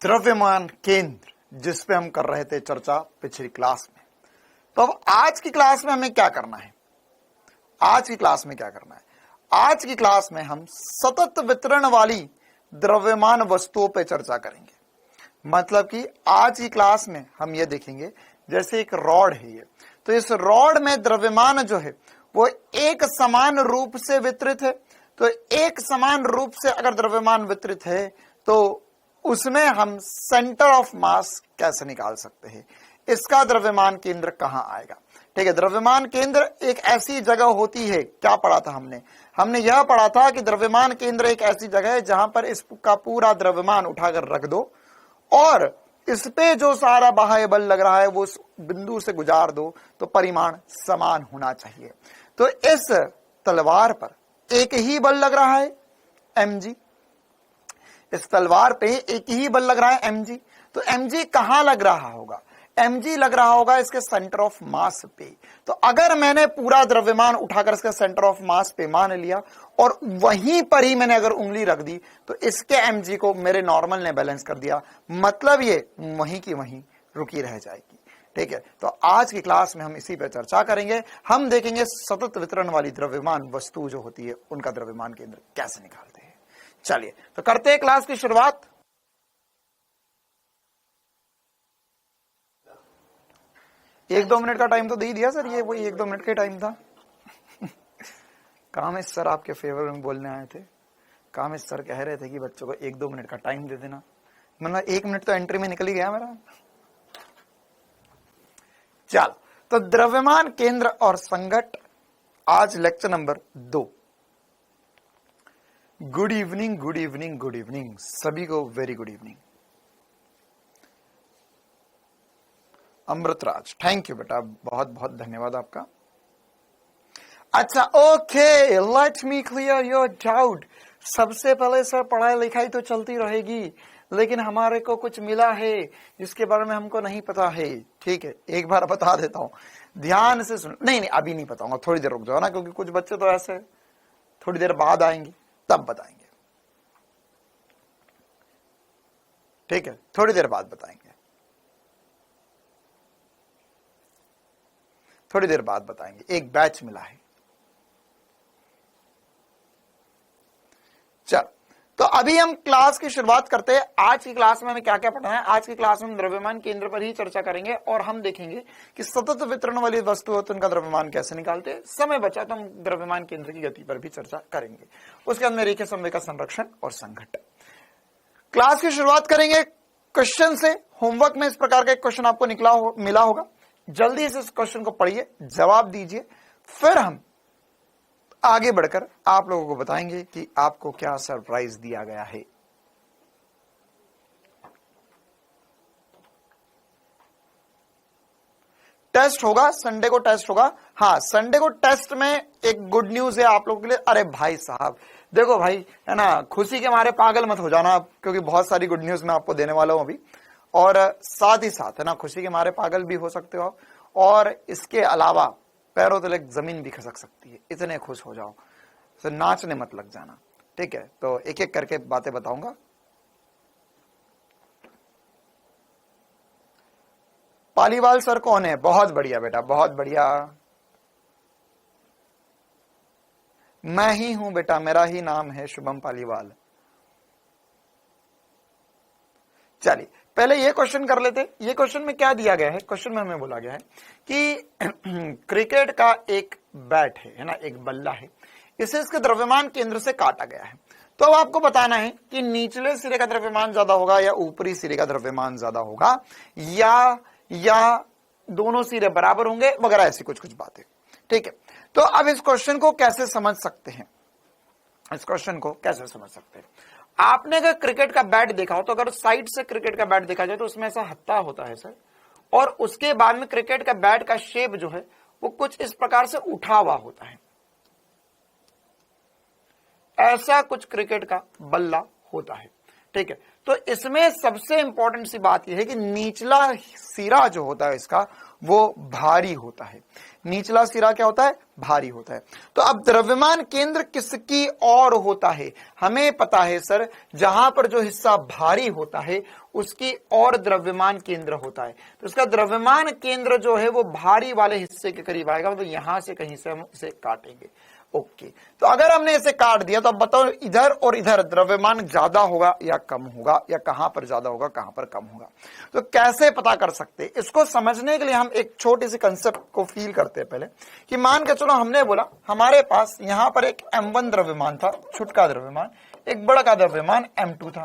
द्रव्यमान केंद्र, जिस पे हम कर रहे थे चर्चा पिछली क्लास में। तो अब आज की क्लास में हमें क्या करना है? आज की क्लास में क्या करना है? आज की क्लास में हम सतत वितरण वाली द्रव्यमान वस्तुओं पे चर्चा करेंगे। मतलब कि आज की क्लास में हम ये देखेंगे, जैसे एक रॉड है ये, तो इस रॉड में द्रव्यमान जो है वो एक समान रूप से वितरित है। तो एक समान रूप से अगर द्रव्यमान वितरित है तो उसमें हम सेंटर ऑफ मास कैसे निकाल सकते हैं? इसका द्रव्यमान केंद्र कहां आएगा? ठीक है, द्रव्यमान केंद्र एक ऐसी जगह होती है, क्या पढ़ा था हमने यह पढ़ा था कि द्रव्यमान केंद्र एक ऐसी जगह है जहां पर इसका पूरा द्रव्यमान उठाकर रख दो और इस पे जो सारा बाह्य बल लग रहा है वो उस बिंदु से गुजार दो, तो परिमाण समान होना चाहिए। तो इस तलवार पर एक ही बल लग रहा है, mg। इस तलवार पे एक ही बल लग रहा है, mg। तो mg कहां लग रहा होगा? mg लग रहा होगा इसके सेंटर ऑफ मास पे। तो अगर मैंने पूरा द्रव्यमान उठाकर इसके सेंटर ऑफ मास पे मान लिया और वहीं पर ही मैंने अगर उंगली रख दी तो इसके mg को मेरे नॉर्मल ने बैलेंस कर दिया, मतलब ये वहीं की वहीं रुकी रह जाएगी। ठीक है, तो आज की क्लास में हम इसी पे चर्चा करेंगे। हम देखेंगे सतत वितरण वाली द्रव्यमान वस्तु जो होती है उनका द्रव्यमान केंद्र कैसे निकालते हैं। चलिए तो करते हैं क्लास की शुरुआत। एक दो मिनट का टाइम तो दे ही दिया सर, ये वही 1-2 मिनट का टाइम था। कामेश सर आपके फेवर में बोलने आए थे। कामेश सर कह रहे थे कि बच्चों को 1-2 मिनट का टाइम दे देना, मतलब 1 मिनट तो एंट्री में निकल ही गया मेरा। चल तो द्रव्यमान केंद्र और संघट, आज lecture number 2। Good evening, good evening, good evening सभी को, very good evening. Amritraj, thank you बेटा, बहुत बहुत धन्यवाद आपका। अच्छा, okay, let me clear your doubt. सबसे पहले सर पढ़ाई लिखाई तो चलती रहेगी, लेकिन हमारे को कुछ मिला है जिसके बारे में हमको नहीं पता है। ठीक है, एक बार बता देता हूं, ध्यान से सुन। नहीं अभी नहीं बताऊंगा, थोड़ी देर रुक जाओ ना, क्योंकि कुछ बच्चे तो ऐसे थोड़ी देर बाद आएंगे तब बताएंगे। ठीक है, थोड़ी देर बाद बताएंगे, थोड़ी देर बाद बताएंगे, एक बैच मिला है। चल तो अभी हम क्लास की शुरुआत करते हैं। आज की क्लास में हमें क्या क्या पढ़ना है? आज की क्लास में हम द्रव्यमान केंद्र पर ही चर्चा करेंगे और हम देखेंगे कि सतत वितरण वाली वस्तु हो तो उनका द्रव्यमान कैसे निकालते हैं। समय बचा तो हम द्रव्यमान केंद्र की गति पर भी चर्चा करेंगे। उसके अंदर रेखीय संवेग का संरक्षण और संघटन। क्लास की शुरुआत करेंगे क्वेश्चन से। होमवर्क में इस प्रकार का एक क्वेश्चन आपको मिला होगा, जल्दी से इस क्वेश्चन को पढ़िए, जवाब दीजिए, फिर हम आगे बढ़कर आप लोगों को बताएंगे कि आपको क्या सरप्राइज दिया गया है। टेस्ट होगा, संडे को टेस्ट होगा। हाँ, संडे को टेस्ट में एक गुड न्यूज है आप लोगों के लिए। अरे भाई साहब देखो भाई, है ना, खुशी के मारे पागल मत हो जाना आप, क्योंकि बहुत सारी गुड न्यूज मैं आपको देने वाला हूं अभी। और साथ ही साथ, है ना, खुशी के मारे पागल भी हो सकते हो आप, और इसके अलावा पैरों तले जमीन भी खसक सकती है, इतने खुश हो जाओ, तो नाचने मत लग जाना। ठीक है, तो एक एक करके बातें बताऊंगा। पालीवाल सर कौन है? बहुत बढ़िया बेटा, बहुत बढ़िया। मैं ही हूं बेटा, मेरा ही नाम है शुभम पालीवाल। चलिए पहले ये क्वेश्चन कर लेते। ये क्वेश्चन में क्या दिया गया है? क्वेश्चन में हमें बोला गया है कि क्रिकेट का एक बैट है ना, एक बल्ला है, इसे इसके द्रव्यमान केंद्र से काटा गया है। तो अब आपको बताना है कि निचले सिरे का द्रव्यमान ज्यादा होगा या ऊपरी सिरे का द्रव्यमान ज्यादा होगा, या दोनों सिरे बराबर होंगे, वगैरह ऐसी कुछ कुछ बातें। ठीक है, तो अब इस क्वेश्चन को कैसे समझ सकते हैं? इस क्वेश्चन को कैसे समझ सकते हैं? आपने अगर क्रिकेट का बैट देखा हो तो अगर साइड से क्रिकेट का बैट देखा जाए तो उसमें ऐसा हत्था होता है सर, और उसके बाद में क्रिकेट का बैट का शेप जो है वो कुछ इस प्रकार से उठा हुआ होता है। ऐसा कुछ क्रिकेट का बल्ला होता है। ठीक है, तो इसमें सबसे इंपॉर्टेंट सी बात यह है कि निचला सिरा जो होता है इसका वो भारी होता है। निचला सिरा क्या होता है? भारी होता है। तो अब द्रव्यमान केंद्र किसकी ओर होता है? हमें पता है सर, जहां पर जो हिस्सा भारी होता है उसकी ओर द्रव्यमान केंद्र होता है। तो इसका द्रव्यमान केंद्र जो है वो भारी वाले हिस्से के करीब आएगा। तो यहां से कहीं से हम इसे काटेंगे। ओके, तो अगर हमने इसे काट दिया तो अब बताओ इधर और इधर द्रव्यमान ज्यादा होगा या कम होगा, या कहां पर ज्यादा होगा कहां पर कम होगा? तो कैसे पता कर सकते? इसको समझने के लिए हम एक छोटी सी कंसेप्ट को फील करते हैं पहले, कि मान के चलो हमने बोला हमारे पास यहां पर एक m1 द्रव्यमान था, छुटका द्रव्यमान, एक बड़ा का द्रव्यमान m2 था।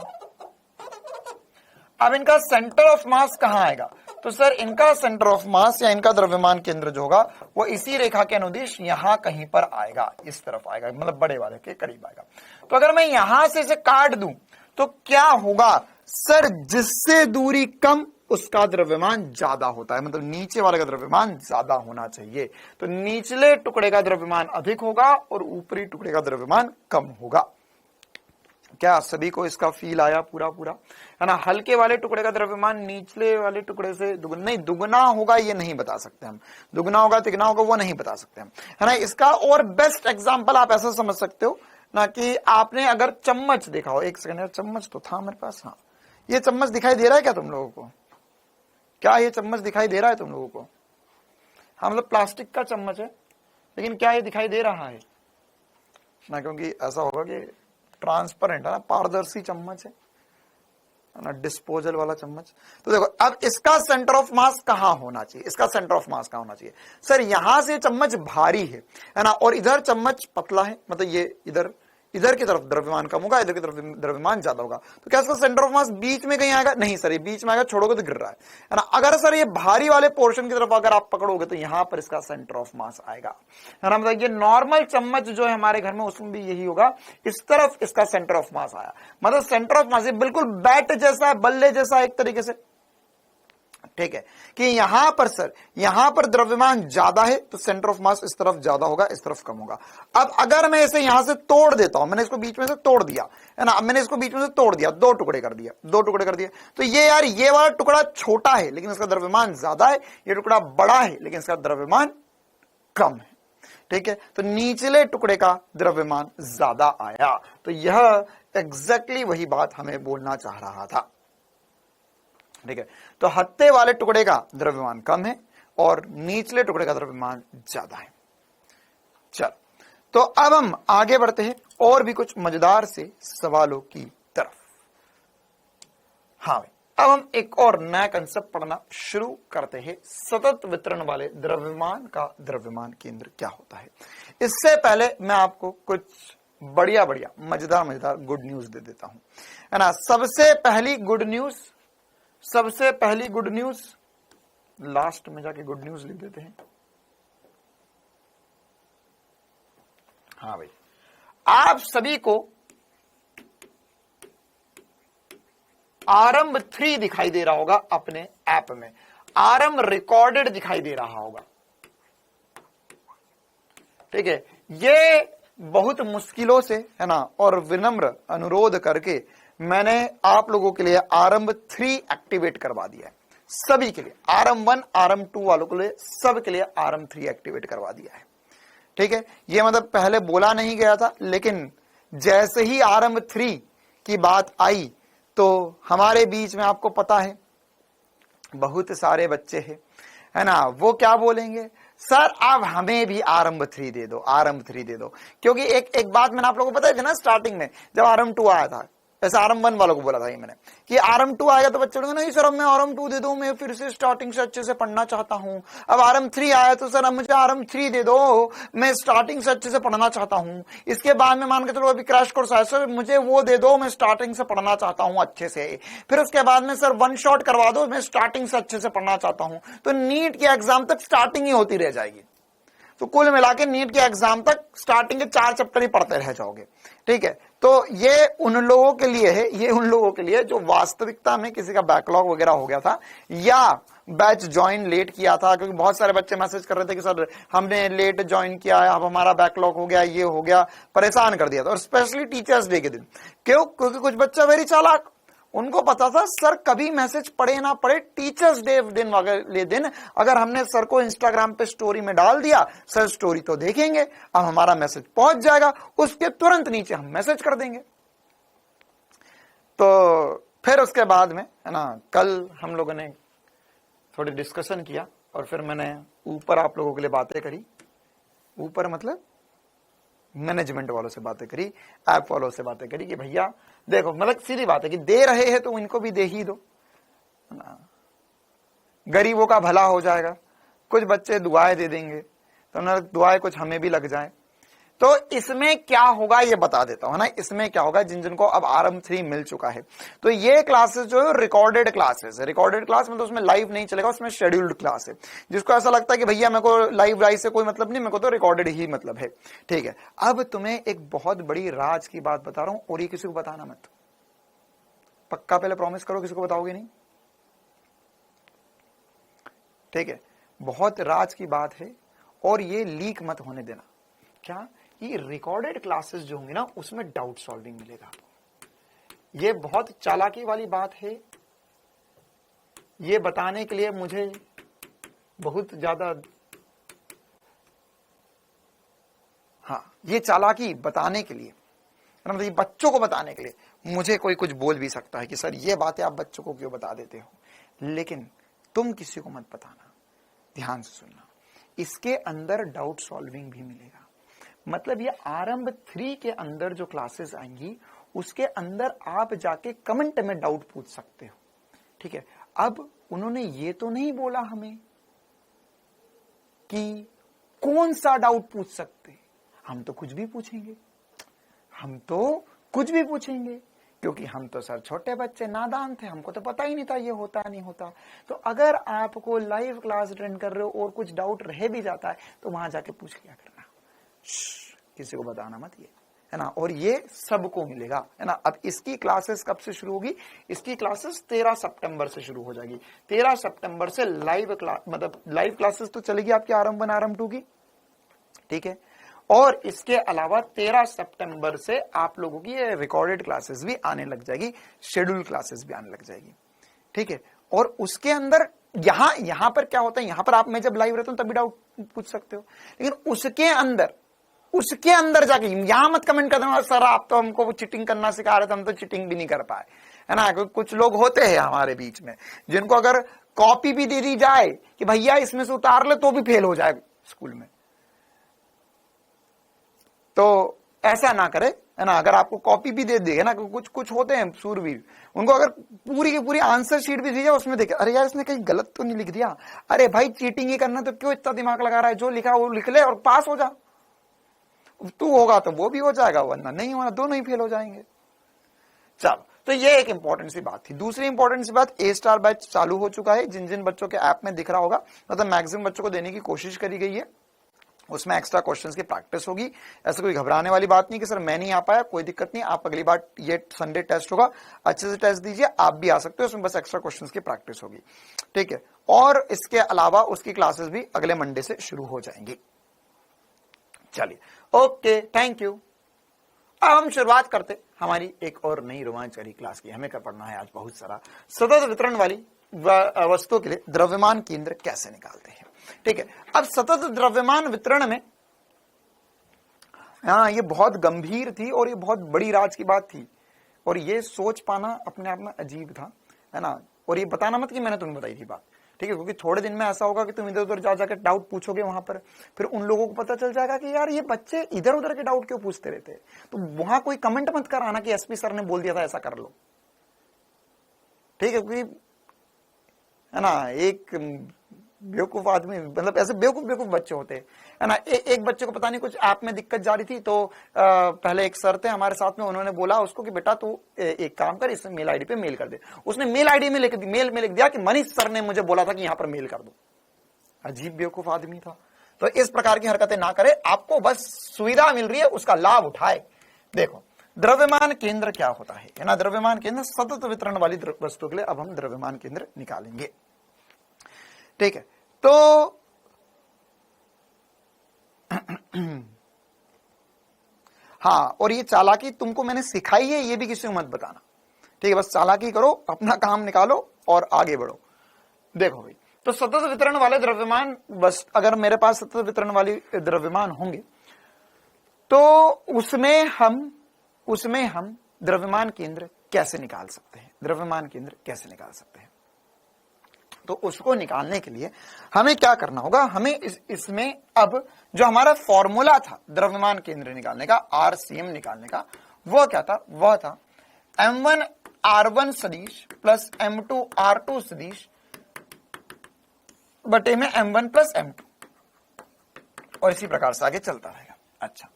अब इनका सेंटर ऑफ मास कहां आएगा? तो सर इनका सेंटर ऑफ मास या इनका द्रव्यमान केंद्र जो होगा वो इसी रेखा के अनुदिश यहां कहीं पर आएगा, इस तरफ आएगा, मतलब बड़े वाले के करीब आएगा। तो अगर मैं यहां से इसे काट दूं तो क्या होगा सर? जिससे दूरी कम उसका द्रव्यमान ज्यादा होता है, मतलब नीचे वाले का द्रव्यमान ज्यादा होना चाहिए। तो निचले टुकड़े का द्रव्यमान अधिक होगा और ऊपरी टुकड़े का द्रव्यमान कम होगा। क्या सभी को इसका फील आया? पूरा पूरा है ना। हल्के वाले टुकड़े का द्रव्यमान निचले वाले टुकड़े से दुगना, नहीं दुगना होगा ये नहीं बता सकते हम, दुगना होगा तिगना होगा वो नहीं बता सकते हम, है ना। इसका और बेस्ट एग्जांपल आप ऐसा समझ सकते हो ना कि आपने अगर चम्मच देखा हो, एक सेकंड, चम्मच तो था मेरे पास, हाँ ये चम्मच दिखाई दे रहा है क्या तुम लोगों को? क्या ये चम्मच दिखाई दे रहा है तुम लोगों को? हाँ, मतलब प्लास्टिक का चम्मच है, लेकिन क्या ये दिखाई दे रहा है ना? क्योंकि ऐसा होगा कि ट्रांसपेरेंट है ना, पारदर्शी चम्मच है ना, डिस्पोजल वाला चम्मच। तो देखो अब इसका सेंटर ऑफ मास कहां होना चाहिए? इसका सेंटर ऑफ मास कहां होना चाहिए? सर यहां से चम्मच भारी है ना, और इधर चम्मच पतला है, मतलब ये इधर की तरफ द्रव्यमान कम होगा, इधर की तरफ द्रव्यमान ज्यादा होगा। तो क्या इसका सेंटर ऑफ मास बीच में कहीं आएगा? नहीं सर, ये बीच में आएगा, छोड़ोगे तो गिर रहा है ना। अगर सर ये भारी वाले पोर्शन की तरफ अगर आप पकड़ोगे तो यहां पर इसका सेंटर ऑफ मास आएगा, है ना। मतलब ये नॉर्मल चम्मच जो है हमारे घर में उसमें भी यही होगा, इस तरफ इसका सेंटर ऑफ मास आया, मतलब सेंटर ऑफ मास बिल्कुल बैट जैसा है, बल्ले जैसा एक तरीके से। ठीक है, कि यहां पर सर यहां पर द्रव्यमान ज्यादा है तो सेंटर ऑफ मास इस तरफ ज्यादा होगा, इस तरफ कम होगा। अब अगर मैं इसे यहां से तोड़ देता हूं, मैंने इसको बीच में से तोड़ दिया है ना, अब मैंने इसको बीच में से तोड़ दिया, दो टुकड़े कर दिए, तो ये यार ये वाला टुकड़ा छोटा है लेकिन इसका द्रव्यमान ज्यादा है, ये टुकड़ा बड़ा है लेकिन इसका द्रव्यमान कम है। ठीक है, तो निचले टुकड़े का द्रव्यमान ज्यादा आया। तो यह एग्जैक्टली वही बात हमें बोलना चाह रहा था। ठीक है, तो हत्थे वाले टुकड़े का द्रव्यमान कम है और निचले टुकड़े का द्रव्यमान ज्यादा है। चल, तो अब हम आगे बढ़ते हैं और भी कुछ मजेदार से सवालों की तरफ। हाँ भाई, अब हम एक और नया कंसेप्ट पढ़ना शुरू करते हैं। सतत वितरण वाले द्रव्यमान का द्रव्यमान केंद्र क्या होता है? इससे पहले मैं आपको कुछ बढ़िया मजेदार गुड न्यूज दे देता हूं, है ना। सबसे पहली गुड न्यूज, लास्ट में जाके गुड न्यूज लिख देते हैं। हाँ भाई, आप सभी को आरंभ 3 दिखाई दे रहा होगा अपने ऐप में, आरंभ रिकॉर्डेड दिखाई दे रहा होगा। ठीक है, ये बहुत मुश्किलों से, है ना, और विनम्र अनुरोध करके मैंने आप लोगों के लिए आरंभ 3 एक्टिवेट करवा दिया है, सभी के लिए। आरंभ 1 आरंभ 2 वालों के लिए, सब के लिए आरंभ 3 एक्टिवेट करवा दिया है। ठीक है, ये मतलब पहले बोला नहीं गया था, लेकिन जैसे ही आरंभ 3 की बात आई तो हमारे बीच में आपको पता है बहुत सारे बच्चे हैं, है ना, वो क्या बोलेंगे, सर अब हमें भी आरंभ 3 दे दो, आरंभ 3 दे दो। क्योंकि एक बात मैंने आप लोगों को बताई थी ना स्टार्टिंग में, जब आरंभ 2 आया था, ऐसे आरंभ 1 वालों को बोला था ये मैंने कि आरंभ 2 आएगा तो बच्चे बोलेंगे नहीं सर अब मैं आरंभ 2 दे दो, मैं फिर से स्टार्टिंग से अच्छे से पढ़ना चाहता हूं। अब आरंभ 3 आया तो सर अब मुझे आरंभ 3 दे दो, मैं स्टार्टिंग से अच्छे से पढ़ना चाहता हूं। इसके बाद में मान के चलो अभी क्रैश कोर्स आया, सर मुझे वो दे दो, मैं स्टार्टिंग से पढ़ना चाहता हूं अच्छे से। फिर उसके बाद में सर 1 शॉट करवा दो, मैं स्टार्टिंग से अच्छे से पढ़ना चाहता हूं। तो नीट के एग्जाम तक स्टार्टिंग ही होती रह जाएगी। तो कुल मिला के नीट के एग्जाम तक स्टार्टिंग के 4 चैप्टर ही पढ़ते रह जाओगे। ठीक है, तो ये उन लोगों के लिए है, ये उन लोगों के लिए जो वास्तविकता में किसी का बैकलॉग वगैरह हो गया था, या बैच ज्वाइन लेट किया था, क्योंकि बहुत सारे बच्चे मैसेज कर रहे थे कि सर हमने लेट ज्वाइन किया है, अब हमारा बैकलॉग हो गया, ये हो गया, परेशान कर दिया था। और स्पेशली टीचर्स डे के दिन, क्यों? क्योंकि कुछ बच्चा वेरी चालाक, उनको पता था सर कभी मैसेज पढ़े ना पढ़े, टीचर्स डे दिन वाले दिन अगर हमने सर को इंस्टाग्राम पे स्टोरी में डाल दिया, सर स्टोरी तो देखेंगे, अब हमारा मैसेज पहुंच जाएगा, उसके तुरंत नीचे हम मैसेज कर देंगे। तो फिर उसके बाद में है ना, कल हम लोगों ने थोड़ी डिस्कशन किया और फिर मैंने ऊपर आप लोगों के लिए बातें करी, ऊपर मतलब मैनेजमेंट वालों से बातें करी, ऐप वालों से बातें करी कि भैया देखो, मतलब सीधी बात है कि दे रहे हैं तो इनको भी दे ही दो, गरीबों का भला हो जाएगा। कुछ बच्चे दुआएं दे देंगे तो ना, दुआएं कुछ हमें भी लग जाए। तो इसमें क्या होगा ये बता देता हूं, है ना। इसमें क्या होगा, जिन जिनको अब आरंभ 3 मिल चुका है, तो ये क्लासेस जो है रिकॉर्डेड क्लासेस है। रिकॉर्डेड क्लास मतलब उसमें लाइव नहीं चलेगा, उसमें शेड्यूल्ड क्लास है। जिसको ऐसा लगता है कि भैया मेरे को लाइव राइव से कोई मतलब नहीं, मेरे को तो रिकॉर्डेड ही मतलब है, ठीक है। अब तुम्हें एक बहुत बड़ी राज की बात बता रहा हूं, और ये किसी को बताना मत, पक्का पहले प्रॉमिस करो किसी को बताओगे नहीं, ठीक है। बहुत राज की बात है और ये लीक मत होने देना। क्या? ये रिकॉर्डेड क्लासेस जो होंगी ना, उसमें डाउट सॉल्विंग मिलेगा आपको। ये बहुत चालाकी वाली बात है, ये बताने के लिए मुझे बहुत ज्यादा, हाँ, ये चालाकी बताने के लिए, मतलब ये बच्चों को बताने के लिए मुझे कोई कुछ बोल भी सकता है कि सर ये बातें आप बच्चों को क्यों बता देते हो, लेकिन तुम किसी को मत बताना, ध्यान से सुनना। इसके अंदर डाउट सॉल्विंग भी मिलेगा। मतलब ये आरंभ 3 के अंदर जो क्लासेस आएंगी, उसके अंदर आप जाके कमेंट में डाउट पूछ सकते हो, ठीक है। अब उन्होंने ये तो नहीं बोला हमें कि कौन सा डाउट पूछ सकते, हम तो कुछ भी पूछेंगे, हम तो कुछ भी पूछेंगे, क्योंकि हम तो सर छोटे बच्चे नादान थे, हमको तो पता ही नहीं था ये होता नहीं होता। तो अगर आपको लाइव क्लास अटेंड कर रहे हो और कुछ डाउट रह भी जाता है तो वहां जाके पूछ लिया करना, किसी को बताना मत, ये है ना। और ये सबको मिलेगा, है ना। अब इसकी क्लासेस कब से शुरू होगी? इसकी क्लासेस 13 सितंबर से शुरू हो जाएगी। 13 सितंबर से लाइव क्लास, मतलब लाइव क्लासेस तो चलेगी आपकी आरंभ 1 आरंभ 2 की, ठीक है। और इसके अलावा 13 सितंबर से आप लोगों की रिकॉर्डेड क्लासेस भी आने लग जाएगी, शेड्यूल क्लासेस भी आने लग जाएगी, ठीक है। और उसके अंदर यहां पर क्या होता है, यहां पर आप, मैं जब लाइव रहता हूं तभी डाउट पूछ सकते हो, लेकिन उसके अंदर जाके यहां मत कमेंट कर देना सर आप तो हमको वो चीटिंग करना सिखा रहे थे, हम तो चीटिंग भी नहीं कर पाए, है ना। क्योंकि कुछ लोग होते हैं हमारे बीच में जिनको अगर कॉपी भी दे दी जाए कि भैया इसमें से उतार ले तो भी फेल हो जाए स्कूल में, तो ऐसा ना करे, है ना। अगर आपको कॉपी भी दे देगा ना, कुछ होते हैं सूरवीर, उनको अगर पूरी की पूरी आंसर शीट भी दी जाए, उसमें देखे अरे यार इसने कहीं गलत तो नहीं लिख दिया, अरे भाई चीटिंग ही करना तो क्यों इतना दिमाग लगा रहा है, जो लिखा वो लिख ले और पास हो जा। तू होगा तो वो भी हो जाएगा, वरना नहीं होना, दोनों ही फेल हो जाएंगे। चलो, तो ये एक इंपॉर्टेंट सी बात थी। दूसरी इंपॉर्टेंट सी बात, ए स्टार बैच चालू हो चुका है, जिन जिन बच्चों के ऐप में दिख रहा होगा, मतलब मैक्सिमम बच्चों को देने की कोशिश करी गई है। उसमें एक्स्ट्रा क्वेश्चंस की प्रैक्टिस होगी, ऐसा कोई घबराने वाली बात नहीं कि सर मैं नहीं आ पाया, कोई दिक्कत नहीं, आप अगली बार, ये संडे टेस्ट होगा, अच्छे से टेस्ट दीजिए, आप भी आ सकते हो, उसमें बस एक्स्ट्रा क्वेश्चंस की प्रैक्टिस होगी, ठीक है। और इसके अलावा उसकी क्लासेस भी अगले मंडे से शुरू हो जाएंगी। चलिए, ओके, थैंक यू। अब हम शुरुआत करते हमारी एक और नई रोमांचकारी क्लास की। हमें क्या पढ़ना है आज? बहुत सारा सतत वितरण वाली वस्तुओं के लिए द्रव्यमान केंद्र कैसे निकालते हैं, ठीक है। अब सतत द्रव्यमान वितरण में, हाँ, ये बहुत गंभीर थी और ये बहुत बड़ी राज की बात थी, और ये सोच पाना अपने आप में अजीब था, है ना। और ये बताना मत कि मैंने तुम्हें बताई थी बात, ठीक है, क्योंकि थोड़े दिन में ऐसा होगा कि तुम इधर उधर जा जाकर डाउट पूछोगे वहां पर, फिर उन लोगों को पता चल जाएगा कि यार ये बच्चे इधर उधर के डाउट क्यों पूछते रहते हैं। तो वहां कोई कमेंट मत कराना कि एसपी सर ने बोल दिया था ऐसा कर लो, ठीक है, क्योंकि है ना, एक बेवकूफ आदमी, मतलब ऐसे बेवकूफ बच्चे होते हैं, है ना। एक बच्चे को पता नहीं कुछ ऐप में दिक्कत जा रही थी, तो पहले एक सर थे हमारे साथ में, उन्होंने बोला उसको कि बेटा तू एक काम कर, इस मेल आईडी पे मेल कर दे। उसने मेल आईडी में मेल में लिख दिया कि मनीष सर ने मुझे बोला था कि यहां पर मेल कर दो। अजीब बेवकूफ आदमी था। तो इस प्रकार की हरकतें ना करे, आपको बस सुविधा मिल रही है, उसका लाभ उठाए। देखो, द्रव्यमान केंद्र क्या होता है ना। द्रव्यमान केंद्र सतत वितरण वाली वस्तु के लिए अब हम द्रव्यमान केंद्र निकालेंगे। ठीक है, तो हाँ, और ये चालाकी तुमको मैंने सिखाई है, ये भी किसी को मत बताना, ठीक है, बस चालाकी करो, अपना काम निकालो और आगे बढ़ो। देखो भाई, तो सतत वितरण वाले द्रव्यमान, बस अगर मेरे पास सतत वितरण वाली द्रव्यमान होंगे तो उसमें हम द्रव्यमान केंद्र कैसे निकाल सकते हैं, द्रव्यमान केंद्र कैसे निकाल सकते हैं। तो उसको निकालने के लिए हमें क्या करना होगा, हमें इसमें अब जो हमारा फॉर्मूला था द्रव्यमान केंद्र निकालने का, RCM निकालने का, वह क्या था, वह था M1 R1 सदिश प्लस M2 R2 सदिश बटे में M1 प्लस M2, और इसी प्रकार से आगे चलता रहेगा। अच्छा,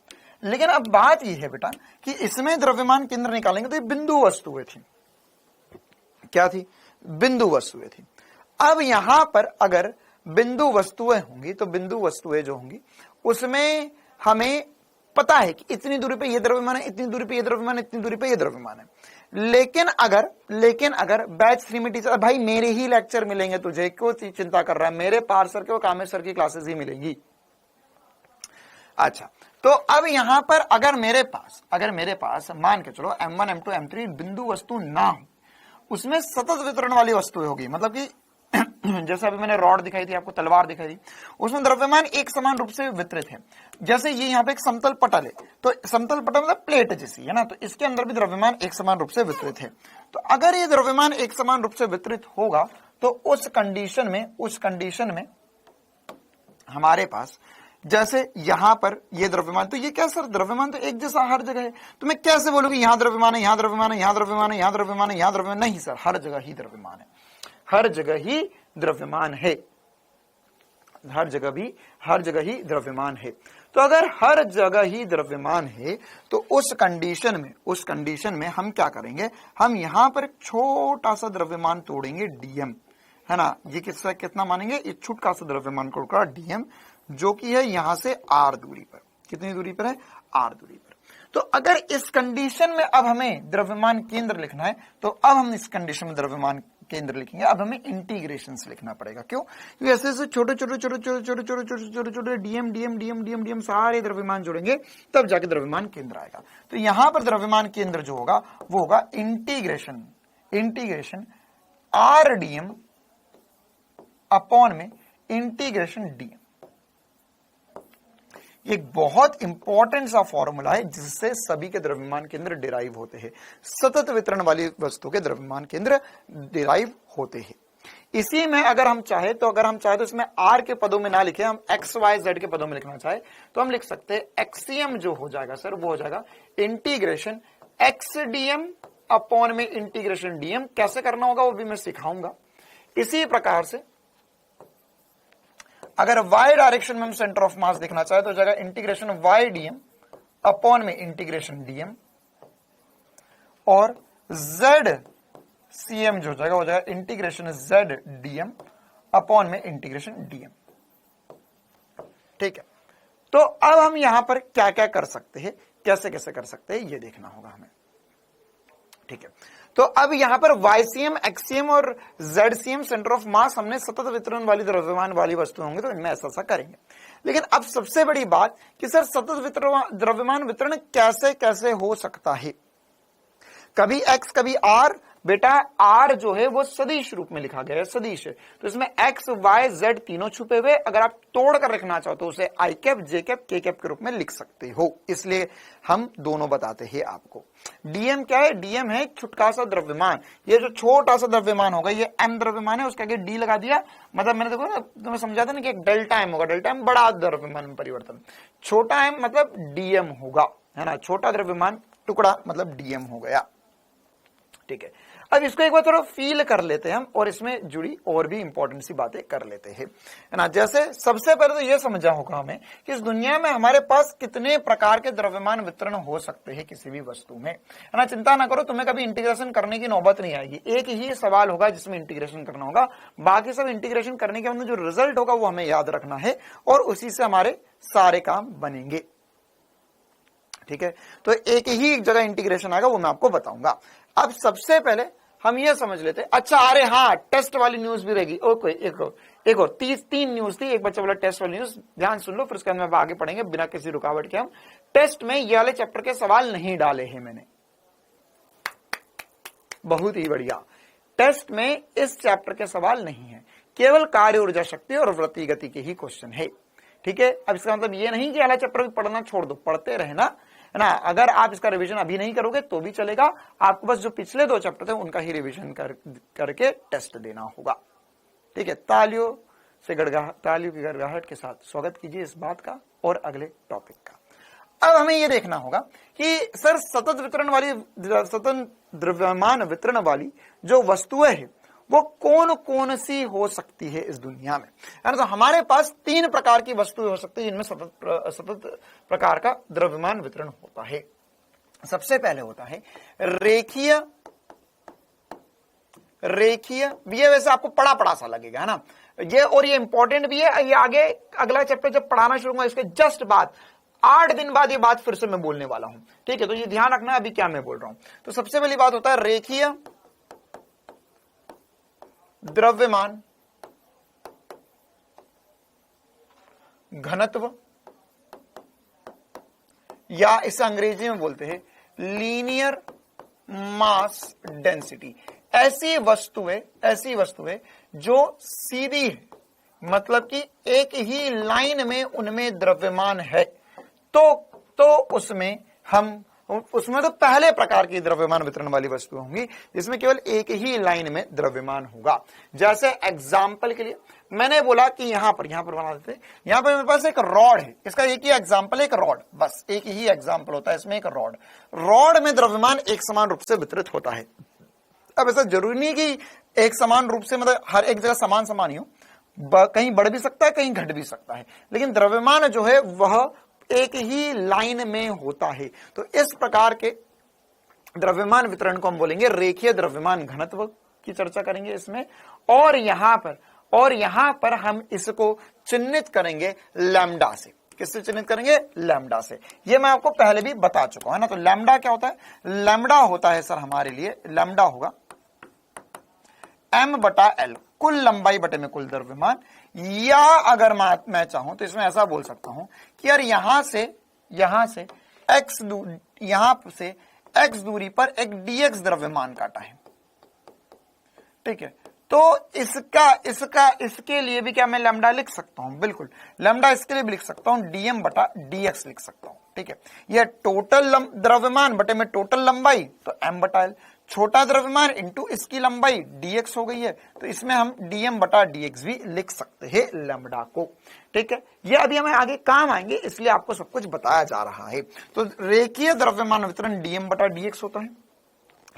लेकिन अब बात यह है बेटा कि इसमें द्रव्यमान केंद्र निकालेंगे तो ये बिंदु वस्तुएं थी, क्या थी, बिंदु वस्तुएं थी। अब यहां पर अगर बिंदु वस्तुएं होंगी तो बिंदु वस्तुएं जो होंगी उसमें हमें पता है कि इतनी दूरी पे ये द्रव्यमान है, इतनी दूरी पे ये द्रव्यमान है, इतनी दूरी पे ये द्रव्यमान है। लेकिन अगर बैच 3 में टीचर, भाई मेरे ही लेक्चर मिलेंगे तुझे, क्यों चिंता कर रहा है, मेरे पार सर के और कामेश सर की क्लासेस ही मिलेंगी। अच्छा, तो अब यहां पर अगर मेरे पास मान के चलो M1 M2 M3 बिंदु वस्तु ना हो, उसमें सतत वितरण वाली वस्तुएं होगी, मतलब कि जैसे अभी मैंने रॉड दिखाई थी आपको, तलवार दिखाई थी, उसमें द्रव्यमान एक समान रूप से वितरित है। जैसे ये यहाँ पे एक समतल पटल है, तो समतल पटल मतलब प्लेट जैसी है ना, तो इसके अंदर भी द्रव्यमान एक समान रूप से वितरित है। तो अगर ये द्रव्यमान एक समान रूप से वितरित होगा तो उस कंडीशन में हमारे पास, जैसे यहां पर ये द्रव्यमान, तो ये क्या सर, द्रव्यमान तो एक जैसा हर जगह है, तो मैं कैसे बोलूं कि यहां द्रव्यमान है, यहां द्रव्यमान है, यहां द्रव्यमान है, यहां द्रव्यमान है, यहां द्रव्यमान नहीं सर, हर जगह ही द्रव्यमान है, हर जगह ही द्रव्यमान है, हर जगह ही द्रव्यमान है। तो अगर हर जगह ही द्रव्यमान है तो उस कंडीशन में हम क्या करेंगे, हम यहां पर एक छोटा सा द्रव्यमान तोड़ेंगे dm, है ना, ये कितना मानेंगे, एक छोटा सा द्रव्यमान को dm, जो कि है यहां से r दूरी पर, कितनी दूरी पर है, r दूरी पर। तो अगर इस कंडीशन में अब हमें द्रव्यमान केंद्र लिखना है, तो अब हम इस कंडीशन में द्रव्यमान केंद्र लिखेंगे, अब हमें इंटीग्रेशन से लिखना पड़ेगा। क्यों, क्योंकि ऐसे ऐसे छोटे डीएम सारे द्रव्यमान जोड़ेंगे तब जाके द्रव्यमान केंद्र आएगा। तो यहां पर द्रव्यमान केंद्र जो होगा वो होगा इंटीग्रेशन आर डीएम अपॉन में इंटीग्रेशन डीएम। एक बहुत इंपॉर्टेंट सा फॉर्मूला है जिससे सभी के द्रव्यमान केंद्र डिराइव होते हैं, सतत वितरण वाली वस्तु के द्रव्यमान केंद्र डिराइव होते हैं। इसी में अगर हम चाहे तो इसमें आर के पदों में ना लिखे, हम एक्स वाई जेड के पदों में लिखना चाहे तो हम लिख सकते हैं एक्सीएम जो हो जाएगा सर वो हो जाएगा इंटीग्रेशन एक्स डीएम अपॉन में इंटीग्रेशन डीएम। कैसे करना होगा वो भी मैं सिखाऊंगा। इसी प्रकार से अगर y डायरेक्शन में हम सेंटर ऑफ मास देखना चाहे तो हो जाएगा इंटीग्रेशन y डीएम अपॉन में इंटीग्रेशन डीएम, और z cm जो हो जाएगा इंटीग्रेशन z डीएम अपॉन में इंटीग्रेशन डीएम। ठीक है, तो अब हम यहां पर क्या क्या कर सकते हैं, कैसे कैसे कर सकते हैं ये देखना होगा हमें। ठीक है, तो अब यहां पर YCM, XCM और ZCM सेंटर ऑफ मास हमने सतत वितरण वाली द्रव्यमान वाली वस्तु होंगे तो इनमें ऐसा करेंगे। लेकिन अब सबसे बड़ी बात कि सर सतत द्रव्यमान वितरण कैसे कैसे हो सकता है। कभी x कभी r, बेटा r जो है वो सदिश रूप में लिखा गया है, सदिश है, तो इसमें x y z तीनों छुपे हुए, अगर आप तोड़ कर रखना चाहो तो उसे i cap j cap k cap के रूप में लिख सकते हो, इसलिए हम दोनों बताते हैं आपको। dm क्या है, dm है छुटका सा द्रव्यमान, ये जो छोटा सा द्रव्यमान होगा ये m द्रव्यमान है, उसके आगे d लगा दिया, मतलब मैंने देखो ना तुम्हें समझा था ना कि एक डेल्टा m होगा, डेल्टा m बड़ा द्रव्यमान में परिवर्तन, छोटा m मतलब dm होगा, है ना, छोटा द्रव्यमान टुकड़ा मतलब dm हो गया। ठीक है, अब इसको एक बार थोड़ा फील कर लेते हैं हम और इसमें जुड़ी और भी इंपॉर्टेंट सी बातें कर लेते हैं, है ना। जैसे सबसे पहले तो यह समझा होगा हमें कि इस दुनिया में हमारे पास कितने प्रकार के द्रव्यमान वितरण हो सकते हैं किसी भी वस्तु में, है ना। चिंता ना करो, तुम्हें कभी इंटीग्रेशन करने की नौबत नहीं आएगी, एक ही सवाल होगा जिसमें इंटीग्रेशन करना होगा, बाकी सब इंटीग्रेशन करने के बाद जो रिजल्ट होगा वो हमें याद रखना है और उसी से हमारे सारे काम बनेंगे। ठीक है, तो एक ही जगह इंटीग्रेशन आएगा वो मैं आपको बताऊंगा। अब सबसे पहले हम ये समझ लेते। अच्छा अरे हाँ, टेस्ट वाली न्यूज भी रहेगी। ओके, एक और 3 न्यूज थी। एक बच्चा बोला टेस्ट वाली न्यूज, ध्यान सुन लो, फिर उसके बाद में आगे पढ़ेंगे बिना किसी रुकावट के। हम टेस्ट में ये वाले चैप्टर के सवाल नहीं डाले हैं मैंने, बहुत ही बढ़िया। टेस्ट में इस चैप्टर के सवाल नहीं है, केवल कार्य ऊर्जा शक्ति और वृत्ति गति के ही क्वेश्चन है। ठीक है, अब इसका मतलब ये नहीं कि वाला चैप्टर भी पढ़ना छोड़ दो, पढ़ते रहना, है ना। अगर आप इसका रिवीजन अभी नहीं करोगे तो भी चलेगा, आपको बस जो पिछले 2 चैप्टर थे उनका ही रिवीजन करके टेस्ट देना होगा। ठीक है, तालियों की गड़गड़ाहट के साथ स्वागत कीजिए इस बात का और अगले टॉपिक का। अब हमें यह देखना होगा कि सर सतत द्रव्यमान वितरण वाली जो वस्तुएं हैं वो कौन कौन सी हो सकती है इस दुनिया में, है ना। तो हमारे पास 3 प्रकार की वस्तुएं हो सकती है जिनमें सतत प्रकार का द्रव्यमान वितरण होता है। सबसे पहले होता है रेखीय, ये वैसे आपको पढ़ा सा लगेगा, है ना ये, और ये इंपॉर्टेंट भी है। ये आगे अगला चैप्टर जब पढ़ाना शुरू होगा इसके जस्ट बाद 8 दिन बाद ये बात फिर से मैं बोलने वाला हूं। ठीक है, तो ये ध्यान रखना अभी क्या मैं बोल रहा हूं। तो सबसे पहली बात होता है रेखीय द्रव्यमान घनत्व, या इसे अंग्रेजी में बोलते हैं लीनियर मास डेंसिटी। ऐसी वस्तुएं जो सीधी है, मतलब कि एक ही लाइन में उनमें द्रव्यमान है, तो उसमें तो पहले प्रकार की द्रव्यमान वितरण वाली वस्तुएं होंगी जिसमें केवल एक ही लाइन में द्रव्यमान होगा। जैसे एग्जाम्पल के लिए मैंने बोला कि यहां पर बना देते, यहां पर मेरे पास एक रॉड है, इसका एक ही एग्जाम्पल, एक रॉड, बस एक ही एग्जाम्पल होता है इसमें, एक रॉड में द्रव्यमान एक समान रूप से वितरित होता है। अब ऐसा जरूरी नहीं कि एक समान रूप से, मतलब हर एक जगह समान ही हो, कहीं बढ़ भी सकता है कहीं घट भी सकता है, लेकिन द्रव्यमान जो है वह एक ही लाइन में होता है। तो इस प्रकार के द्रव्यमान वितरण को हम बोलेंगे रेखीय द्रव्यमान घनत्व की चर्चा करेंगे इसमें। और यहां पर हम इसको चिन्हित करेंगे लैम्डा से। किससे चिन्हित करेंगे? लैम्डा से। ये मैं आपको पहले भी बता चुका हूं, है ना। तो लैम्डा क्या होता है? लैम्डा होता है सर हमारे लिए, लैम्डा होगा m/l, कुल लंबाई बटे में कुल द्रव्यमान। या अगर मैं चाहूं तो इसमें ऐसा बोल सकता हूं कि यार यहां से x दूरी पर एक dx द्रव्यमान काटा है। ठीक है, तो इसके लिए भी क्या मैं लैम्डा लिख सकता हूं? बिल्कुल, लैम्डा इसके लिए भी लिख सकता हूं, dm/dx लिख सकता हूं। ठीक है, यह टोटल द्रव्यमान बटे में टोटल लंबाई, तो m/l, छोटा द्रव्यमान इंटू इसकी लंबाई dx हो गई है, तो इसमें हम dm/dx भी लिख सकते हैं लैम्डा को। ठीक है, ये अभी हमें आगे काम आएंगे, इसलिए आपको सब कुछ बताया जा रहा है। तो रेखीय द्रव्यमान वितरण dm/dx होता है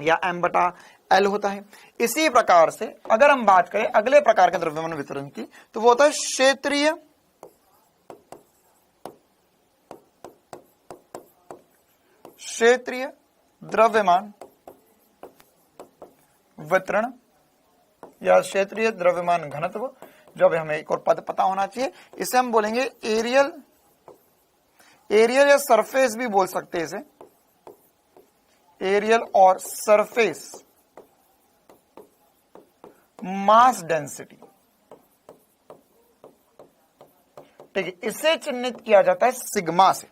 या m/l होता है। इसी प्रकार से अगर हम बात करें अगले प्रकार के द्रव्यमान वितरण की, तो वो होता है क्षेत्रीय द्रव्यमान वितरण या क्षेत्रीय द्रव्यमान घनत्व, जो भी हमें एक और पद पता होना चाहिए। इसे हम बोलेंगे एरियल या सरफेस भी बोल सकते हैं इसे, एरियल और सरफेस मास डेंसिटी। ठीक है, इसे चिन्हित किया जाता है सिग्मा से।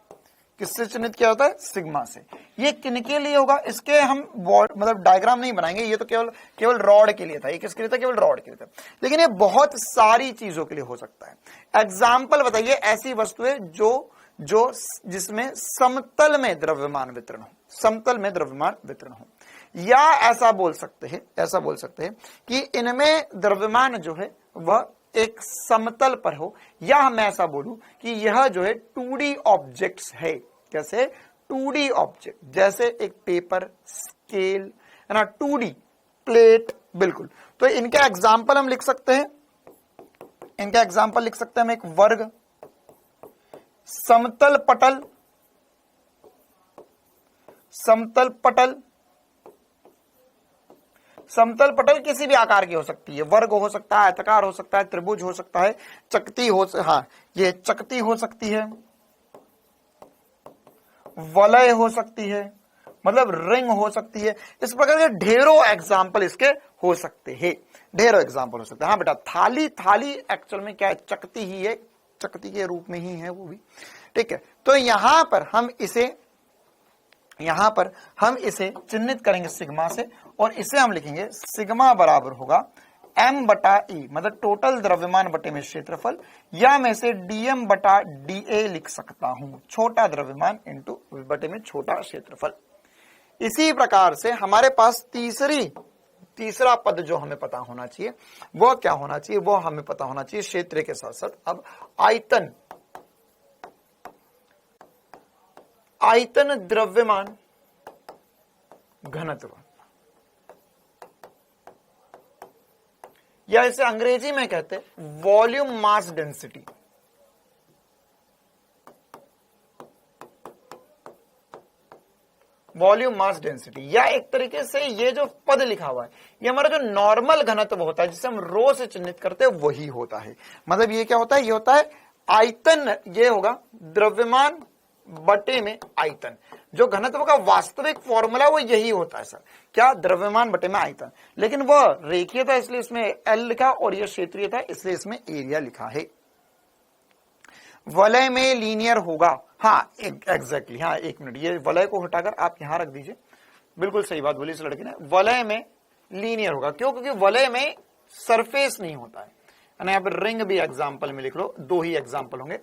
किससे चिन्हित किया जाता है? सिग्मा से। ये किनके लिए होगा? इसके हम मतलब डायग्राम नहीं बनाएंगे, ये तो केवल रॉड के लिए था। ये किसके लिए था? केवल रॉड के लिए था, लेकिन ये बहुत सारी चीजों के लिए हो सकता है। एग्जाम्पल बताइए ऐसी वस्तुएं जो जिसमें समतल में द्रव्यमान वितरण हो, समतल में द्रव्यमान वितरण हो। या ऐसा बोल सकते हैं कि इनमें द्रव्यमान जो है वह एक समतल पर हो, या मैं ऐसा बोलूं कि यह जो है 2D ऑब्जेक्ट्स है। कैसे? 2D ऑब्जेक्ट, जैसे एक पेपर, स्केल, है ना, 2D प्लेट, बिल्कुल। तो इनका एग्जाम्पल हम लिख सकते हैं, हम एक वर्ग, समतल पटल किसी भी आकार की हो सकती है, वर्ग हो सकता है, आयताकार हो सकता है, त्रिभुज हो सकता है, ये चकती हो सकती है, वलय हो सकती है, मतलब रिंग हो सकती है। इस प्रकार के ढेरों एग्जाम्पल इसके हो सकते हैं, ढेरों एग्जाम्पल हो सकते हैं। हाँ बेटा, थाली, थाली एक्चुअल में क्या है, चकती ही है, चकती के रूप में ही है वो भी, ठीक है। तो यहां पर हम इसे चिन्हित करेंगे सिग्मा से, और इसे हम लिखेंगे सिग्मा बराबर होगा m बटा e, मतलब टोटल द्रव्यमान बटे में क्षेत्रफल, या मैं इसे dm बटा dA लिख सकता हूं, छोटा द्रव्यमान इंटू बटे में छोटा क्षेत्रफल। इसी प्रकार से हमारे पास तीसरा पद जो हमें पता होना चाहिए वो क्या होना चाहिए, वो हमें पता होना चाहिए क्षेत्र के साथ साथ अब आयतन द्रव्यमान घनत्व, या इसे अंग्रेजी में कहते हैं volume mass density. Volume mass density, या एक तरीके से ये जो पद लिखा हुआ है ये हमारा जो नॉर्मल घनत्व होता है जिसे हम रो से चिन्हित करते हैं वही होता है। मतलब ये क्या होता है, ये होता है आयतन, ये होगा द्रव्यमान बटे में आयतन। जो घनत्व का वास्तविक फॉर्मूला वो यही होता है सर, क्या, द्रव्यमान बटे में आयतन। लेकिन वह रेखीय था इसलिए इसमें एल लिखा, और यह क्षेत्रीय था इसलिए इसमें एरिया लिखा है। वलय में लीनियर होगा, हाँ एग्जैक्टली, हाँ एक मिनट, ये वलय को हटाकर आप यहां रख दीजिए, बिल्कुल सही बात बोली इस लड़की ने। वलय में लीनियर होगा, क्यों, क्योंकि वलय में सरफेस नहीं होता है। यहाँ पर रिंग भी एग्जाम्पल में लिख लो, दो ही एग्जाम्पल होंगे।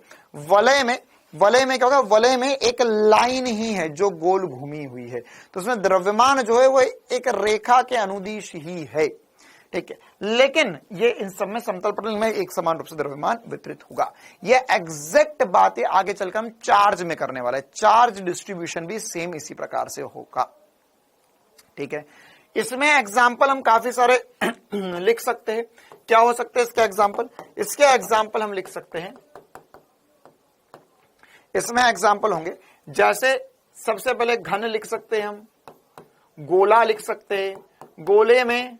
वलय में क्या होगा, वलय में एक लाइन ही है जो गोल घूमी हुई है, तो उसमें द्रव्यमान जो है वो एक रेखा के अनुदिश ही है, ठीक है। लेकिन ये इन सब में समतल पटल में एक समान रूप से द्रव्यमान वितरित होगा। ये एग्जैक्ट बातें आगे चलकर हम चार्ज में करने वाले हैं। चार्ज डिस्ट्रीब्यूशन भी सेम इसी प्रकार से होगा, ठीक है। इसमें एग्जाम्पल हम काफी सारे लिख सकते हैं। क्या हो सकते हैं इसके एग्जाम्पल, इसके एग्जाम्पल हम लिख सकते हैं, इसमें एग्जाम्पल होंगे जैसे सबसे पहले घन लिख सकते हैं हम, गोला लिख सकते हैं, गोले में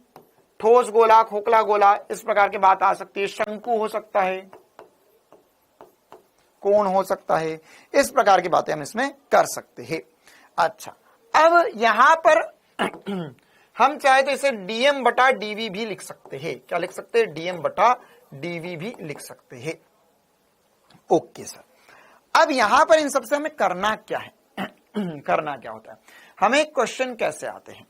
ठोस गोला, खोखला गोला, इस प्रकार की बात आ सकती है। शंकु हो सकता है, कोण हो सकता है, इस प्रकार की बातें हम इसमें कर सकते हैं। अच्छा, अब यहां पर हम चाहे तो इसे dm बटा dv भी लिख सकते हैं। क्या लिख सकते हैं, dm बटा dv भी लिख सकते हैं। ओके सर, अब यहां पर इन सबसे हमें करना क्या है करना क्या होता है, हमें क्वेश्चन कैसे आते हैं,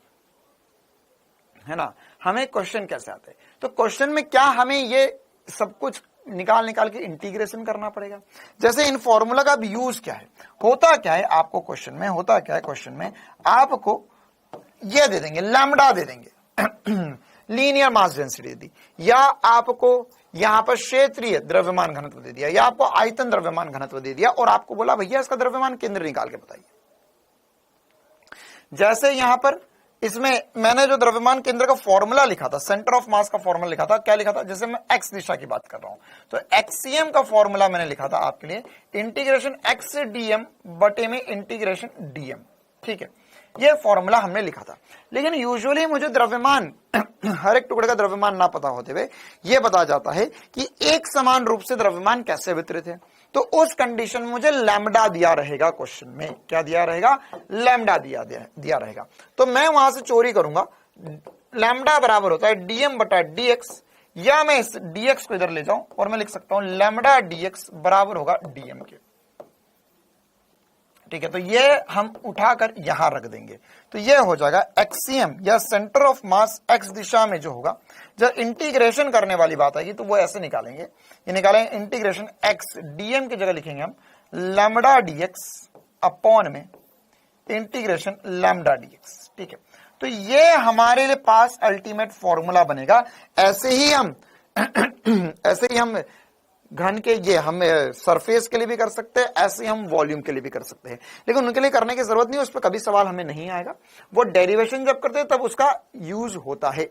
है ना, हमें क्वेश्चन कैसे आते हैं। तो क्वेश्चन में क्या हमें ये सब कुछ निकाल के इंटीग्रेशन करना पड़ेगा। जैसे इन फॉर्मूला का यूज क्या है, होता क्या है आपको क्वेश्चन में, होता क्या है क्वेश्चन में, आपको ये दे देंगे, लैम्डा दे देंगे लीनियर मास डेंसिटी दी, या आपको यहां पर क्षेत्रीय द्रव्यमान घनत्व दे दिया, या आपको आयतन द्रव्यमान घनत्व दे दिया, और आपको बोला भैया इसका द्रव्यमान केंद्र निकाल के बताइए। जैसे यहां पर इसमें मैंने जो द्रव्यमान केंद्र का फॉर्मूला लिखा था, सेंटर ऑफ मास का फॉर्मूला लिखा था, क्या लिखा था, जैसे मैं एक्स दिशा की बात कर रहा हूं तो एक्सीएम का फॉर्मूला मैंने लिखा था आपके लिए, इंटीग्रेशन एक्स डीएम बटे में इंटीग्रेशन डीएम, ठीक है, ये फॉर्मूला हमने लिखा था। लेकिन यूजुअली मुझे द्रव्यमान हर एक टुकड़े का द्रव्यमान ना पता होते हुए यह बता जाता है कि एक समान रूप से द्रव्यमान कैसे वितरित है, तो उस कंडीशन में मुझे लैम्डा दिया रहेगा। क्वेश्चन में क्या दिया रहेगा, लैम्डा दिया रहेगा। तो मैं वहां से चोरी करूंगा, लैम्डा बराबर होता है डीएम बटा डीएक्स, या मैं इस डीएक्स को इधर ले जाऊं और मैं लिख सकता हूं लैम्डा डीएक्स बराबर होगा डीएम के, ठीक है। तो ये हम उठाकर यहां रख देंगे, तो ये हो जाएगा एक्सीएम या सेंटर ऑफ मास एक्स दिशा में जो होगा, जब इंटीग्रेशन करने वाली बात आएगी तो वो ऐसे निकालेंगे, ये निकालेंगे इंटीग्रेशन एक्स डीएम की जगह लिखेंगे हम लैम्डा डीएक्स अपॉन में इंटीग्रेशन लैम्डा डीएक्स, ठीक है। तो ये हमारे लिए पास अल्टीमेट फॉर्मूला बनेगा। ऐसे ही हम घन के ये हम सरफेस के लिए भी कर सकते हैं, ऐसे हम वॉल्यूम के लिए भी कर सकते हैं, लेकिन उनके लिए करने की जरूरत नहीं, उस पर कभी सवाल हमें नहीं आएगा। वो डेरिवेशन जब करते हैं तब उसका यूज होता है।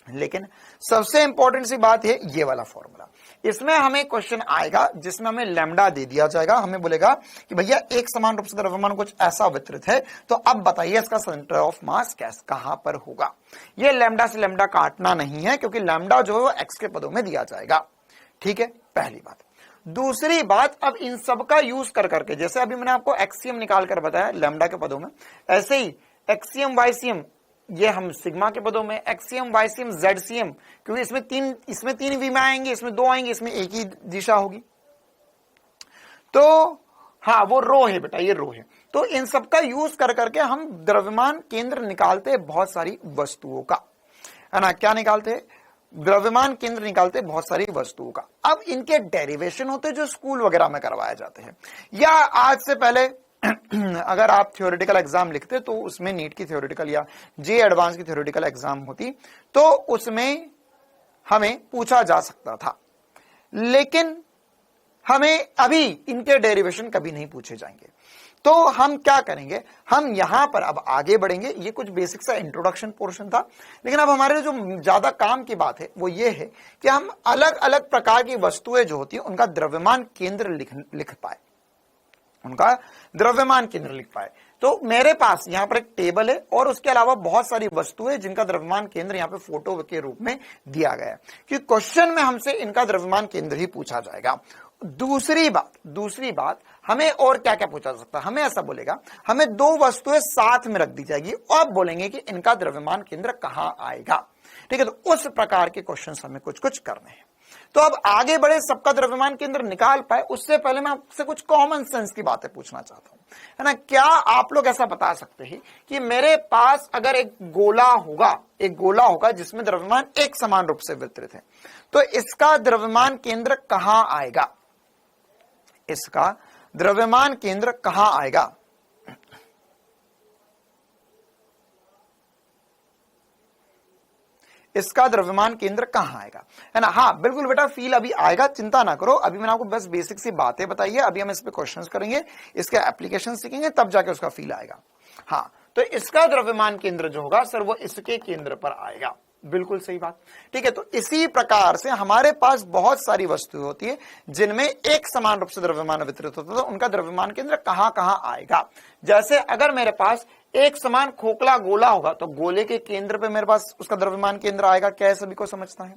लेकिन सबसे इंपॉर्टेंट सी बात है ये वाला फॉर्मूला, इसमें हमें क्वेश्चन आएगा जिसमें हमें लैम्डा दे दिया जाएगा, हमें बोलेगा कि भैया एक समान रूप से द्रव्यमान कुछ ऐसा वितरित है, तो अब बताइए इसका सेंटर ऑफ मास कहां पर होगा। ये लैम्डा से लैम्डा काटना नहीं है, क्योंकि लैम्डा जो है वो एक्स के पदों में दिया जाएगा, ठीक है, पहली बात। दूसरी बात, अब इन सब का यूज कर करके, जैसे अभी मैंने आपको एक्सियम निकाल कर बताया लैम्डा के पदों में, ऐसे ही एक्सियम वाइसियम ये हम सिग्मा के पदों में, एक्सियम वाइसियम जेडसीएम, क्योंकि इसमें तीन वी में आएंगे, इसमें दो आएंगे, इसमें एक ही दिशा होगी। तो हाँ, वो रो है बेटा, ये रो है। तो इन सब का यूज कर करके हम द्रव्यमान केंद्र निकालते हैं बहुत सारी वस्तुओं का, है ना। क्या निकालते हैं? द्रव्यमान केंद्र निकालते हैं बहुत सारी वस्तुओं का। अब इनके डेरिवेशन होते हैं जो स्कूल वगैरह में करवाए जाते हैं, या आज से पहले अगर आप थ्योरेटिकल एग्जाम लिखते तो उसमें नीट की थ्योरेटिकल या जे एडवांस की थ्योरेटिकल एग्जाम होती तो उसमें हमें पूछा जा सकता था, लेकिन हमें अभी इनके डेरिवेशन कभी नहीं पूछे जाएंगे। तो हम क्या करेंगे, हम यहां पर अब आगे बढ़ेंगे। ये कुछ बेसिक सा इंट्रोडक्शन पोर्शन था, लेकिन अब हमारे जो ज्यादा काम की बात है वो ये है कि हम अलग अलग प्रकार की वस्तुएं जो होती है उनका द्रव्यमान केंद्र लिख पाए, उनका द्रव्यमान केंद्र लिख पाए। तो मेरे पास यहां पर एक टेबल है और उसके अलावा बहुत सारी वस्तुएं जिनका द्रव्यमान केंद्र यहां पे फोटो के रूप में दिया गया है कि क्वेश्चन में हमसे इनका द्रव्यमान केंद्र ही पूछा जाएगा। दूसरी बात हमें और क्या क्या पूछा जा सकता है, हमें ऐसा बोलेगा, हमें दो वस्तुएं साथ में रख दी जाएगी और बोलेंगे कि इनका द्रव्यमान केंद्र कहां आएगा। ठीक है, तो उस प्रकार के क्वेश्चन हमें कुछ कुछ करने हैं। तो अब आगे बढ़े, सबका द्रव्यमान केंद्र निकाल पाए, उससे पहले मैं आपसे कुछ कॉमन सेंस की बातें पूछना चाहता हूं, है ना। क्या आप लोग ऐसा बता सकते हैं कि मेरे पास अगर एक गोला होगा जिसमें द्रव्यमान एक समान रूप से वितरित है, तो इसका द्रव्यमान केंद्र कहां आएगा? इसका द्रव्यमान केंद्र कहां आएगा? इसका द्रव्यमान केंद्र कहां आएगा, है ना। हाँ बिल्कुल बेटा, फील अभी आएगा, चिंता ना करो। अभी मैंने आपको बस बेसिक सी बातें बताई है, अभी हम इस पे क्वेश्चंस करेंगे, इसके एप्लीकेशन सीखेंगे, तब जाके उसका फील आएगा। हाँ, तो इसका द्रव्यमान केंद्र जो होगा सर वो इसके केंद्र पर आएगा, बिल्कुल सही बात। ठीक है, तो इसी प्रकार से हमारे पास बहुत सारी वस्तुएं होती है जिनमें एक समान रूप से द्रव्यमान वितरित होता है, तो उनका द्रव्यमान केंद्र कहां कहां आएगा। जैसे अगर मेरे पास एक समान खोखला गोला होगा तो गोले के केंद्र पे मेरे पास उसका द्रव्यमान केंद्र आएगा। क्या है, सभी को समझता है?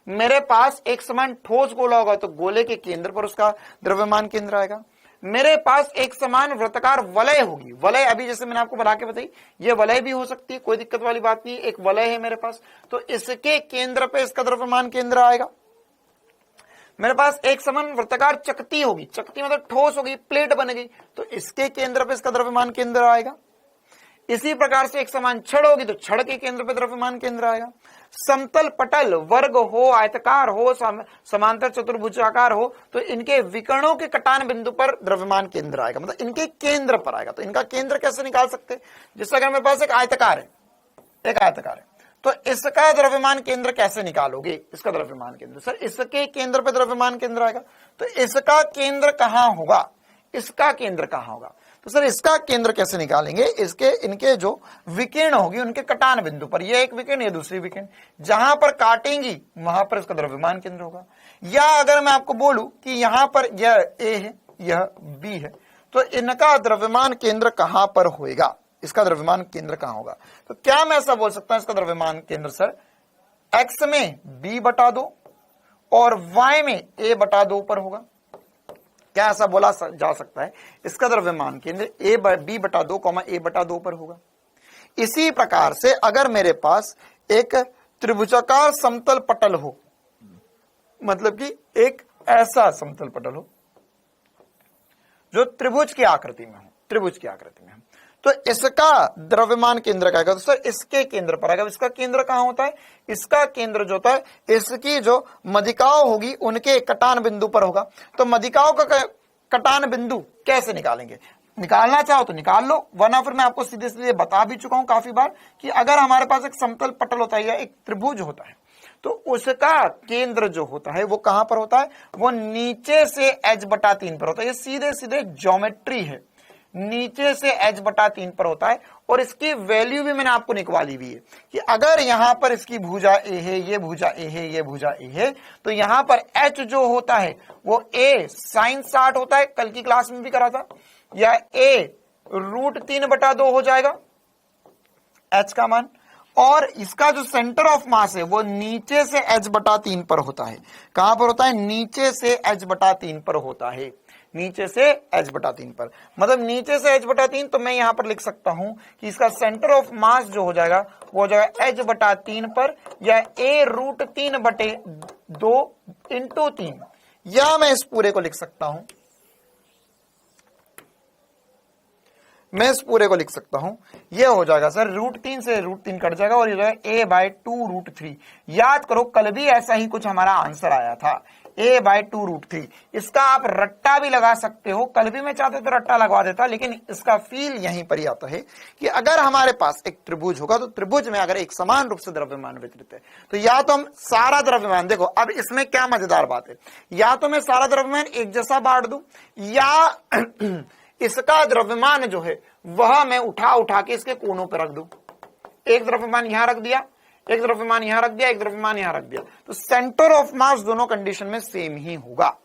मेरे पास एक समान ठोस गोला होगा तो गोले के केंद्र पर उसका द्रव्यमान केंद्र आएगा। मेरे पास एक समान वृत्ताकार वलय होगी, वलय अभी जैसे मैंने आपको बना के बताई, ये वलय भी हो सकती है, कोई दिक्कत वाली बात नहीं। एक वलय है मेरे पास, तो इसके केंद्र पे इसका द्रव्यमान केंद्र आएगा। मेरे पास एक समान वृत्ताकार चकती होगी, चकती मतलब ठोस होगी, प्लेट बन गई, तो इसके केंद्र पे इसका द्रव्यमान केंद्र आएगा। इसी प्रकार से एक समान छड़ होगी तो छड़ के केंद्र पे द्रव्यमान केंद्र आएगा। समतल पटल, वर्ग हो, आयताकार हो, समांतर चतुर्भुजाकार हो, तो इनके विकर्णों के कटान बिंदु पर द्रव्यमान केंद्र आएगा, मतलब इनके केंद्र पर आएगा। तो इनका केंद्र कैसे निकाल सकते हैं? जैसे अगर मेरे पास एक आयताकार है, तो इसका द्रव्यमान केंद्र कैसे निकालोगे? इसका द्रव्यमान केंद्र सर इसके केंद्र पे द्रव्यमान केंद्र आएगा, तो इसका केंद्र कहां होगा? इसका केंद्र कहां होगा? तो सर इसका केंद्र कैसे निकालेंगे? इनके जो विकिरण होगी उनके कटान बिंदु पर, ये एक विकिरण, ये दूसरी विकिरण, जहां पर काटेंगी वहां पर इसका द्रव्यमान केंद्र होगा। या अगर मैं आपको बोलूं कि यहां पर यह ए है, यह बी है, तो इनका द्रव्यमान केंद्र कहां पर होगा? इसका द्रव्यमान केंद्र कहां होगा? तो क्या मैं ऐसा बोल सकता हूं इसका द्रव्यमान केंद्र सर एक्स में b/2 और y में a/2 पर होगा? क्या ऐसा बोला जा सकता है? इसका द्रव्यमान केंद्र b/2, a/2 पर होगा। इसी प्रकार से अगर मेरे पास एक त्रिभुजाकार समतल पटल हो, मतलब कि एक ऐसा समतल पटल हो जो त्रिभुज की आकृति में हो, तो इसका द्रव्यमान केंद्र क्या होगा? तो सर इसके केंद्र पर आएगा। इसका केंद्र कहां होता है? इसका केंद्र जो होता है इसकी जो मदिकाओं होगी उनके कटान बिंदु पर होगा। तो मदिकाओं का कटान बिंदु कैसे निकालेंगे? निकालना चाहो तो निकाल लो, वरना फिर मैं आपको सीधे सीधे बता भी चुका हूं काफी बार कि अगर हमारे पास एक समतल पटल होता है या एक त्रिभुज होता है, तो उसका केंद्र जो होता है वो कहां पर होता है? वो नीचे से h/3 पर होता है। ये सीधे सीधे ज्योमेट्री है, नीचे से h/3 पर होता है। और इसकी वैल्यू भी मैंने आपको निकवा ली हुई है कि अगर यहां पर इसकी भुजा ए है, ये भुजा ए है, ये भुजा ए है, तो यहां पर h जो होता है वो a sin 60 होता है, कल की क्लास में भी करा था, या a √3/2 हो जाएगा h का मान। और इसका जो सेंटर ऑफ मास है वो नीचे से h/3 पर होता है। कहां पर होता है? नीचे से h/3 पर होता है, नीचे से h/3 पर, मतलब नीचे से h/3। तो मैं यहां पर लिख सकता हूं कि इसका सेंटर ऑफ मास जो हो जाएगा वो हो जाएगा h/3 पर, या a√3/2 इंटू 3, या मैं इस पूरे को लिख सकता हूं, मैं इस पूरे को लिख सकता हूं, ये हो जाएगा सर √3 से √3 कट जाएगा और ये हो जाएगा a/2√3। याद करो कल भी ऐसा ही कुछ हमारा आंसर आया था, a/2√3। इसका आप रट्टा भी लगा सकते हो, कल भी मैं चाहता तो रट्टा लगवा देता, लेकिन इसका फील यहीं पर ही आता है कि अगर हमारे पास एक त्रिभुज होगा तो त्रिभुज में अगर एक समान रूप से द्रव्यमान वितरित है तो या तो हम सारा द्रव्यमान, देखो अब इसमें क्या मजेदार बात है, या तो मैं सारा द्रव्यमान एक जैसा बांट दूं, या इसका द्रव्यमान जो है वह मैं उठा के इसके कोनों पर रख दूं। एक द्रव्यमान यहां रख दिया, एक द्रव्यमान यहां रख दिया, एक द्रव्यमान यहां रख दिया, तो सेंटर ऑफ मास दोनों कंडीशन में सेम ही होगा,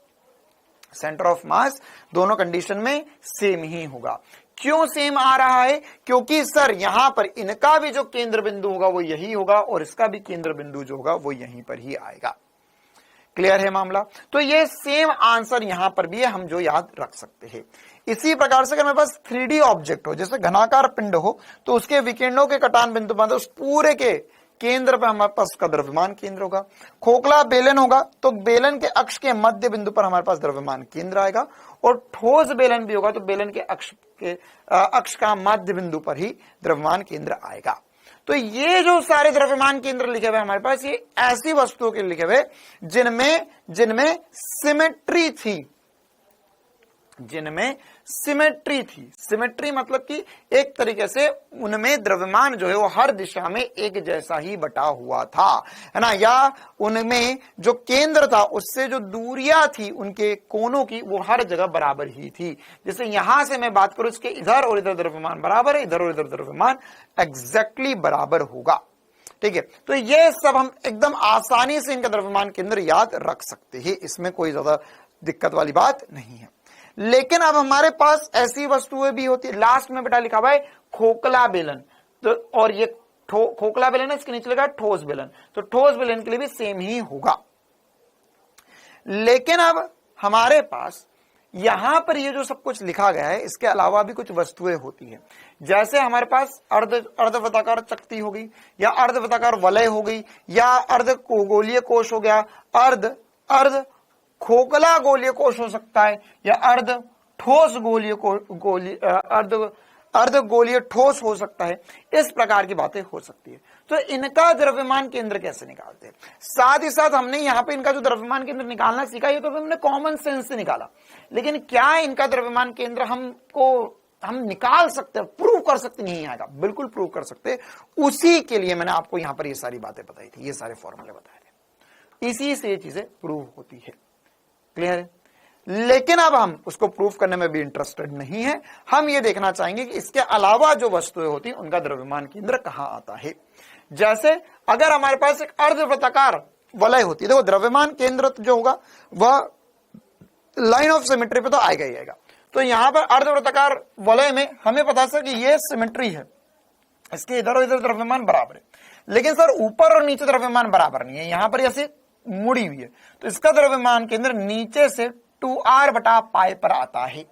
सेंटर ऑफ मास दोनों कंडीशन में सेम ही होगा। क्यों सेम आ रहा है? क्योंकि सर यहां पर इनका भी जो केंद्र बिंदु होगा वो यही होगा और इसका भी केंद्र बिंदु जो होगा वो यहीं पर ही आएगा। क्लियर है मामला? तो ये सेम आंसर यहां पर भी है, हम जो याद रख सकते हैं। इसी प्रकार से अगर मेरे पास 3D ऑब्जेक्ट हो, जैसे घनाकार पिंड हो, तो उसके विकिरणों के कटान बिंदु पर उस पूरे के केंद्र पर हमारे पास उसका द्रव्यमान केंद्र होगा। खोखला बेलन होगा तो बेलन के अक्ष के मध्य बिंदु पर हमारे पास द्रव्यमान केंद्र आएगा, और ठोस बेलन भी होगा तो बेलन के अक्ष का मध्य बिंदु पर ही द्रव्यमान केंद्र आएगा। तो ये जो सारे द्रव्यमान केंद्र लिखे हुए हमारे पास, ये ऐसी वस्तुओं के लिखे हुए जिनमें सिमेट्री थी, जिनमें सिमेट्री थी। सिमेट्री मतलब कि एक तरीके से उनमें द्रव्यमान जो है वो हर दिशा में एक जैसा ही बटा हुआ था, है ना, या उनमें जो केंद्र था उससे जो दूरियां थी उनके कोनों की वो हर जगह बराबर ही थी। जैसे यहां से मैं बात करूं, इसके इधर और इधर द्रव्यमान बराबर है, इधर और इधर द्रव्यमान एग्जैक्टली बराबर होगा। ठीक है, तो ये सब हम एकदम आसानी से इनका द्रव्यमान केंद्र याद रख सकते हैं, इसमें कोई ज्यादा दिक्कत वाली बात नहीं है। लेकिन अब हमारे पास ऐसी वस्तुएं भी होती है, लास्ट में बेटा लिखा हुआ है खोखला बेलन, तो और ये खोखला बेलन है, इसके नीचे लिखा है ठोस बेलन, तो ठोस बेलन के लिए भी सेम ही होगा। लेकिन अब हमारे पास यहां पर ये जो सब कुछ लिखा गया है इसके अलावा भी कुछ वस्तुएं होती है, जैसे हमारे पास अर्धवृत्ताकार चक्ति हो गई, या अर्धवृत्ताकार वलय हो गई, या अर्धगोलीय कोश हो गया, अर्ध खोखला गोलीय कोश हो सकता है, या अर्ध ठोस अर्ध गोलीय ठोस हो सकता है। इस प्रकार की बातें हो सकती है। तो इनका द्रव्यमान केंद्र कैसे निकालते हैं, साथ ही साथ हमने यहाँ पे इनका जो द्रव्यमान केंद्र निकालना सीखा, ये तो हमने कॉमन सेंस से निकाला, लेकिन क्या इनका द्रव्यमान केंद्र हम निकाल सकते हैं, प्रूव कर सकते? नहीं आएगा, बिल्कुल प्रूव कर सकते। उसी के लिए मैंने आपको यहां पर ये सारी बातें बताई थी, ये सारे फॉर्मूले बताए थे, इसी से ये चीजें प्रूव होती है। क्लियर है? लेकिन अब हम उसको प्रूव करने में भी इंटरेस्टेड नहीं है, हम ये देखना चाहेंगे कि इसके अलावा जो वस्तुएं होती हैं उनका द्रव्यमान केंद्र कहां आता है। जैसे अगर हमारे पास एक अर्धवृत्ताकार वलय होती है, देखो द्रव्यमान केंद्र जो होगा वह लाइन ऑफ सिमेट्री पे तो आएगा ही आएगा। तो यहां पर अर्धवृत्ताकार वलय में हमें पता है कि ये सिमेट्री है, इसके इधर और इधर द्रव्यमान बराबर है, लेकिन सर ऊपर और नीचे द्रव्यमान बराबर नहीं है, यहां पर ऐसे मुड़ी हुई है, तो इसका द्रव्यमान केंद्र नीचे से 2r/π पर आता है।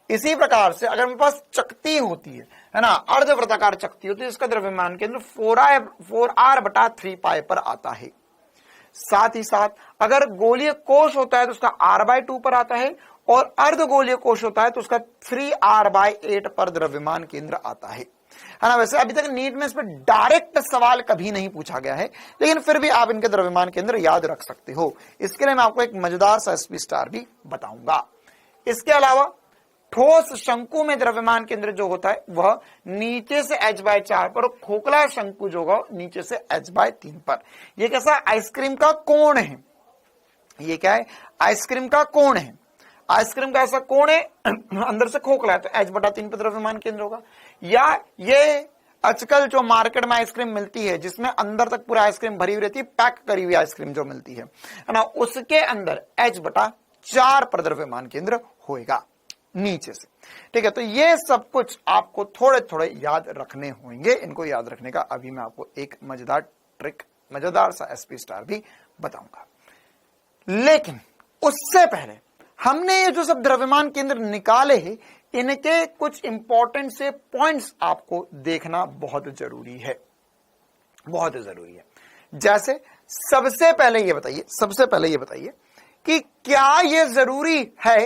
इसी प्रकार से अगर मेरे पास चक्ति होती है ना, अर्धवृत्ताकार चक्ति होती है, इसका द्रव्यमान केंद्र 4r/3π पर आता है। साथ ही साथ अगर गोलीय कोश होता है तो उसका r/2 पर आता है, और अर्धगोलीय कोश होता है तो उसका 3r/8 पर द्रव्यमान केंद्र आता है ना। वैसे अभी तक नीट में इस पर डायरेक्ट सवाल कभी नहीं पूछा गया है, लेकिन फिर भी आप इनके द्रव्यमान केंद्र याद रख सकते हो। इसके लिए मैं आपको एक मजेदार सा SP* भी बताऊंगा। इसके अलावा ठोस शंकु में द्रव्यमान केंद्र जो होता है वह नीचे से h/4 पर, और खोखला शंकु जो होगा नीचे से h/3 पर। यह कैसा आइसक्रीम का कोण है, ये क्या है, आइसक्रीम का कोण है। आइसक्रीम का ऐसा कोण है, अंदर से खोखला है, तो h/3 पर द्रव्यमान केंद्र होगा। या ये आजकल जो मार्केट में आइसक्रीम मिलती है जिसमें अंदर तक पूरा आइसक्रीम भरी हुई रहती है, पैक करी हुई आइसक्रीम जो मिलती है ना, उसके अंदर h/4 पर द्रव्यमान केंद्र होएगा। नीचे से। ठीक है, तो ये सब कुछ आपको थोड़े थोड़े याद रखने होंगे। इनको याद रखने का अभी मैं आपको एक मजेदार ट्रिक, मजेदार सा एसपी स्टार भी बताऊंगा। लेकिन उससे पहले हमने ये जो सब द्रव्यमान केंद्र निकाले हैं, इनके कुछ इंपॉर्टेंट से पॉइंट्स आपको देखना बहुत जरूरी है, बहुत जरूरी है। जैसे सबसे पहले ये बताइए कि क्या यह जरूरी है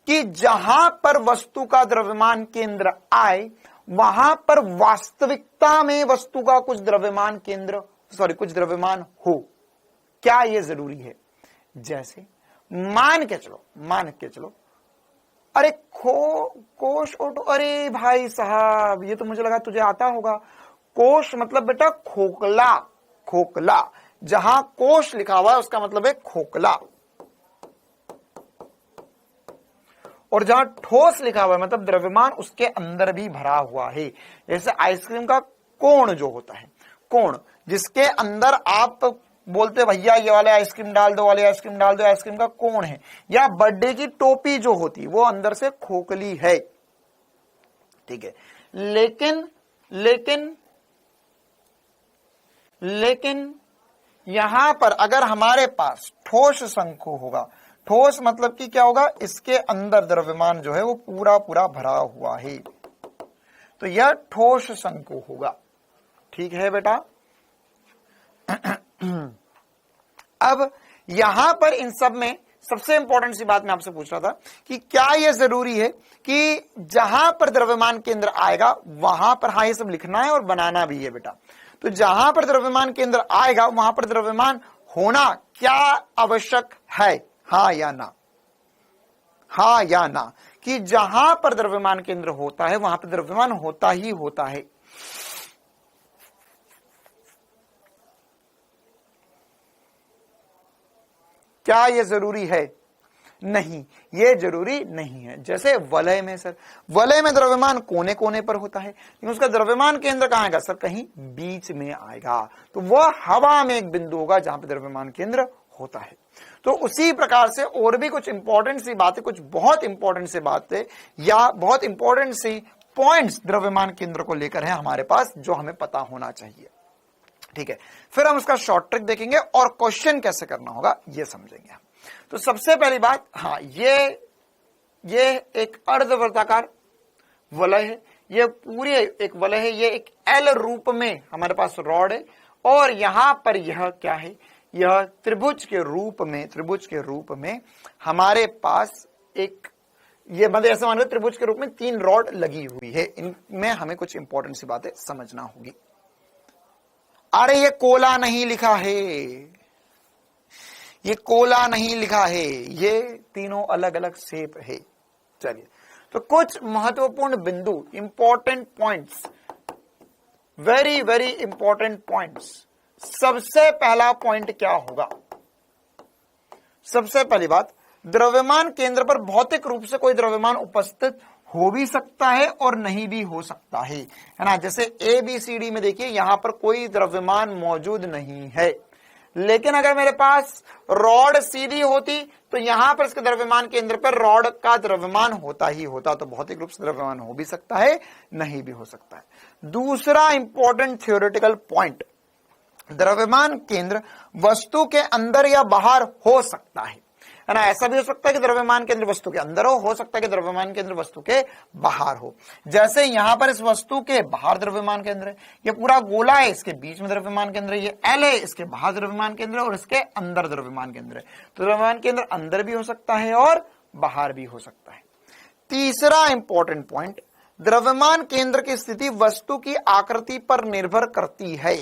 कि जहां पर वस्तु का द्रव्यमान केंद्र आए वहां पर वास्तविकता में वस्तु का कुछ द्रव्यमान हो? क्या यह जरूरी है? जैसे मान के चलो अरे कोश ऑटो, अरे भाई साहब ये तो मुझे लगा तुझे आता होगा। कोश मतलब बेटा खोखला, जहां कोश लिखा हुआ है उसका मतलब है खोखला, और जहां ठोस लिखा हुआ है मतलब द्रव्यमान उसके अंदर भी भरा हुआ है। जैसे आइसक्रीम का कोण जो होता है, कोण जिसके अंदर आप बोलते भैया ये वाले आइसक्रीम डाल दो, आइसक्रीम का कोण है। या बर्थडे की टोपी जो होती है वो अंदर से खोखली है। ठीक है, लेकिन यहां पर अगर हमारे पास ठोस शंकु होगा, ठोस मतलब कि क्या होगा, इसके अंदर द्रव्यमान जो है वो पूरा भरा हुआ है, तो यह ठोस शंकु होगा। ठीक है बेटा। अब यहां पर इन सब में सबसे इंपॉर्टेंट सी बात मैं आपसे पूछ रहा था कि क्या यह जरूरी है कि जहां पर द्रव्यमान केंद्र आएगा वहां पर, हाँ ये सब लिखना है और बनाना भी है बेटा, तो जहां पर द्रव्यमान केंद्र आएगा वहां पर द्रव्यमान होना क्या आवश्यक है? हाँ या ना, कि जहां पर द्रव्यमान केंद्र होता है वहां पर द्रव्यमान होता ही होता है। क्या यह जरूरी है? नहीं, यह जरूरी नहीं है। जैसे वलय में द्रव्यमान कोने कोने पर होता है, लेकिन उसका द्रव्यमान केंद्र कहां आएगा सर? कहीं बीच में आएगा, तो वह हवा में एक बिंदु होगा जहां पर द्रव्यमान केंद्र होता है। तो उसी प्रकार से और भी कुछ इंपॉर्टेंट सी बातें, कुछ बहुत इंपॉर्टेंट सी बातें या बहुत इंपॉर्टेंट सी पॉइंट्स द्रव्यमान केंद्र को लेकर है हमारे पास, जो हमें पता होना चाहिए। ठीक है, फिर हम उसका शॉर्ट ट्रिक देखेंगे और क्वेश्चन कैसे करना होगा ये समझेंगे। तो सबसे पहली बात, हाँ ये एक अर्धवृत्ताकार वलय है, ये पूरी एक वलय है, ये एक एल रूप में हमारे पास रॉड है, और यहां पर यह क्या है, यह त्रिभुज के रूप में हमारे पास एक, ये मतलब ऐसे मान लो त्रिभुज के रूप में 3 रॉड लगी हुई है। इनमें हमें कुछ इंपॉर्टेंट सी बातें समझना होगी। अरे ये कोला नहीं लिखा है, ये तीनों अलग अलग शेप है। चलिए, तो कुछ महत्वपूर्ण बिंदु, important points, very very important points. सबसे पहला पॉइंट क्या होगा? सबसे पहली बात, द्रव्यमान केंद्र पर भौतिक रूप से कोई द्रव्यमान उपस्थित हो भी सकता है और नहीं भी हो सकता है ना। जैसे ABCD में देखिए यहां पर कोई द्रव्यमान मौजूद नहीं है, लेकिन अगर मेरे पास रॉड सीधी होती तो यहां पर इसके द्रव्यमान केंद्र पर रॉड का द्रव्यमान होता ही होता, तो भौतिक रूप से द्रव्यमान हो भी सकता है, नहीं भी हो सकता है। दूसरा इंपॉर्टेंट थ्योरेटिकल पॉइंट, द्रव्यमान केंद्र वस्तु के अंदर या बाहर हो सकता है ना। ऐसा भी हो सकता है कि द्रव्यमान केंद्र वस्तु के अंदर हो सकता है कि द्रव्यमान केंद्र वस्तु के बाहर हो। जैसे यहां पर इस वस्तु के बाहर द्रव्यमान केंद्र है, ये पूरा गोला है, इसके बीच में द्रव्यमान केंद्र है, ये एल है, इसके बाहर द्रव्यमान केंद्र है और इसके अंदर द्रव्यमान केंद्र है। तो द्रव्यमान केंद्र अंदर भी हो सकता है और बाहर भी हो सकता है। तीसरा इंपॉर्टेंट पॉइंट, द्रव्यमान केंद्र की स्थिति वस्तु की आकृति पर निर्भर करती है।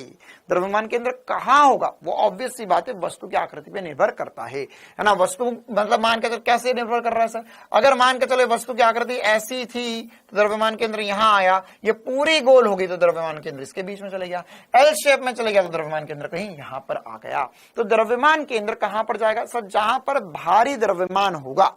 द्रव्यमान केंद्र कहां होगा वो ऑब्वियस सी बात है, वस्तु की आकृति पे निर्भर करता है ना। वस्तु मतलब मान के चलो कैसे निर्भर कर रहा है सर? अगर मान के चलो वस्तु की आकृति ऐसी थी तो द्रव्यमान केंद्र यहां आया, ये पूरी गोल होगी तो द्रव्यमान केंद्र इसके बीच में चले गया, एल शेप में चले गया तो द्रव्यमान केंद्र कहीं यहां पर आ गया। तो द्रव्यमान केंद्र कहां पर जाएगा सर? जहां पर भारी द्रव्यमान होगा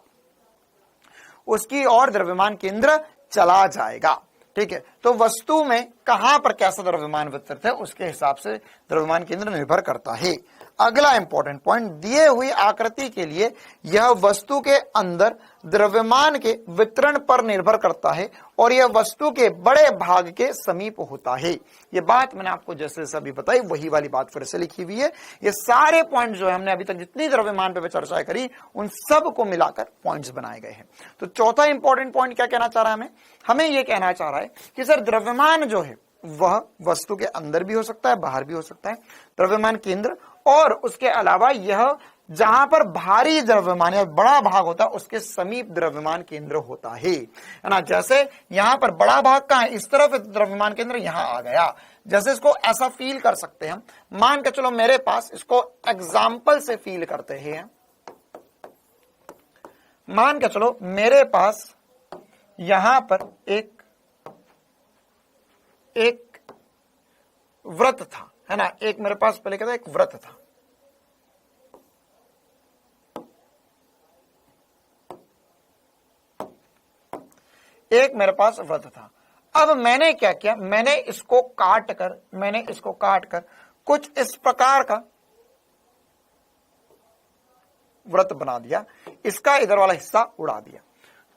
उसकी ओर द्रव्यमान केंद्र चला जाएगा। ठीक है, तो वस्तु में कहां पर कैसा द्रव्यमान वितरित है उसके हिसाब से द्रव्यमान केंद्र निर्भर करता है। अगला इंपॉर्टेंट पॉइंट, दिए हुई आकृति के लिए यह वस्तु के अंदर द्रव्यमान के वितरण पर निर्भर करता है और यह वस्तु के बड़े भाग के समीप होता है। ये बात मैंने आपको जैसे जैसे अभी बताई वही वाली बात फिर से लिखी हुई है। ये सारे पॉइंट जो है हमने अभी तक जितनी द्रव्यमान पे चर्चा करी उन सब को मिलाकर पॉइंट्स बनाए गए हैं। तो चौथा इंपॉर्टेंट पॉइंट क्या कहना चाह रहा है हमें ये कहना चाह रहा है कि सर द्रव्यमान जो है वह वस्तु के अंदर भी हो सकता है, बाहर भी हो सकता है, द्रव्यमान केंद्र, और उसके अलावा यह जहां पर भारी द्रव्यमान या बड़ा भाग होता है उसके समीप द्रव्यमान केंद्र होता है ना। जैसे यहां पर बड़ा भाग कहां है, इस तरफ द्रव्यमान केंद्र यहां आ गया। जैसे इसको ऐसा फील कर सकते हैं हम, मान के चलो मेरे पास, इसको एग्जाम्पल से फील करते हैं, मान के चलो मेरे पास यहां पर एक व्रत था, है ना, एक मेरे पास पहले क्या था, एक व्रत था। एक मेरे पास व्रत था। अब मैंने क्या किया, मैंने इसको काट कर कुछ इस प्रकार का व्रत बना दिया, इसका इधर वाला हिस्सा उड़ा दिया।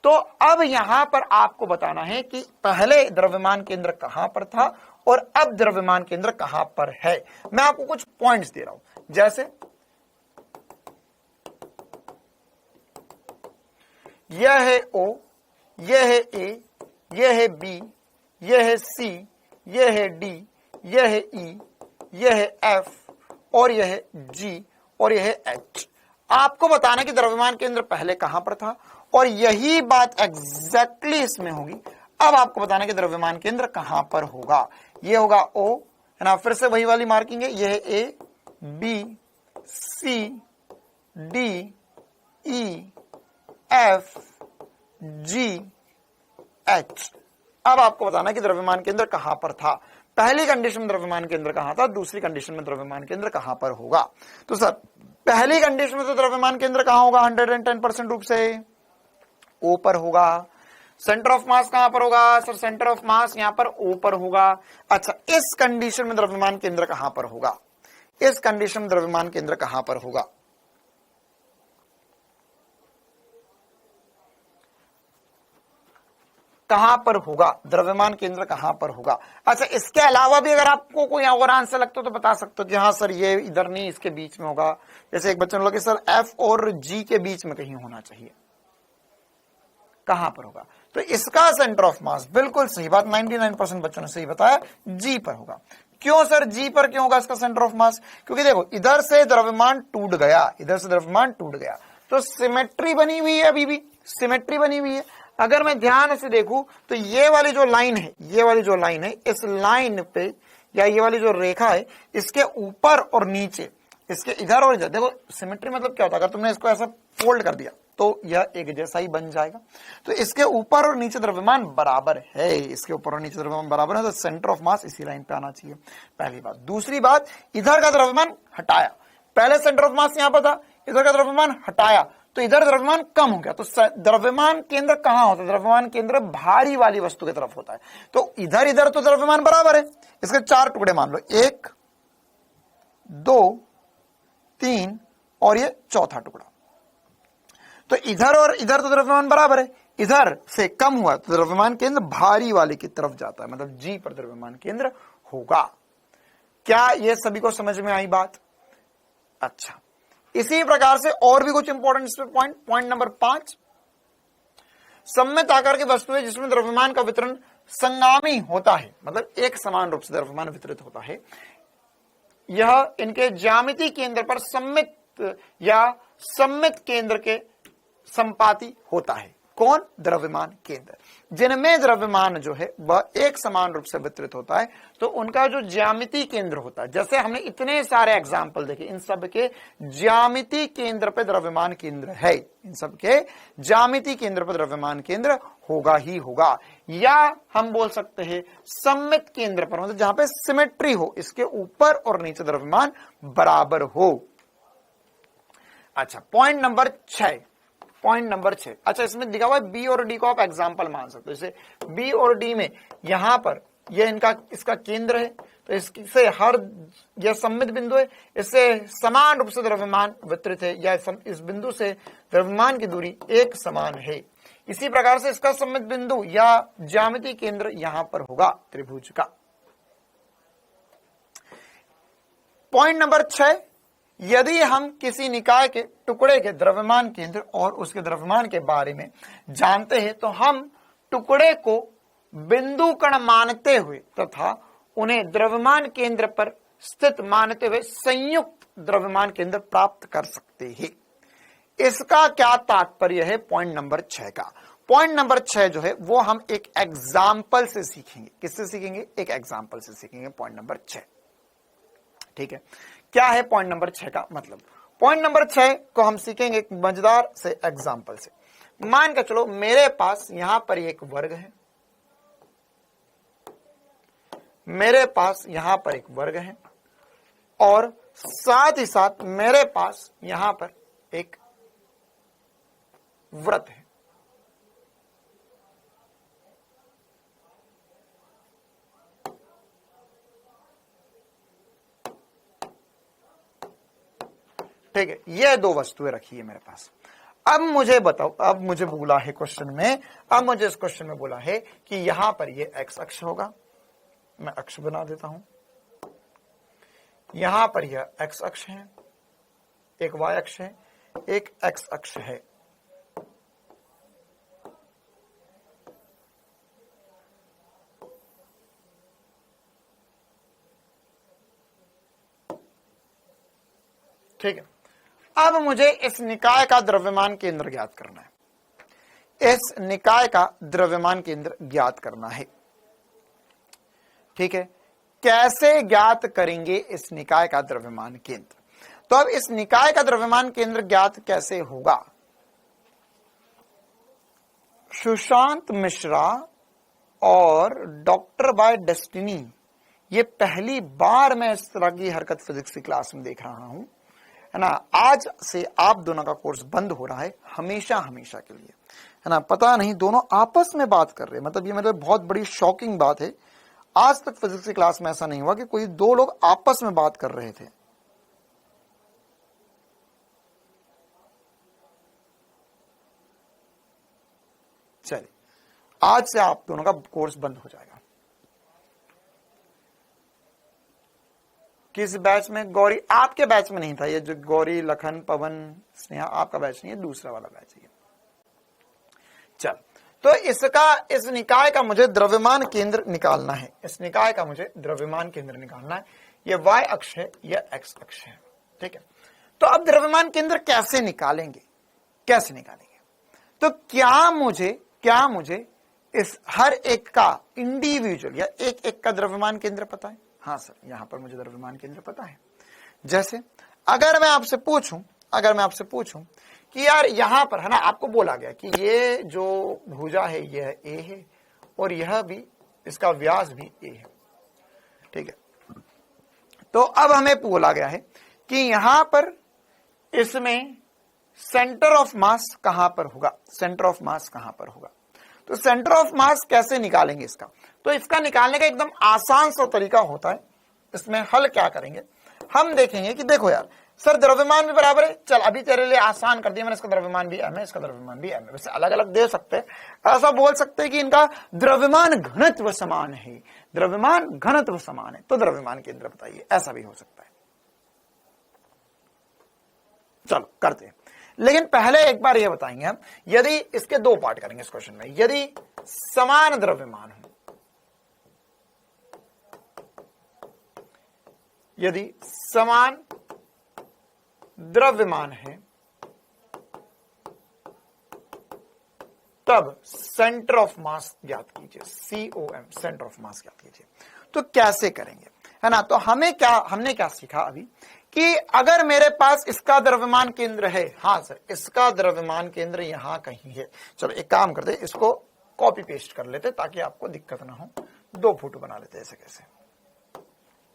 तो अब यहां पर आपको बताना है कि पहले द्रव्यमान केंद्र कहां पर था और अब द्रव्यमान केंद्र कहां पर है। मैं आपको कुछ पॉइंट्स दे रहा हूं, जैसे यह है O, यह है A, यह है B, यह है C, यह है D, यह है E, यह है F और यह है G और यह है H। आपको बताना कि द्रव्यमान केंद्र पहले कहां पर था और यही बात एग्जैक्टली इसमें होगी। अब आपको बताना कि द्रव्यमान केंद्र कहां पर होगा। ये होगा O, है ना, फिर से वही वाली मार्किंग है, यह है A, B, C, D, E, F, G, H। अब आपको बताना कि द्रव्यमान केंद्र कहां पर था। पहली कंडीशन में द्रव्यमान केंद्र कहां था, दूसरी कंडीशन में द्रव्यमान केंद्र कहां पर होगा। तो सर पहली कंडीशन में तो द्रव्यमान केंद्र कहां होगा, 110% रूप से O पर होगा। सेंटर ऑफ मास कहां पर होगा, सर सेंटर ऑफ मास यहां पर O पर होगा। अच्छा, इस कंडीशन में द्रव्यमान केंद्र कहां पर होगा, इस कंडीशन में द्रव्यमान केंद्र कहां पर होगा, कहां पर होगा, द्रव्यमान केंद्र कहां पर होगा। अच्छा, इसके अलावा भी अगर आपको कोई और आंसर लगता हो तो बता सकते हो कि हाँ सर ये इधर नहीं, इसके बीच में होगा। जैसे एक बच्चे ने बोला कि सर F और G के बीच में कहीं होना चाहिए, कहां पर होगा। तो इसका सेंटर ऑफ मास, बिल्कुल सही बात, 99% बच्चों ने सही बताया, G पर होगा। क्यों सर G पर क्यों होगा इसका सेंटर ऑफ मास, क्योंकि देखो इधर से द्रव्यमान टूट गया, इधर से द्रव्यमान टूट गया, तो सिमेट्री बनी हुई है, अभी भी सिमेट्री बनी हुई है। अगर मैं ध्यान से देखूं तो ये वाली जो लाइन है, ये वाली जो लाइन है, इस लाइन पे या ये वाली जो रेखा है, इसके ऊपर और नीचे, इसके इधर और इधर, देखो सिमेट्री मतलब क्या होता है, अगर तुमने इसको ऐसा फोल्ड कर दिया तो यह एक जैसा ही बन जाएगा। तो इसके ऊपर और नीचे द्रव्यमान बराबर है, इसके ऊपर और नीचे द्रव्यमान बराबर है, तो सेंटर ऑफ मास इसी लाइन पे आना चाहिए, पहली बात। दूसरी बात, इधर का द्रव्यमान हटाया, पहले सेंटर ऑफ मास यहां पर था, इधर का द्रव्यमान हटाया तो इधर द्रव्यमान कम हो गया। तो द्रव्यमान केंद्र कहां होता है, द्रव्यमान केंद्र भारी वाली वस्तु की तरफ होता है। तो इधर इधर तो द्रव्यमान बराबर है, इसके 4 टुकड़े मान लो, 1, 2, 3 और ये चौथा टुकड़ा। तो इधर और इधर तो द्रव्यमान बराबर है, इधर से कम हुआ तो द्रव्यमान केंद्र भारी वाले की तरफ जाता है, मतलब G पर द्रव्यमान केंद्र होगा। क्या ये सभी को समझ में आई बात? अच्छा, इसी प्रकार से और भी कुछ इंपॉर्टेंट पॉइंट नंबर 5, सममित आकार की वस्तु है जिसमें द्रव्यमान का वितरण संगामी होता है, मतलब एक समान रूप से द्रव्यमान वितरित होता है। यह इनके ज्यामितीय केंद्र पर सममित या सममित केंद्र के संपाती होता है। कौन? द्रव्यमान केंद्र। जिनमें द्रव्यमान जो है वह एक समान रूप से वितरित होता है, तो उनका जो ज्यामितीय केंद्र होता है, जैसे हमने इतने सारे एग्जाम्पल देखे, इन सब के ज्यामितीय केंद्र पे द्रव्यमान केंद्र है, इन सब के ज्यामितीय केंद्र पर द्रव्यमान केंद्र होगा ही होगा। या हम बोल सकते हैं सममित केंद्र पर, मतलब जहां पे सिमेट्री हो, इसके ऊपर और नीचे द्रव्यमान बराबर हो। अच्छा, पॉइंट नंबर 6, पॉइंट नंबर 6। अच्छा, इसमें दिखा हुआ है बी और डी को आप एग्जाम्पल मान सकते हो। जैसे बी और डी में यहां पर ये इसका केंद्र है, तो इससे हर यह सममित बिंदु है, इससे समान रूप से द्रव्यमान वितरित है, या इस बिंदु से द्रव्यमान की दूरी एक समान है। इसी प्रकार से इसका सममित बिंदु या ज्यामितीय केंद्र यहां पर होगा त्रिभुज का। पॉइंट नंबर 6, यदि हम किसी निकाय के टुकड़े के द्रव्यमान केंद्र और उसके द्रव्यमान के बारे में जानते हैं, तो हम टुकड़े को बिंदु कण मानते हुए तथा उन्हें द्रव्यमान केंद्र पर स्थित मानते हुए संयुक्त द्रव्यमान केंद्र प्राप्त कर सकते हैं। इसका क्या तात्पर्य है पॉइंट नंबर 6 का? पॉइंट नंबर 6 जो है वो हम एक एग्जाम्पल से सीखेंगे। किससे सीखेंगे? एक एग्जाम्पल से सीखेंगे पॉइंट नंबर 6। ठीक है, क्या है पॉइंट नंबर 6 का मतलब? पॉइंट नंबर 6 को हम सीखेंगे एक मजेदार से एग्जाम्पल से। मान के चलो मेरे पास यहां पर एक वर्ग है, मेरे पास यहां पर एक वर्ग है, और साथ ही साथ मेरे पास यहां पर एक वृत्त है। ठीक है, ये दो वस्तुएं रखी है मेरे पास। अब मुझे बताओ, अब मुझे बोला है क्वेश्चन में, अब मुझे इस क्वेश्चन में बोला है कि यहां पर ये एक्स अक्ष होगा। मैं अक्ष बना देता हूं। यहां पर यह एक्स अक्ष है, एक वाई अक्ष है, एक एक्स अक्ष है। ठीक है, अब मुझे इस निकाय का द्रव्यमान केंद्र ज्ञात करना है। इस निकाय का द्रव्यमान केंद्र ज्ञात करना है। ठीक है, कैसे ज्ञात करेंगे इस निकाय का द्रव्यमान केंद्र? तो अब इस निकाय का द्रव्यमान केंद्र ज्ञात कैसे होगा? सुशांत मिश्रा और डॉक्टर बाय डेस्टिनी, ये पहली बार मैं इस तरह की हरकत फिजिक्स की क्लास में देख रहा हूं, है ना। आज से आप दोनों का कोर्स बंद हो रहा है हमेशा हमेशा के लिए, है ना। पता नहीं दोनों आपस में बात कर रहे हैं, मतलब ये मेरे बहुत बड़ी शॉकिंग बात है। आज तक फिजिक्स की क्लास में ऐसा नहीं हुआ कि कोई दो लोग आपस में बात कर रहे थे। चलिए, आज से आप दोनों का कोर्स बंद हो जाएगा। किस बैच में? गौरी, आपके बैच में नहीं था ये, जो गौरी, लखन, पवन, स्नेहा, आपका बैच नहीं है, दूसरा वाला बैच है। चल, तो इस निकाय का मुझे द्रव्यमान केंद्र निकालना है। इस निकाय का मुझे द्रव्यमान केंद्र निकालना है। ये y अक्ष है, ये x अक्ष है। ठीक है, तो अब द्रव्यमान केंद्र कैसे निकालेंगे? कैसे निकालेंगे? तो क्या मुझे इस हर एक का इंडिविजुअल या एक एक का द्रव्यमान केंद्र पता है? हाँ सर, यहां पर मुझे द्रव्यमान केंद्र पता है। जैसे अगर मैं आपसे पूछूं कि यार यहां पर, है ना, आपको बोला गया कि ये जो भुजा है यह ए है और यह भी, इसका व्यास भी ए है। ठीक है, तो अब हमें बोला गया है कि यहां पर इसमें सेंटर ऑफ मास कहां पर होगा? सेंटर ऑफ मास कहां पर होगा? तो सेंटर ऑफ मास कैसे निकालेंगे इसका? तो इसका निकालने का एकदम आसान सा तरीका होता है। इसमें हल क्या करेंगे? हम देखेंगे कि देखो यार सर, द्रव्यमान भी बराबर है, चल अभी तेरे लिए आसान कर दिया मैंने, इसका द्रव्यमान भी m है, इसका द्रव्यमान भी m है। वैसे अलग अलग दे सकते हैं, ऐसा बोल सकते हैं कि इनका द्रव्यमान घनत्व समान है, द्रव्यमान घनत्व समान है, तो द्रव्यमान केंद्र बताइए, ऐसा भी हो सकता है। चलो करते हैं, लेकिन पहले एक बार यह बताएंगे हम, यदि इसके दो पार्ट करेंगे इस क्वेश्चन में। यदि समान द्रव्यमान हो, यदि समान द्रव्यमान है, तब सेंटर ऑफ मास ज्ञात कीजिए, COM, सेंटर ऑफ मास ज्ञात कीजिए। तो कैसे करेंगे, है ना। तो हमने क्या सीखा अभी कि अगर मेरे पास इसका द्रव्यमान केंद्र है, हाँ सर इसका द्रव्यमान केंद्र यहां कहीं है। चलो एक काम करते, इसको कॉपी पेस्ट कर लेते ताकि आपको दिक्कत ना हो। दो फोटो बना लेते ऐसे कैसे।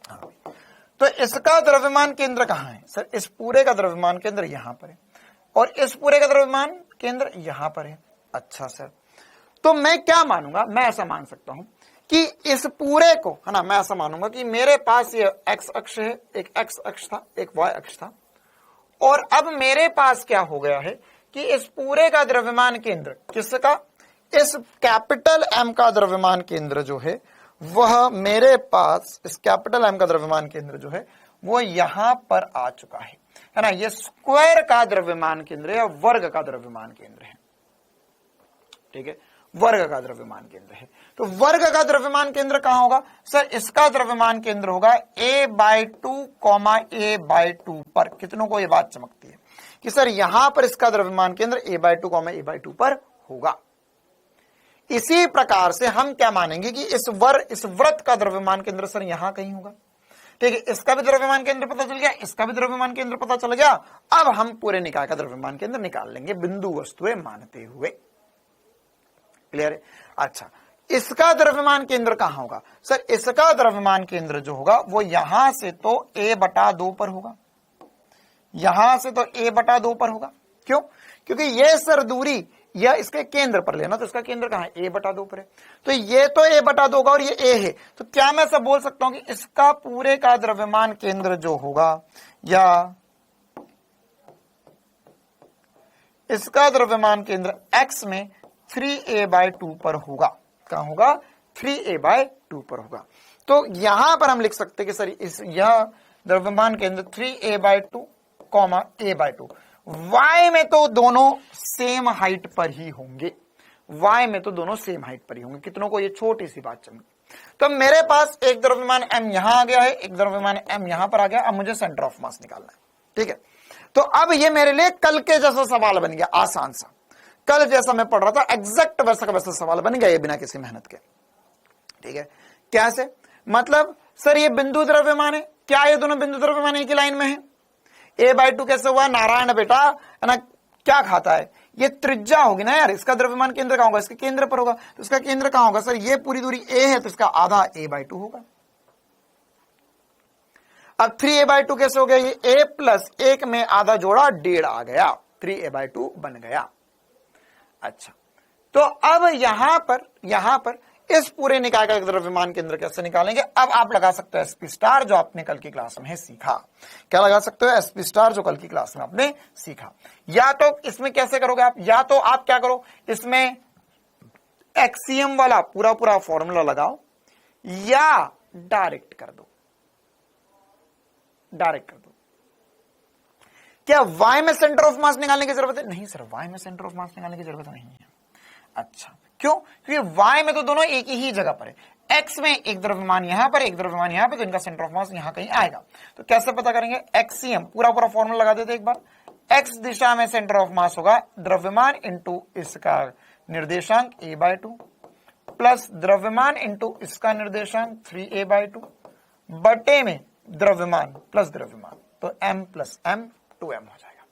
हाँ, तो इसका द्रव्यमान केंद्र कहां है? सर इस पूरे का द्रव्यमान केंद्र यहां पर है, और इस पूरे का द्रव्यमान केंद्र यहां पर है। अच्छा सर, तो मैं क्या मानूंगा, मैं ऐसा मान सकता हूं कि इस पूरे को, है ना, मैं ऐसा मानूंगा कि मेरे पास ये एक्स अक्ष है, एक एक्स अक्ष था, एक वाई अक्ष था, और अब मेरे पास क्या हो गया है कि इस पूरे का द्रव्यमान केंद्र किसका, इस कैपिटल एम का द्रव्यमान केंद्र जो है वह मेरे पास, इस कैपिटल एम का द्रव्यमान केंद्र जो है वो यहां पर आ चुका है ना। ये स्क्वायर का द्रव्यमान केंद्र है या वर्ग का द्रव्यमान केंद्र है, ठीक है, वर्ग का द्रव्यमान केंद्र है। तो वर्ग का द्रव्यमान केंद्र कहां होगा सर, इसका द्रव्यमान केंद्र होगा a/2, a/2 पर। कितनों को ये बात चमकती है कि सर यहां पर इसका द्रव्यमान केंद्र a/2, a/2 पर होगा। इसी प्रकार से हम क्या मानेंगे कि इस वृत्त का द्रव्यमान केंद्र सर यहां कहीं होगा, ठीक है। इसका भी द्रव्यमान केंद्र पता चल गया, इसका भी द्रव्यमान केंद्र पता चल गया। अब हम पूरे निकाय का द्रव्यमान केंद्र निकाल लेंगे बिंदु वस्तुएं मानते हुए। क्लियर है? अच्छा, इसका द्रव्यमान केंद्र कहां होगा सर, इसका द्रव्यमान केंद्र जो होगा वो यहां से तो a/2 पर होगा, यहां से तो a/2 पर होगा। क्यों? क्योंकि ये सर दूरी या इसके केंद्र पर लेना, तो इसका केंद्र कहां है, a/2 पर है, तो ये तो a/2 होगा और ये a है। तो क्या मैं सब बोल सकता हूं कि इसका पूरे का द्रव्यमान केंद्र जो होगा, या इसका द्रव्यमान केंद्र x में 3a/2 पर होगा। कहां होगा, 3a/2 पर होगा। तो यहां पर हम लिख सकते हैं कि सर यह द्रव्यमान केंद्र 3a/2, a/2। y में तो दोनों सेम हाइट पर ही होंगे, y में तो दोनों सेम हाइट पर ही होंगे। कितनों को ये छोटी सी बात चमकी। तो मेरे पास एक द्रव्यमान m यहां आ गया है, एक द्रव्यमान m यहां पर आ गया। अब मुझे सेंटर ऑफ मास निकालना है, ठीक है। तो अब ये मेरे लिए कल के जैसा सवाल बन गया, आसान सा। कल जैसा मैं पढ़ रहा था एग्जैक्ट वैसा का वैसा सवाल बन गया ये, बिना किसी मेहनत के, ठीक है। कैसे, मतलब सर ये बिंदु द्रव्यमान है, क्या ये दोनों बिंदु द्रव्यमान एक ही लाइन में है? a/2 कैसे हुआ, नारायण बेटा, है ना, क्या खाता है, ये त्रिज्या होगी ना यार। इसका द्रव्यमान केंद्र कहां होगा, इसके केंद्र पर होगा। तो इसका केंद्र कहां होगा सर, ये पूरी दूरी a है, तो इसका आधा a/2 होगा। अब 3a/2 कैसे हो गया, ये a प्लस 1 में आधा जोड़ा 1.5 आ गया, 3a/2 बन गया। अच्छा, तो अब यहां पर इस पूरे निकाय का द्रव्यमान केंद्र कैसे निकालेंगे। अब आप लगा सकते हो sp स्टार, जो आपने कल की क्लास में सीखा। क्या लगा सकते हो, sp स्टार, जो कल की क्लास में आपने सीखा। या तो इसमें कैसे करोगे आप, या तो आप क्या करो, इसमें एक्सियम वाला पूरा फॉर्मूला लगाओ, या डायरेक्ट कर दो। क्या y में सेंटर ऑफ मास निकालने की जरूरत है? नहीं सर, y में सेंटर ऑफ मास निकालने की जरूरत नहीं है। अच्छा, क्यों? क्योंकि y में तो दोनों एक ही जगह पर है। x में एक द्रव्यमान यहां पर, एक द्रव्यमान यहां पर, तो इनका सेंटर ऑफ मास यहां कहीं आएगा। तो कैसे पता करेंगे, एक्सियम पूरा फॉर्मूला लगा देते एक बार। x दिशा में सेंटर ऑफ मास होगा द्रव्यमान इंटू इसका निर्देशांक a/2 प्लस द्रव्यमान इंटू इसका निर्देशांक 3a/2 बटे में द्रव्यमान प्लस द्रव्यमान, तो m प्लस m 2m हो जाएगा।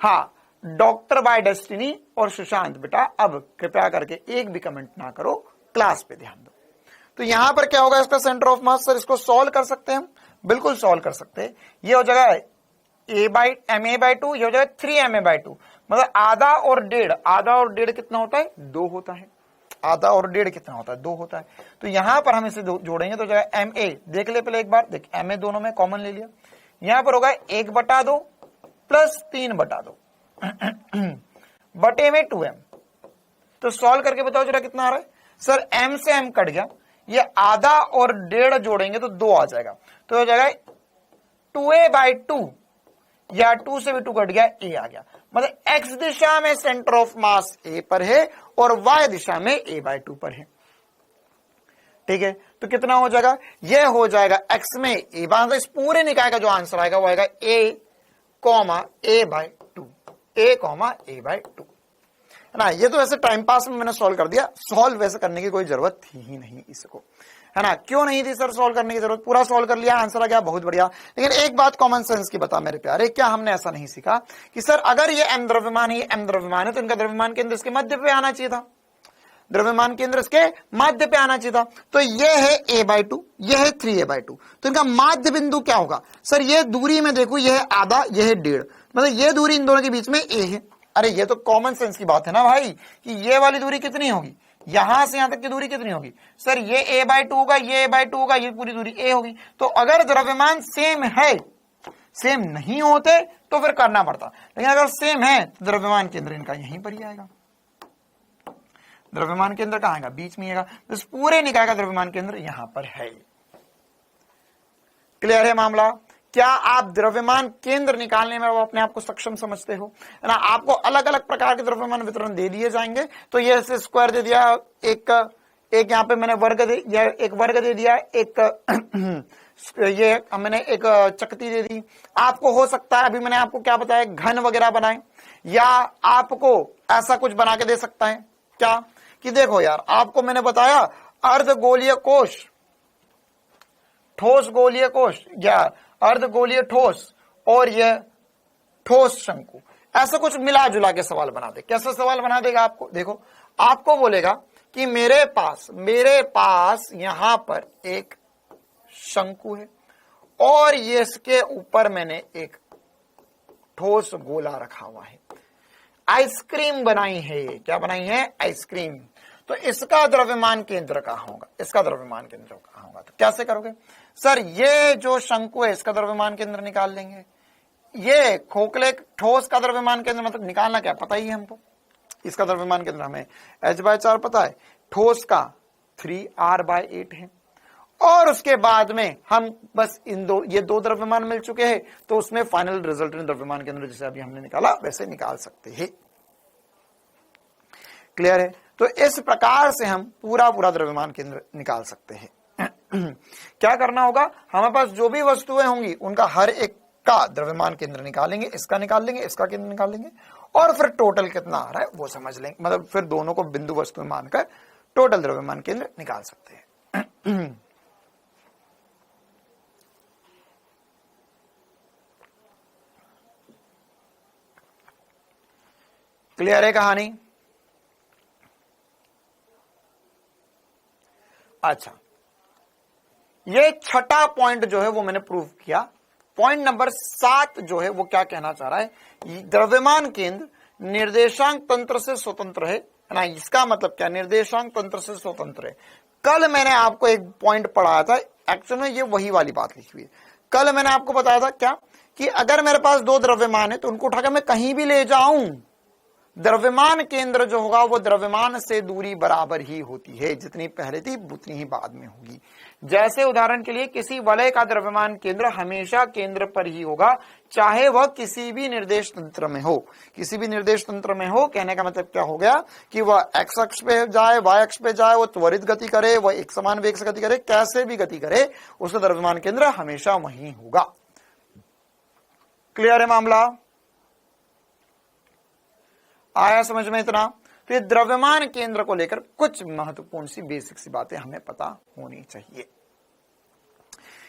हाँ, डॉक्टर बाय डेस्टिनी और सुशांत बेटा अब कृपया करके एक भी कमेंट ना करो, क्लास पे ध्यान दो। तो यहां पर क्या होगा, इसका सेंटर ऑफ मास, सर इसको सॉल्व कर सकते हैं हम, बिल्कुल सॉल्व कर सकते हैं। ये हो जाएगा ma/2, ये हो जाएगा 3ma/2, मतलब आधा और 1.5, आधा और 1.5 कितना होता है, 2 होता है। आधा और 1.5 कितना होता है, 2 होता है। तो यहां पर हम इसे जोड़ेंगे तो जाएगा ma, देख ले पहले एक बार, देख ma दोनों में कॉमन ले लिया, यहां पर होगा 1/2 प्लस 3/2 बटे में 2m। तो सॉल्व करके बताओ जरा कितना आ रहा है सर, m से m कट गया, ये आधा और 1.5 जोड़ेंगे तो 2 आ जाएगा, तो हो जाएगा 2a/2, या 2 से भी 2 कट गया, a आ गया। मतलब x दिशा में सेंटर ऑफ मास a पर है और y दिशा में a/2 पर है, ठीक है। तो कितना हो जाएगा, ये हो जाएगा x में a, इस पूरे निकाय का जो आंसर आएगा वो आएगा a/2 है ना। ये तो वैसे टाइम पास में मैंने सॉल्व कर दिया, सॉल्व वैसे करने की कोई जरूरत थी ही नहीं इसको, है ना। क्यों नहीं थी सर सॉल्व करने की जरूरत, पूरा सॉल्व कर लिया, आंसर आ गया, बहुत बढ़िया। लेकिन एक बात कॉमन सेंस की बता मेरे प्यारे, क्या हमने ऐसा नहीं सीखा कि सर अगर ये m द्रव्यमान है, ये m द्रव्यमान है, तो इनका द्रव्यमान केंद्र इसके मध्य पे आना चाहिए था, द्रव्यमान केंद्र इसके माध्य पे आना चाहिए था। तो ये है a/2, ये है 3a/2, तो इनका माध्य बिंदु क्या होगा सर, ये दूरी में देखो, ये है आधा, ये है 1.5, मतलब ये दूरी इन दोनों के बीच में ए है। अरे ये तो कॉमन सेंस की बात है ना भाई, कि ये वाली दूरी कितनी होगी, यहां से यहां तक की दूरी कितनी होगी सर, ये a/2 होगा, ये a/2 होगा, ये पूरी दूरी a होगी। तो अगर द्रव्यमान सेम है, सेम नहीं होते तो फिर करना पड़ता, लेकिन अगर सेम है तो द्रव्यमान केंद्र इनका यहीं पर ही आएगा। द्रव्यमान केंद्र कहां आएगा, बीच में आएगा। तो इस पूरे निकाय का द्रव्यमान केंद्र यहां पर है। क्लियर है मामला? क्या आप द्रव्यमान केंद्र निकालने में अपने आप को सक्षम समझते हो, है ना? आपको अलग अलग प्रकार के द्रव्यमान वितरण दे दिए जाएंगे। तो ये स्क्वायर दे दिया, एक यहाँ पे मैंने वर्ग दे दिया, एक वर्ग दे दिया, एक ये मैंने एक चकती दे दी। आपको हो सकता है, अभी मैंने आपको क्या बताया, घन वगैरह बनाए, या आपको ऐसा कुछ बना के दे सकता है क्या, कि देखो यार, आपको मैंने बताया अर्धगोलीय कोश, ठोस गोलीय कोश, या अर्धगोलीय ठोस, और यह ठोस शंकु, ऐसा कुछ मिला जुला के सवाल बना दे। कैसा सवाल बना देगा आपको, देखो आपको बोलेगा कि मेरे पास यहां पर एक शंकु है, और ये इसके ऊपर मैंने एक ठोस गोला रखा हुआ है, आइसक्रीम बनाई है। क्या बनाई है, आइसक्रीम। तो इसका द्रव्यमान केंद्र कहां होगा, इसका द्रव्यमान केंद्र कहां होगा, तो कैसे करोगे सर, ये जो शंकु है इसका द्रव्यमान केंद्र निकाल लेंगे। ये खोखले ठोस का द्रव्यमान केंद्र मतलब निकालना क्या, पता ही है हमको, इसका द्रव्यमान केंद्र हमें h/4 पता है, ठोस का 3r/8 है, और उसके बाद में हम बस ये दो द्रव्यमान मिल चुके हैं, तो उसमें फाइनल रिजल्टेंट द्रव्यमान केंद्र जैसे अभी हमने निकाला वैसे निकाल सकते हैं। क्लियर है? तो इस प्रकार से हम पूरा द्रव्यमान केंद्र निकाल सकते हैं। क्या करना होगा, हमारे पास जो भी वस्तुएं होंगी उनका हर एक का द्रव्यमान केंद्र निकालेंगे, इसका निकाल लेंगे, इसका केंद्र निकाल लेंगे, और फिर टोटल कितना आ रहा है वो समझ लेंगे। मतलब फिर दोनों को बिंदु वस्तु मानकर टोटल द्रव्यमान केंद्र निकाल सकते हैं। क्लियर है कहानी? अच्छा, ये छठा पॉइंट जो है वो मैंने प्रूव किया। पॉइंट नंबर 7 जो है वो क्या कहना चाह रहा है, द्रव्यमान केंद्र निर्देशांक तंत्र से स्वतंत्र है ना। इसका मतलब क्या, निर्देशांक तंत्र से स्वतंत्र है। कल मैंने आपको एक पॉइंट पढ़ाया था, एक्चुअल में ये वही वाली बात लिखी हुई है। कल मैंने आपको बताया था क्या, कि अगर मेरे पास दो द्रव्यमान है तो उनको उठाकर मैं कहीं भी ले जाऊं, द्रव्यमान केंद्र जो होगा वो द्रव्यमान से दूरी बराबर ही होती है, जितनी पहले थी उतनी ही बाद में होगी। जैसे उदाहरण के लिए किसी वलय का द्रव्यमान केंद्र हमेशा केंद्र पर ही होगा, चाहे वह किसी भी निर्देश तंत्र में हो। किसी भी निर्देश तंत्र में हो कहने का मतलब क्या हो गया, कि वह एक्स अक्ष पे जाए, वाई अक्ष पे जाए, वो त्वरित गति करे, वह एक समान वेग से गति करे, कैसे भी गति करे, उसका द्रव्यमान केंद्र हमेशा वहीं होगा। क्लियर है मामला? आया समझ में इतना? तो ये द्रव्यमान केंद्र को लेकर कुछ महत्वपूर्ण सी बेसिक सी बातें हमें पता होनी चाहिए।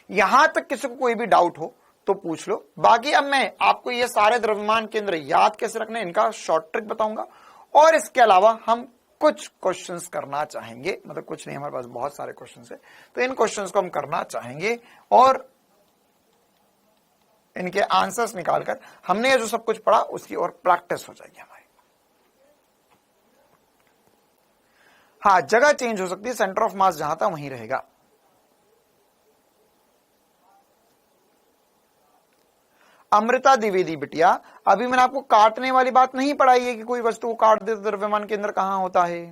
यहां तक किसी को कोई भी डाउट हो तो पूछ लो। बाकी अब मैं आपको ये सारे द्रव्यमान केंद्र याद कैसे रखने, इनका शॉर्ट ट्रिक बताऊंगा, और इसके अलावा हम कुछ क्वेश्चंस करना चाहेंगे। मतलब कुछ नहीं, हमारे पास बहुत सारे क्वेश्चंस है, तो इन क्वेश्चंस को हम करना चाहेंगे, और इनके आंसर्स निकालकर हमने जो सब कुछ पढ़ा उसकी और प्रैक्टिस हो जाएगी हमारी। हाँ, जगह चेंज हो सकती है, सेंटर ऑफ मास जहां था वहीं रहेगा। अमृता द्विवेदी बिटिया, अभी मैंने आपको काटने वाली बात नहीं पढ़ाई है कि कोई वस्तु को काट दे तो द्रव्यमान केंद्र कहां होता है।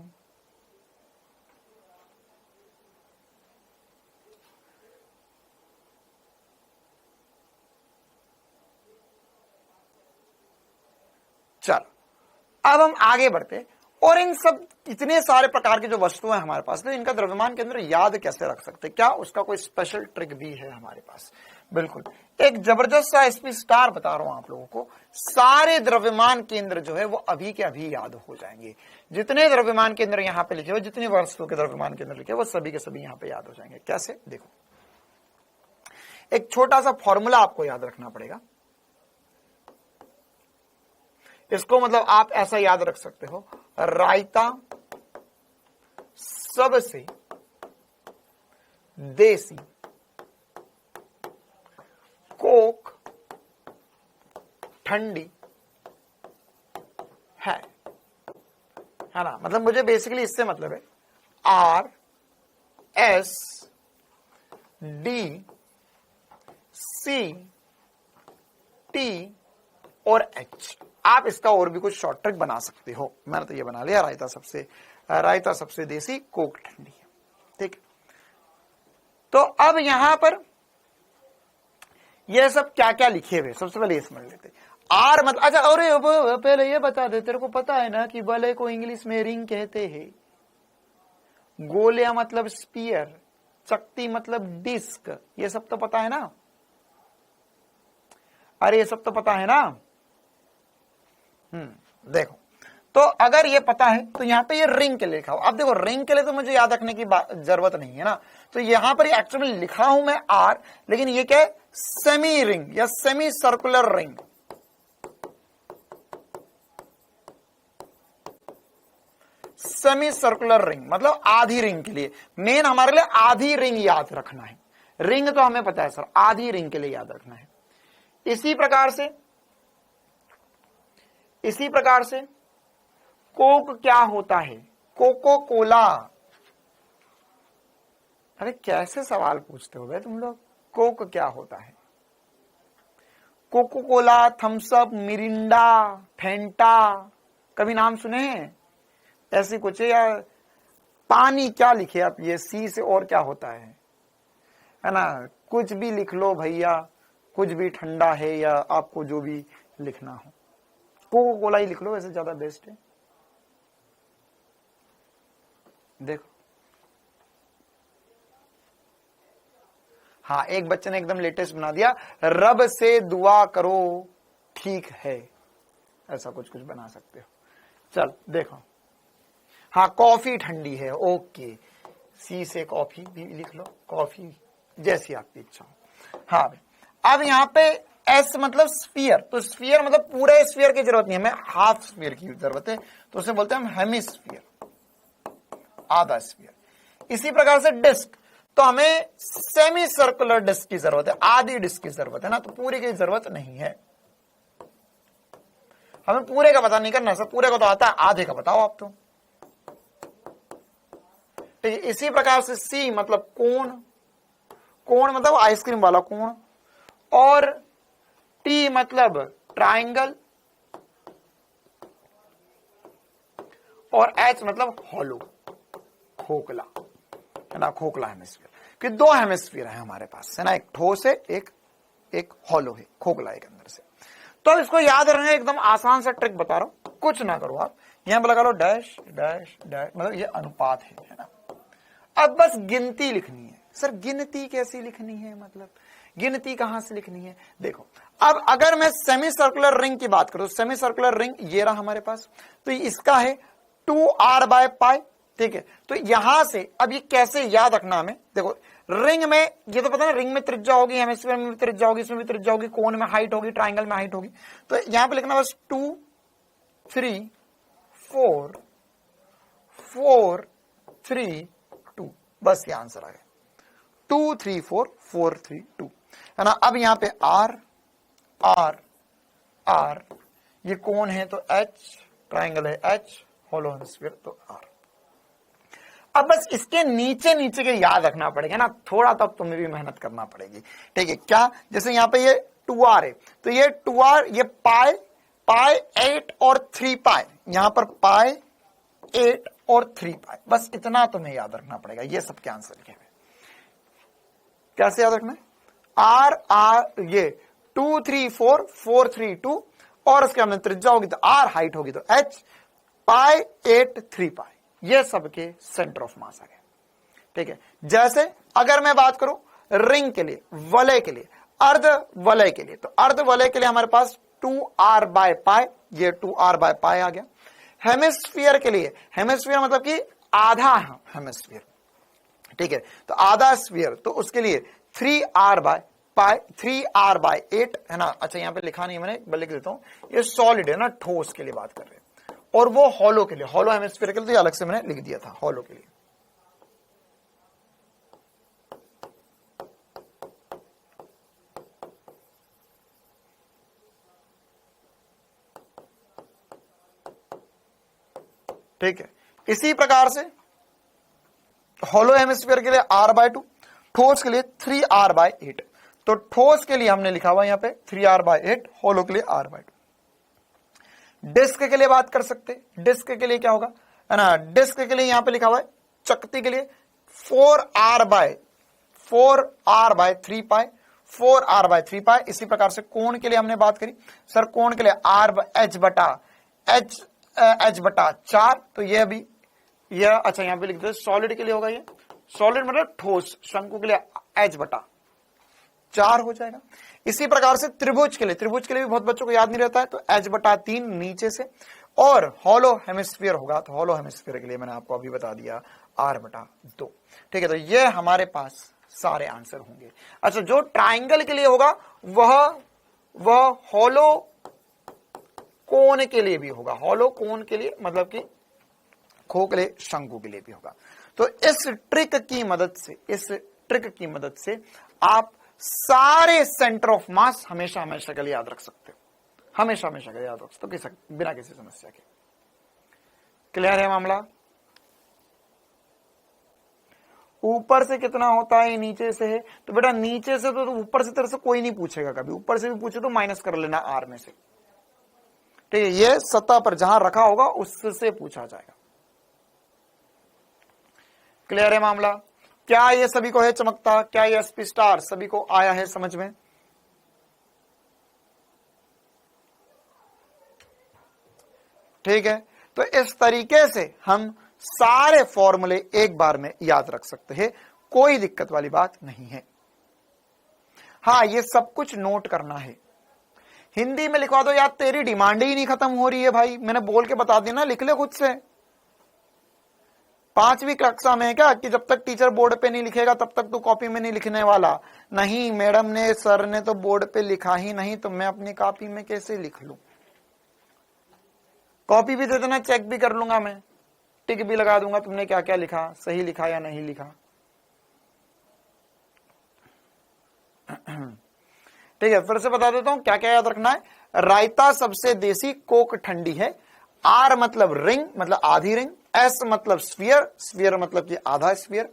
चलो अब हम आगे बढ़ते, और इन सब इतने सारे प्रकार की जो वस्तुएं हमारे पास, तो इनका द्रव्यमान केंद्र याद कैसे रख सकते, क्या उसका कोई स्पेशल ट्रिक भी है हमारे पास? बिल्कुल, एक जबरदस्त सा एसपी स्टार बता रहा हूं आप लोगों को। सारे द्रव्यमान केंद्र जो है वो अभी के अभी याद हो जाएंगे। जितने द्रव्यमान केंद्र यहां पे लिखे हुए, जितनी वस्तुओं के द्रव्यमान केंद्र लिखे वो सभी के सभी यहां पे याद हो जाएंगे। कैसे, देखो, एक छोटा सा फॉर्मूला आपको याद रखना पड़ेगा। इसको मतलब आप ऐसा याद रख सकते हो, रायता सबसे देसी, कोक ठंडी है ना। मतलब मुझे बेसिकली इससे मतलब है R S D C T और एच। आप इसका और भी कुछ शॉर्ट ट्रिक बना सकते हो। मैंने तो ये बना लिया, रायता सबसे देसी, कोक ठंडी है। ठीक है, तो अब यहां पर ये सब क्या क्या लिखे हुए, सबसे पहले ये समझ लेते। आर मतलब, अच्छा अरे पहले ये बता दे, तेरे को पता है ना कि बले को इंग्लिश में रिंग कहते हैं, गोलिया मतलब स्पीयर, चकती मतलब डिस्क, ये सब तो पता है ना। अरे ये सब तो पता है ना। देखो, तो अगर ये पता है तो यहां पे ये रिंग के लिए लिखा हो। अब देखो रिंग के लिए तो मुझे याद रखने की जरूरत नहीं है ना, तो यहां पर एक्चुअली लिखा हूं मैं आर, लेकिन ये क्या है, सेमी रिंग या semi circular ring. Semi circular ring मतलब आधी रिंग के लिए, मेन हमारे लिए आधी रिंग याद रखना है। रिंग तो हमें पता है सर, आधी रिंग के लिए याद रखना है। इसी प्रकार से कोक क्या होता है, कोको कोला। अरे कैसे सवाल पूछते हो भाई तुम लोग, कोक क्या होता है, Coca Cola, Thums Up, Mirinda, Fanta, कभी नाम सुने हैं ऐसे कुछ, या पानी क्या लिखे आप, ये सी से और क्या होता है ना, कुछ भी लिख लो भैया, कुछ भी ठंडा है या आपको जो भी लिखना हो, कोको कोला ही लिख लो, वैसे ज्यादा बेस्ट है। देखो हाँ, एक बच्चे ने एकदम लेटेस्ट बना दिया, रब से दुआ करो ठीक है, ऐसा कुछ बना सकते हो। चल देखो, हाँ कॉफी ठंडी है, ओके, सी से कॉफी भी लिख लो, कॉफी, जैसी आपकी इच्छा हो। हाँ अब यहां पे एस मतलब स्फीयर, तो स्फीयर मतलब पूरे स्फीयर की जरूरत नहीं है, हमें हाफ स्फीयर की जरूरत है, तो उसे बोलते हैं हम हेमिस्फीयर, आधा स्फीयर। इसी प्रकार से डिस्क, तो हमें सेमी सर्कुलर डिस्क की जरूरत है, आधी डिस्क की जरूरत है ना, तो पूरे की जरूरत नहीं है। हमें पूरे का पता नहीं करना सर, पूरे का तो आता है, आधे का बताओ आप तो। ठीक है, इसी प्रकार से सी मतलब कोण, कोण मतलब आइसक्रीम वाला कोण, और टी मतलब ट्रायंगल, और एच मतलब हॉलो, खोखला है ना, खोखला हेमिस्फीयर। कि दो हेमिस्फीयर है हमारे पास है ना, एक ठोस है, एक हॉलो है, खोखला एक अंदर से। तो इसको याद रखना, एकदम आसान सा ट्रिक बता रहा हूं, कुछ ना करो आप, यहां पर लगा लो डैश डैश डैश, मतलब ये अनुपात है ना। अब बस गिनती लिखनी है। सर गिनती कैसी लिखनी है, मतलब गिनती कहां से लिखनी है, देखो अब अगर मैं सेमी सर्कुलर रिंग की बात करूं, सेमी सर्कुलर रिंग ये रहा हमारे पास, तो इसका है 2r/π, ठीक है। तो यहां से अब ये कैसे याद रखना हमें, देखो रिंग में ये तो पता है, रिंग में त्रिज्या होगी, हेमिस्फीयर में भी त्रिज्या होगी, इसमें भी त्रिज्या होगी, कोण में हाइट होगी, ट्रायंगल में हाइट होगी, तो यहां पे लिखना बस 2 3 4 4 3 2, बस ये आंसर आ गया, 2 3 4 4 3 2 है ना। अब यहां पे आर आर आर, ये कोण है तो एच, ट्रायंगल है एच, हॉलो हेमिस्फीयर तो आर। अब बस इसके नीचे नीचे के याद रखना पड़ेगा ना, थोड़ा तो तुम्हें भी मेहनत करना पड़ेगी, ठीक है। क्या, जैसे यहां पे ये 2r है, तो ये 2r, ये पाई 8 और 3 पाई, यहां पर पाई 8 और 3 पाई, बस इतना तुम्हें याद रखना पड़ेगा। ये सबके आंसर लिखे हुए, कैसे याद रखना है, आर ये 2 3 4 4 3 2, और उसके हमने त्रिज्या होगी तो आर, हाइट होगी तो एच, पाई 8 3 पाई, ये सबके सेंटर ऑफ मास आ गए, ठीक है। जैसे अगर मैं बात करूं रिंग के लिए, वलय के लिए, अर्ध वलय के लिए, तो अर्ध वलय के लिए हमारे पास 2r/π, ये 2r/π आ गया। हेमिस्फीयर के लिए, हेमिस्फीयर मतलब कि आधा हेमिस्फीयर, ठीक है, तो आधा स्फीयर, तो उसके लिए 3r/π, 3r/8 है ना। अच्छा यहां पे लिखा नहीं मैंने, बल्कि लिख देता हूं, ये सॉलिड है ना, ठोस के लिए बात कर रहे हैं, और वो हॉलो के लिए, हॉलो हेमिस्फीयर के लिए तो अलग से मैंने लिख दिया था, हॉलो के लिए। ठीक है, इसी प्रकार से होलो हेमिस्फीयर के लिए r/2, ठोस के लिए 3r/8। तो ठोस के लिए हमने लिखा हुआ यहां पे 3r/8, होलो के लिए r/2। डिस्क के लिए बात कर सकते, डिस्क के लिए क्या होगा, है ना, डिस्क के लिए यहां पे लिखा हुआ है, चकती के लिए 4r/3π, 4r/3π। इसी प्रकार से कोण के लिए हमने बात करी, सर कोण के लिए h/4, तो यह भी यह, अच्छा यहां पे लिख दो सॉलिड के लिए होगा, ये सॉलिड मतलब ठोस, शंकु के लिए h/4 हो जाएगा। इसी प्रकार से त्रिभुज के लिए भी बहुत बच्चों को याद नहीं रहता है, तो h/3 नीचे से, और हॉलो हेमिस्फीयर होगा तो हॉलो हेमिस्फीयर के लिए मैंने आपको अभी बता दिया r/2। ठीक है, तो ये हमारे पास सारे आंसर होंगे। अच्छा, जो ट्राइंगल के लिए होगा वह हॉलो कोण के लिए भी होगा, हॉलो कोण के लिए मतलब कि खोखले शंकु के लिए भी होगा। तो इस ट्रिक की मदद से आप सारे सेंटर ऑफ मास हमेशा के लिए याद रख सकते हो, हमेशा के लिए याद रख सकते हो, बिना किसी समस्या के। क्लियर है मामला? ऊपर से कितना होता है, नीचे से है, तो बेटा नीचे से तो ऊपर से तरह से कोई नहीं पूछेगा कभी, ऊपर से भी पूछे तो माइनस कर लेना r में से। ठीक है, ये सतह पर जहां रखा होगा उससे पूछा जाएगा। क्लियर है मामला? क्या ये सभी को है चमकता? क्या ये SP स्टार सभी को आया है समझ में? ठीक है, तो इस तरीके से हम सारे फॉर्मूले एक बार में याद रख सकते हैं, कोई दिक्कत वाली बात नहीं है। हाँ, ये सब कुछ नोट करना है। हिंदी में लिखवा दो यार, तेरी डिमांड ही नहीं खत्म हो रही है भाई, मैंने बोल के बता दिया ना, लिख ले खुद से। 5वीं कक्षा में है क्या कि जब तक टीचर बोर्ड पे नहीं लिखेगा तब तक तू कॉपी में नहीं लिखने वाला? नहीं, मैडम ने, सर ने तो बोर्ड पे लिखा ही नहीं, तो मैं अपनी कॉपी में कैसे लिख लूं? कॉपी भी दे देना, चेक भी कर लूंगा मैं, टिक भी लगा दूंगा तुमने क्या क्या लिखा, सही लिखा या नहीं लिखा। ठीक है, फिर से बता देता हूं क्या क्या याद रखना है। रायता सबसे देसी, कोक ठंडी है, R मतलब रिंग मतलब आधी रिंग, S मतलब स्फीयर मतलब कि आधा स्फीयर,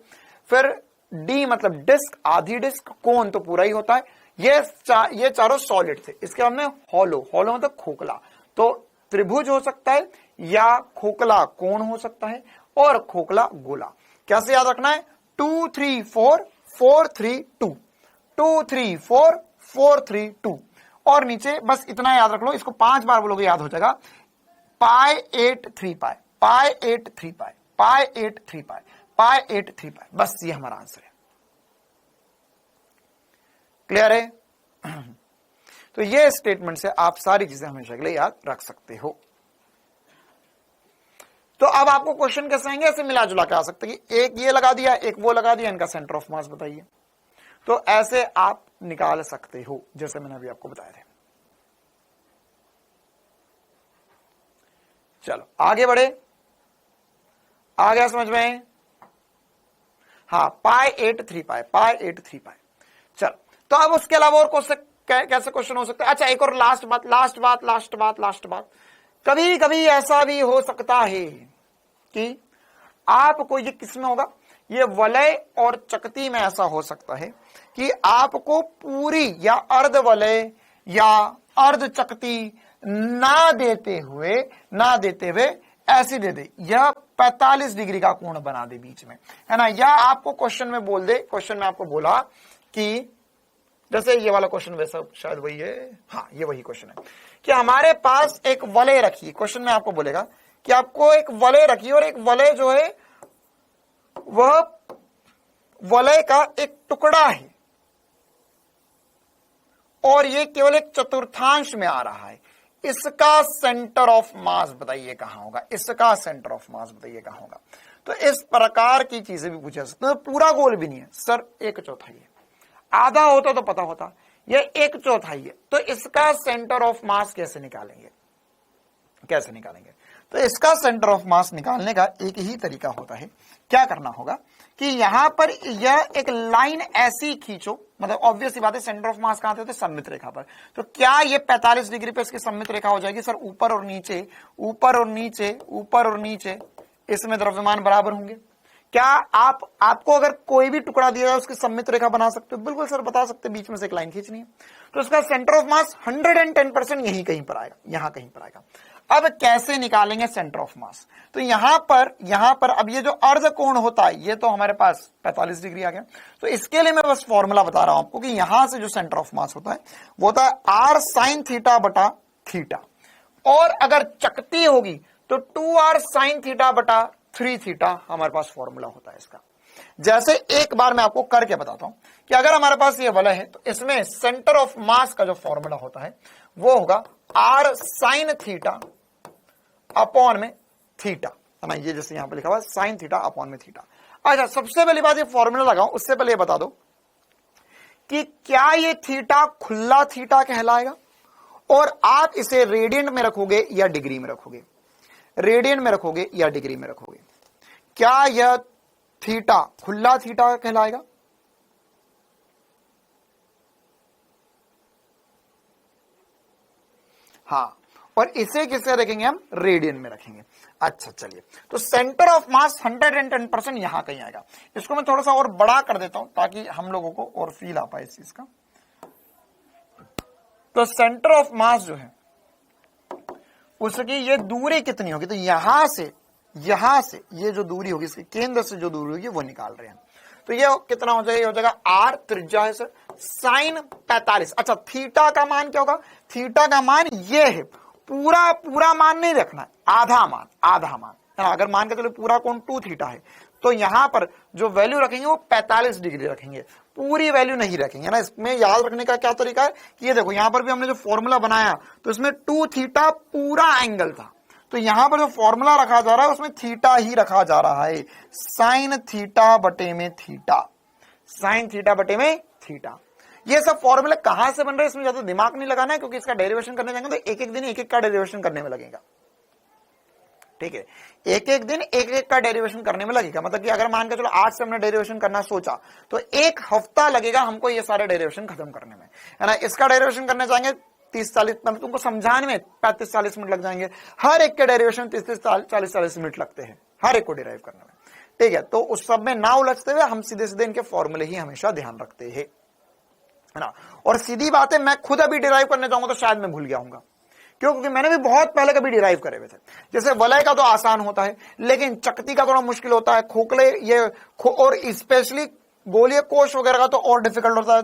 फिर D मतलब डिस्क आधी डिस्क, कोन तो पूरा ही होता है। ये चारों सॉलिड थे। इसके बाद में हॉलो मतलब खोखला, तो त्रिभुज हो सकता है या खोखला कोण हो सकता है और खोखला गोला। कैसे याद रखना है? 2 3 4 4 3 2, 2 3 4 4 3 2, और नीचे बस इतना याद रख लो, इसको 5 बार बोलोगे याद हो जाएगा, पाई 8 3 पाई, पाई 8 3 पाई, पाई 8 3 पाई, पाई 8 3 पाई, बस ये हमारा आंसर है। क्लियर है? तो ये स्टेटमेंट से आप सारी चीजें हमेशा के लिए याद रख सकते हो। तो अब आपको क्वेश्चन कैसे आएंगे, ऐसे मिला जुला के आ सकते हैं कि एक ये लगा दिया, एक वो लगा दिया, इनका सेंटर ऑफ मास बताइए, तो ऐसे आप निकाल सकते हो जैसे मैंने अभी आपको बताया था। चलो आगे बढ़े, आ गया समझ में? हाँ, पाई 8 3 पाई, पाई 8 3 पाई। चलो, तो अब उसके अलावा और कैसे क्वेश्चन हो सकते हैं? अच्छा, एक और लास्ट बात, कभी कभी ऐसा भी हो सकता है कि आपको, ये किसमें होगा, ये वलय और चकती में ऐसा हो सकता है कि आपको पूरी या अर्ध वलय या अर्ध चकती ना देते हुए ऐसी दे दे, यह 45 डिग्री का कोण बना दे बीच में, है ना, या आपको क्वेश्चन में बोल दे, क्वेश्चन में आपको बोला कि जैसे ये वाला क्वेश्चन, वैसा शायद वही है, हाँ ये वही क्वेश्चन है कि हमारे पास एक वलय रखी, क्वेश्चन में आपको बोलेगा कि आपको एक वलय रखी और एक वलय जो है वह वलय का एक टुकड़ा है और ये केवल एक चतुर्थांश में आ रहा है, इसका सेंटर ऑफ मास बताइए कहां होगा, इसका सेंटर ऑफ मास बताइए कहां होगा। तो इस प्रकार की चीजें भी पूछा सकते हैं। पूरा गोल भी नहीं है सर, 1/4 है, आधा होता तो पता होता, यह 1/4 है, तो इसका सेंटर ऑफ मास कैसे निकालेंगे? तो इसका सेंटर ऑफ मास निकालने का एक ही तरीका होता है। क्या करना होगा कि यहां पर यह एक लाइन ऐसी खींचो, मतलब ऑब्वियस बात है, सेंटर ऑफ मास कहां थे? सममित रेखा पर। तो क्या ये 45 डिग्री पे इसकी सममित रेखा हो जाएगी? सर ऊपर और नीचे, ऊपर और नीचे, ऊपर और नीचे, इसमें द्रव्यमान बराबर होंगे। क्या आपको अगर कोई भी टुकड़ा दिया जाए उसकी सममित रेखा बना सकते हो? बिल्कुल सर बता सकते, बीच में से एक लाइन खींचनी है। तो इसका सेंटर ऑफ मास 110% यहीं कहीं पर आएगा, यहां कहीं पर आएगा। अब कैसे निकालेंगे सेंटर ऑफ मास? तो यहां पर अब ये जो अर्ध कोण होता है ये तो हमारे पास 45 डिग्री आ गया। तो इसके लिए मैं बस फॉर्मूला बता रहा हूं आपको कि यहां से जो सेंटर ऑफ मास होता है वो होता है r sin थीटा बटा थीटा, और अगर चकती होगी तो 2r sin थीटा बटा 3 थीटा हमारे पास फॉर्मूला होता है इसका। जैसे एक बार मैं आपको करके बताता हूं कि अगर हमारे पास ये वलय है तो इसमें सेंटर ऑफ मास का जो फॉर्मूला होता है वो होगा r sin थीटा अपॉन में थीटा, है ना। ये जैसे यहां पे लिखा हुआ है sin थीटा अपॉन में थीटा। अच्छा, सबसे पहली बात ये फॉर्मूला लगाऊं उससे पहले ये बता दो कि क्या ये थीटा खुला थीटा कहलाएगा, और आप इसे रेडियंट में रखोगे या डिग्री में रखोगे? रेडियन में रखोगे या डिग्री में रखोगे? क्या यह थीटा खुला थीटा कहलाएगा? हाँ, और इसे किससे रखेंगे हम? रेडियन में रखेंगे। अच्छा चलिए, तो सेंटर ऑफ मास 110% यहां कहीं आएगा। इसको मैं थोड़ा सा और बड़ा कर देता हूं ताकि हम लोगों को और फील आ पाए इस चीज का। तो सेंटर ऑफ मास जो है उसकी ये दूरी कितनी होगी? तो यहां से ये जो दूरी होगी, इसके केंद्र से जो दूरी होगी वो निकाल रहे हैं। तो ये कितना हो जाएगा? ये हो जाएगा r, त्रिज्या है सर, साइन 45। अच्छा, थीटा का मान क्या होगा? थीटा का मान ये है, पूरा मान नहीं रखना है, आधा मान है ना। अगर मान के चलो पूरा कोण 2 थीटा है तो यहां पर जो वैल्यू रखेंगे वो 45 डिग्री रखेंगे, पूरी वैल्यू नहीं रखेंगे ना। इसमें याद रखने का क्या तरीका है कि ये देखो यहां पर भी हमने जो फॉर्मूला बनाया तो इसमें 2 थीटा पूरा एंगल था, तो यहां पर जो फॉर्मूला रखा जा रहा है उसमें थीटा ही रखा जा रहा है, साइन थीटा बटे में थीटा, साइन थीटा बटे में थीटा। ये सब फॉर्मूले कहां से बन रहे हैं इसमें ज्यादा दिमाग नहीं लगाना है, क्योंकि इसका डेरिवेशन करने जाएंगे तो एक एक दिन एक एक का डेरिवेशन करने में लगेगा। ठीक है, एक एक दिन एक एक का डेरिवेशन करने में लगेगा। मतलब कि अगर मान के चलो आज से हमने डेरिवेशन करना सोचा तो एक हफ्ता लगेगा हमको ये सारे डेरिवेशन खत्म करने में, है ना। इसका डेरिवेशन करने जाएंगे 30-40, मतलब तुमको समझाने में 35-40 मिनट लग जाएंगे। हर एक के डेरिवेशन 30-40 मिनट लगते हैं हर एक को डिराइव करने में। ठीक है, तो उस सब में ना उलझते हुए हम सीधे सीधे इनके फॉर्मूले ही हमेशा ध्यान रखते हैं, है ना। और सीधी बात है, मैं खुद अभी डिराइव करने जाऊंगा तो शायद मैं भूल गया हूंगा, क्यों? क्योंकि मैंने भी बहुत पहले कभी डिराइव करे हुए थे। जैसे वलय का तो आसान होता है, लेकिन चकती का थोड़ा मुश्किल होता है, खोखले और स्पेशली गोलीय कोश वगैरह का तो और डिफिकल्ट होता है,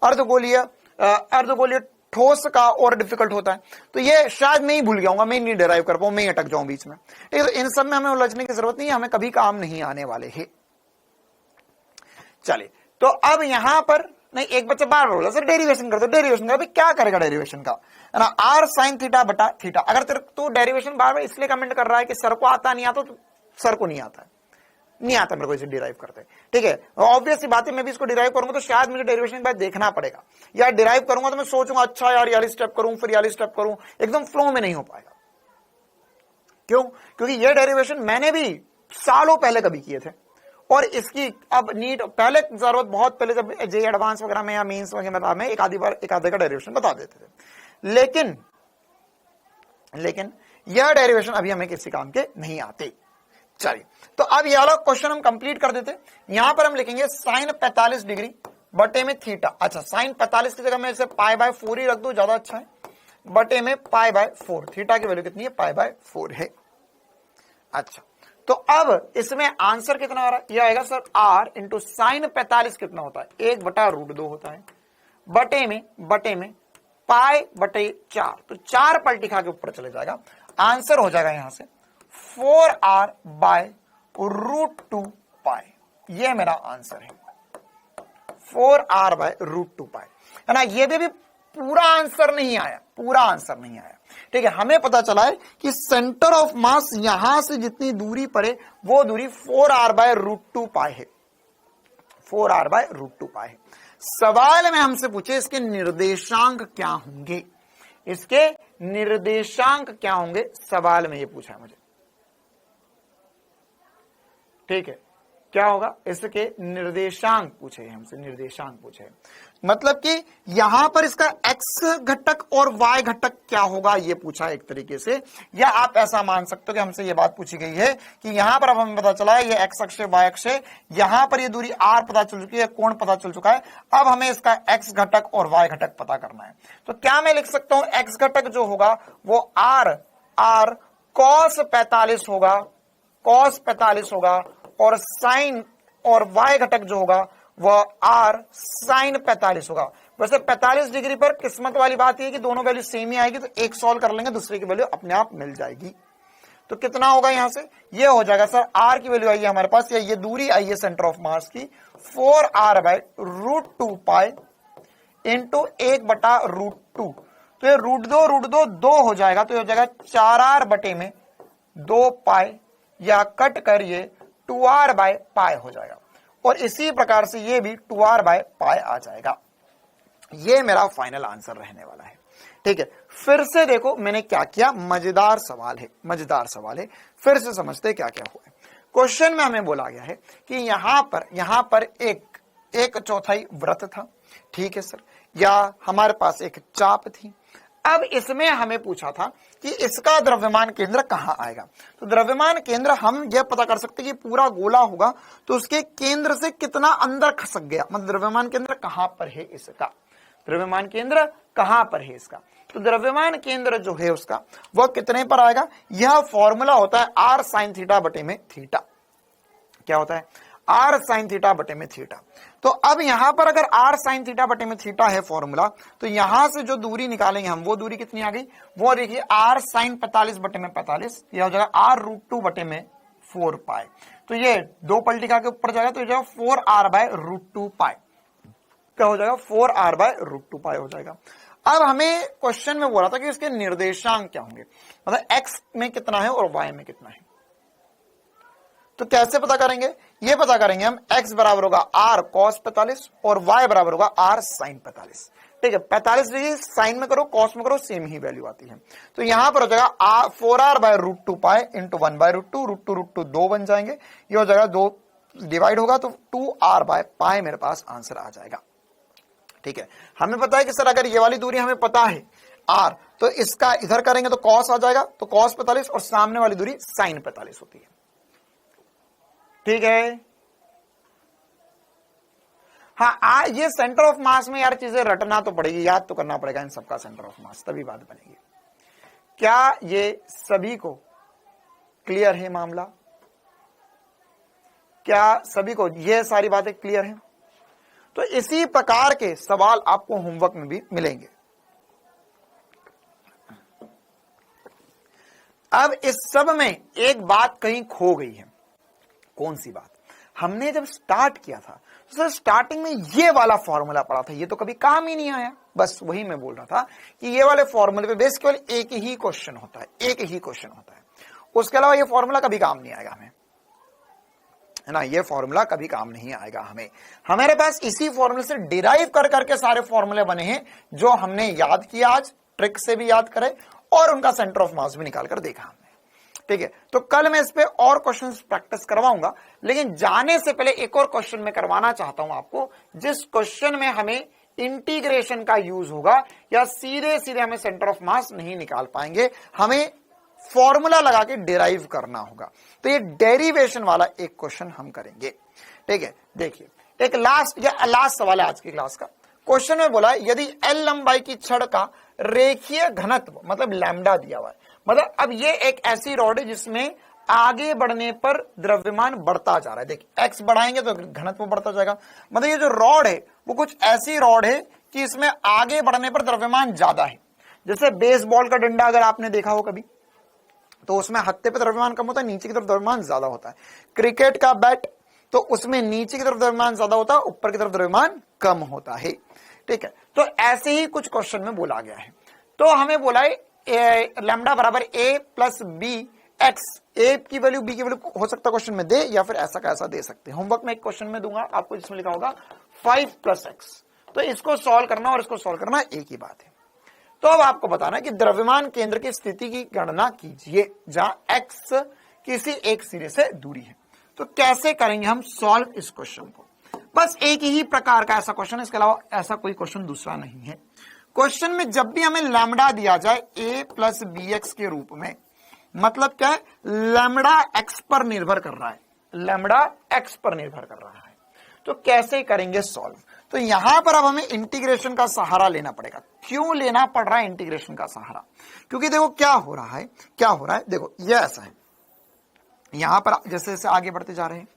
अर्धगोलीय ठोस का और डिफिकल्ट होता है। तो ये शायद मैं ही भूल गया हूँ, मैं नहीं डिराइव कर पाऊं, मैं ही अटक जाऊं बीच में। ठीक है, तो इन सब में हमें उलझने की जरूरत नहीं है, हमें कभी काम नहीं आने वाले हैं। चलिए, तो अब यहां पर नहीं, एक बच्चा बार बोला सर डेरिवेशन कर दो, डेरिवेशन कर। अभी क्या करेगा डेरिवेशन का, है ना। r sin थीटा बटा थीटा। अगर तेरे तू डेरिवेशन बार बार इसलिए कमेंट कर रहा है कि सर को आता नहीं आता, तो सर को नहीं आता मेरे को इसे डिराइव करते। ठीक है, ऑब्वियस सी बात है, मैं भी इसको डिराइव करूंगा तो शायद मुझे डेरिवेशन के बाद देखना पड़ेगा, या डिराइव करूंगा तो मैं सोचूंगा अच्छा यार ये स्टेप करूं फिर ये स्टेप करूं, एकदम फ्लो में नहीं हो पाएगा। क्यों? क्योंकि ये डेरिवेशन मैंने भी सालों पहले कभी किए थे, और इसकी अब नीट पहले जरूरत बहुत पहले जब जे एडवांस वगैरह में या मेंस वगैरह में एक आधे का डेरिवेशन बता देते थे, लेकिन यह डेरिवेशन अभी हमें किसी काम के नहीं आते। चलिए, तो अब ये वाला क्वेश्चन हम कंप्लीट कर देते। यहां पर हम लिखेंगे साइन 45 डिग्री बटे में थीटा। अच्छा, साइन 45 की जगह मैं इसे पाई बाय 4 ही रख दूं, ज्यादा अच्छा है, बटे में पाई बाय 4। थीटा की वैल्यू कितनी है? पाई बाय 4 है। अच्छा, तो अब इसमें आंसर कितना आ रहा है? यह आएगा सर r इंटू साइन 45 कितना होता है? 1/√2 होता है, बटे में पाई बटे 4, तो 4 पलटी खा के ऊपर चले जाएगा। आंसर हो जाएगा यहां से 4r बाय √2 पाई। ये मेरा आंसर है, 4r बाय √2 पाई, है ना। ये भी पूरा आंसर नहीं आया, ठीक है। हमें पता चला है कि सेंटर ऑफ मास यहां से जितनी दूरी पर है वो दूरी 4r बाय √2 पाई है, 4r बाय √2 पाई है। सवाल में हमसे पूछे इसके निर्देशांक क्या होंगे, सवाल में ये पूछा है मुझे। ठीक है, क्या होगा, इसके निर्देशांक पूछे हमसे, निर्देशांक पूछे, मतलब कि यहां पर इसका x घटक और y घटक क्या होगा ये पूछा एक तरीके से। या आप ऐसा मान सकते हो कि हमसे ये बात पूछी गई है कि यहां पर अब हमें पता चला है ये x अक्ष है, y अक्ष है, यहां पर ये दूरी r पता चल चुकी है, कोण पता चल चुका है, अब हमें इसका x घटक और y घटक पता करना है। तो क्या मैं लिख सकता हूं, x घटक जो होगा वो r cos 45 होगा, cos 45 होगा, और साइन, और y घटक जो होगा वह r साइन 45 होगा। वैसे 45 डिग्री पर किस्मत वाली बात यह है कि दोनों वैल्यू सेम ही आएगी, तो एक सॉल्व कर लेंगे, दूसरे की वैल्यू अपने आप मिल जाएगी। तो कितना होगा यहां से, ये हो जाएगा सर, r की वैल्यू आई है हमारे पास, या ये दूरी आई है सेंटर ऑफ मास की 4r/√2 पाई इंटू 1/√2। तो ये √2 हो जाएगा, तो ये हो जाएगा 4r/2 पाई, या कट कर ये 2r/पाई हो जाएगा, और इसी प्रकार से ये भी 2r/पाई आ जाएगा। ये मेरा फाइनल आंसर रहने वाला है। ठीक है, फिर से देखो मैंने क्या किया, मजेदार सवाल है, मजेदार सवाल है, फिर से समझते क्या क्या हुआ है। क्वेश्चन में हमें बोला गया है कि यहां पर एक चौथाई वृत्त था, ठीक है सर, या हमारे पास एक चाप थी। अब इसमें हमें पूछा था कि इसका द्रव्यमान केंद्र कहां आएगा। तो द्रव्यमान केंद्र हम यह पता कर सकते हैं कि पूरा गोला होगा तो उसके केंद्र से कितना अंदर खसक गया, मतलब द्रव्यमान केंद्र कहां पर है इसका, द्रव्यमान केंद्र कहां पर है इसका। तो द्रव्यमान केंद्र जो है उसका वह कितने पर आएगा, यह फॉर्मूला होता है r sin थीटा बटे में थीटा। क्या होता है, r sin थीटा बटे में थीटा। तो अब यहां पर अगर r sin थीटा बटे में थीटा है फॉर्मूला, तो यहां से जो दूरी निकालेंगे हम, वो दूरी कितनी आ गई, वो देखिए r sin 45 बटे में 45, यह हो जाएगा r√2 बटे में 4 पाई। तो ये दो पलटी के ऊपर जाएगा, तो ये जाएगा 4r/√2 पाई। क्या हो जाएगा, 4r/√2 पाई हो जाएगा। अब हमें क्वेश्चन में बोला था कि इसके निर्देशांक क्या होंगे, मतलब x में कितना है और y में कितना है। तो कैसे पता करेंगे, ये पता करेंगे हम, x बराबर होगा r cos 45 और y बराबर होगा r sin 45। ठीक है, 45 डिग्री साइन में करो, cos में करो, सेम ही वैल्यू आती है। तो यहां पर हो जाएगा 4r/√2 पाई इंटू 1/√2, √2 2 बन जाएंगे, ये हो जाएगा 2 डिवाइड होगा तो 2r/पाई मेरे पास आंसर आ जाएगा। ठीक है, हमें पता है कि सर अगर ये वाली दूरी हमें पता है r, तो इसका इधर करेंगे तो cos आ जाएगा, तो cos 45, और सामने वाली दूरी sin 45 होती है। ठीक है, हाँ, ये सेंटर ऑफ मास में यार चीजें रटना तो पड़ेगी, याद तो करना पड़ेगा इन सबका सेंटर ऑफ मास, तभी बात बनेगी। क्या ये सभी को क्लियर है मामला, क्या सभी को ये सारी बातें क्लियर हैं। तो इसी प्रकार के सवाल आपको होमवर्क में भी मिलेंगे। अब इस सब में एक बात कहीं खो गई है, कौन सी बात, हमने जब स्टार्ट किया था तो सर स्टार्टिंग में ये वाला फॉर्मूला पढ़ा था, ये तो कभी काम ही नहीं आया। बस वही मैं बोल रहा था कि ये वाले फॉर्मूले पे बेस केवल एक ही क्वेश्चन होता है, एक ही क्वेश्चन होता है, उसके अलावा ये फॉर्मूला कभी काम नहीं आएगा हमें, है ना, ये फॉर्मूला कभी काम नहीं आएगा हमें। हमारे पास इसी फॉर्मूले से डिराइव कर करके सारे फॉर्मूले बने हैं जो हमने याद किया, आज ट्रिक से भी याद करे और उनका सेंटर ऑफ मास भी निकाल कर देखा हमने। ठीक है, तो कल मैं इस पे और क्वेश्चंस प्रैक्टिस करवाऊंगा, लेकिन जाने से पहले एक और क्वेश्चन मैं करवाना चाहता हूं आपको, जिस क्वेश्चन में हमें इंटीग्रेशन का यूज होगा, या सीधे सीधे हमें सेंटर ऑफ मास नहीं निकाल पाएंगे, हमें फॉर्मूला लगा के डिराइव करना होगा। तो ये डेरिवेशन वाला एक क्वेश्चन हम करेंगे। ठीक है, देखिए एक लास्ट सवाल है आज की क्लास का। क्वेश्चन में बोला है यदि L लंबाई की छड़ का रेखीय घनत्व मतलब लैम्डा दिया हुआ है, मतलब अब ये एक ऐसी रॉड है जिसमें आगे बढ़ने पर द्रव्यमान बढ़ता जा रहा है। देखिए x बढ़ाएंगे तो घनत्व बढ़ता जाएगा, मतलब ये जो रॉड है वो कुछ ऐसी रॉड है कि इसमें आगे बढ़ने पर द्रव्यमान ज्यादा है। जैसे बेसबॉल का डंडा अगर आपने देखा हो कभी, तो उसमें हत्थे पे द्रव्यमान कम होता है, नीचे की तरफ द्रव्यमान ज्यादा होता है। क्रिकेट का बैट, तो उसमें नीचे की तरफ द्रव्यमान ज्यादा होता है, ऊपर की तरफ द्रव्यमान कम होता है। ठीक है, तो ऐसे ही कुछ क्वेश्चन में बोला गया है। तो हमें बोला है लैम्डा बराबर a प्लस बी एक्स, ए की वैल्यू बी की वैल्यू हो सकता है क्वेश्चन में दे, या फिर ऐसा कैसा दे सकते हैं। होमवर्क में एक क्वेश्चन में दूंगा आपको जिसमें लिखा होगा 5 + x, तो इसको सॉल्व करना और इसको सॉल्व करना एक ही बात है। तो अब आपको बताना है कि द्रव्यमान केंद्र की स्थिति की गणना कीजिए जहां x किसी एक सिरे से दूरी है। तो कैसे करेंगे हम सॉल्व इस क्वेश्चन को? बस एक ही प्रकार का ऐसा क्वेश्चन है, इसके अलावा ऐसा कोई क्वेश्चन दूसरा नहीं है। क्वेश्चन में जब भी हमें लैम्डा दिया जाए a प्लस बी एक्स के रूप में, मतलब क्या है, लैम्डा एक्स पर निर्भर कर रहा है, लैम्डा एक्स पर निर्भर कर रहा है, तो कैसे करेंगे सॉल्व? तो यहां पर अब हमें इंटीग्रेशन का सहारा लेना पड़ेगा। क्यों लेना पड़ रहा है इंटीग्रेशन का सहारा? क्योंकि देखो क्या हो रहा है, क्या हो रहा है, देखो ये ऐसा है, यहां पर जैसे जैसे आगे बढ़ते जा रहे हैं,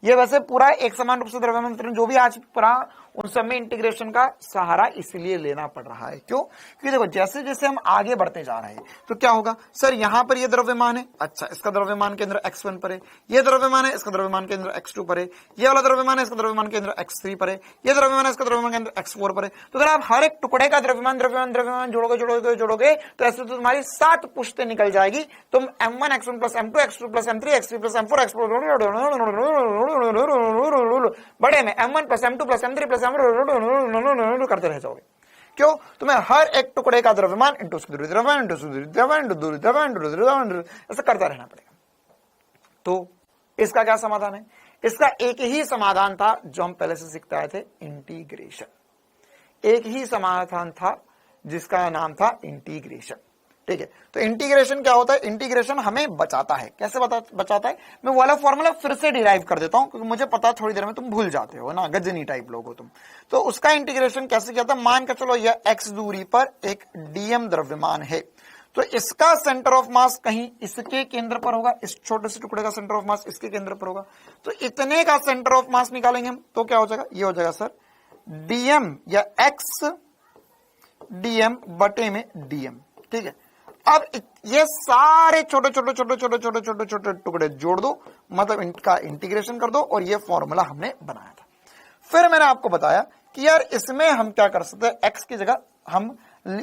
ये वैसे पूरा एक समान रूप से द्रव्यमान वितरण जो भी आज पूरा, उन सब में इंटीग्रेशन का सहारा इसलिए लेना पड़ रहा है। क्यों? क्योंकि देखो जैसे जैसे हम आगे बढ़ते जा रहे हैं तो क्या होगा, सर यहां पर ये द्रव्यमान है, अच्छा इसका द्रव्यमान केंद्र x1 पर है, ये द्रव्यमान है, इसका द्रव्यमान केंद्र x2 पर है, ये वाला द्रव्यमान है, इसका द्रव्यमान केंद्र x3 पर है, ये द्रव्यमान है, इसका द्रव्यमान केंद्र x4 पर है। तो अगर आप हर एक टुकड़े का द्रव्यमान द्रव्यमान द्रव्यमान जोड़ोगे जोड़ोगे जोड़ोगे तो ऐसे तो तुम्हारी 7 पुश्तें निकल जाएगी। तुम m1 x1 plus m2 x2 plus m3 x3 plus m4 x4 बड़े में m1 plus m2 plus m3 plus करते रह जाओगे। क्यों? तुम्हें हर एक टुकड़े का द्रव्यमान इंटू दूरी द्रव्यमान इंटू दूरी द्रव्यमान इंटू दूरी द्रव्यमान इंटू दूरी द्रव्यमान ऐसा करता रहना पड़ेगा। तो इसका क्या समाधान है? इसका एक ही समाधान था जो हम पहले से सीखते आए थे, इंटीग्रेशन। एक ही समाधान था जिसका नाम था इंटीग्रेशन। ठीक है, तो इंटीग्रेशन क्या होता है? इंटीग्रेशन हमें बचाता है। कैसे बचाता है? मैं वो वाला फॉर्मूला फिर से डिराइव कर देता हूं क्योंकि मुझे पता है थोड़ी देर में तुम भूल जाते हो ना, गजनी टाइप लोग हो तुम। तो उसका इंटीग्रेशन कैसे किया था? मान के चलो यह x दूरी पर एक डीएम द्रव्यमान है, तो इसका सेंटर ऑफ मास कहीं इसके केंद्र पर होगा, इस छोटे से टुकड़े का सेंटर ऑफ मास इसके केंद्र पर होगा। तो इतने का सेंटर ऑफ मास निकालेंगे हम, तो क्या हो जाएगा? ये हो जाएगा सर डीएम या एक्स डीएम बटे में डीएम। ठीक है, अब ये सारे छोटे छोटे छोटे छोटे छोटे छोटे छोटे टुकड़े जोड़ दो, मतलब इनका इंटीग्रेशन कर दो, और ये फॉर्मूला हमने बनाया था। फिर मैंने आपको बताया कि यार इसमें हम क्या कर सकते हैं, एक्स की जगह हम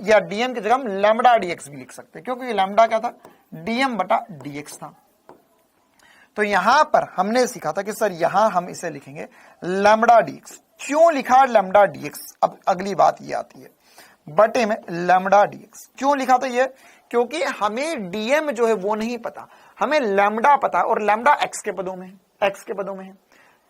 या डीएम की जगह हम लैम्डा डीएक्स भी लिख सकते हैं, क्योंकि लैम्डा क्या था? डीएम बटा डीएक्स था। तो यहां पर हमने सीखा था कि सर यहां हम इसे लिखेंगे लैम्डा डीएक्स। क्यों लिखा लैम्डा डीएक्स? अब अगली बात ये आती है, बटे में लैम्डा डीएक्स क्यों लिखा था ये? क्योंकि हमें डीएम जो है वो नहीं पता, हमें लैम्डा पता है, और लैम्डा एक्स के पदों में है, एक्स के पदों में है।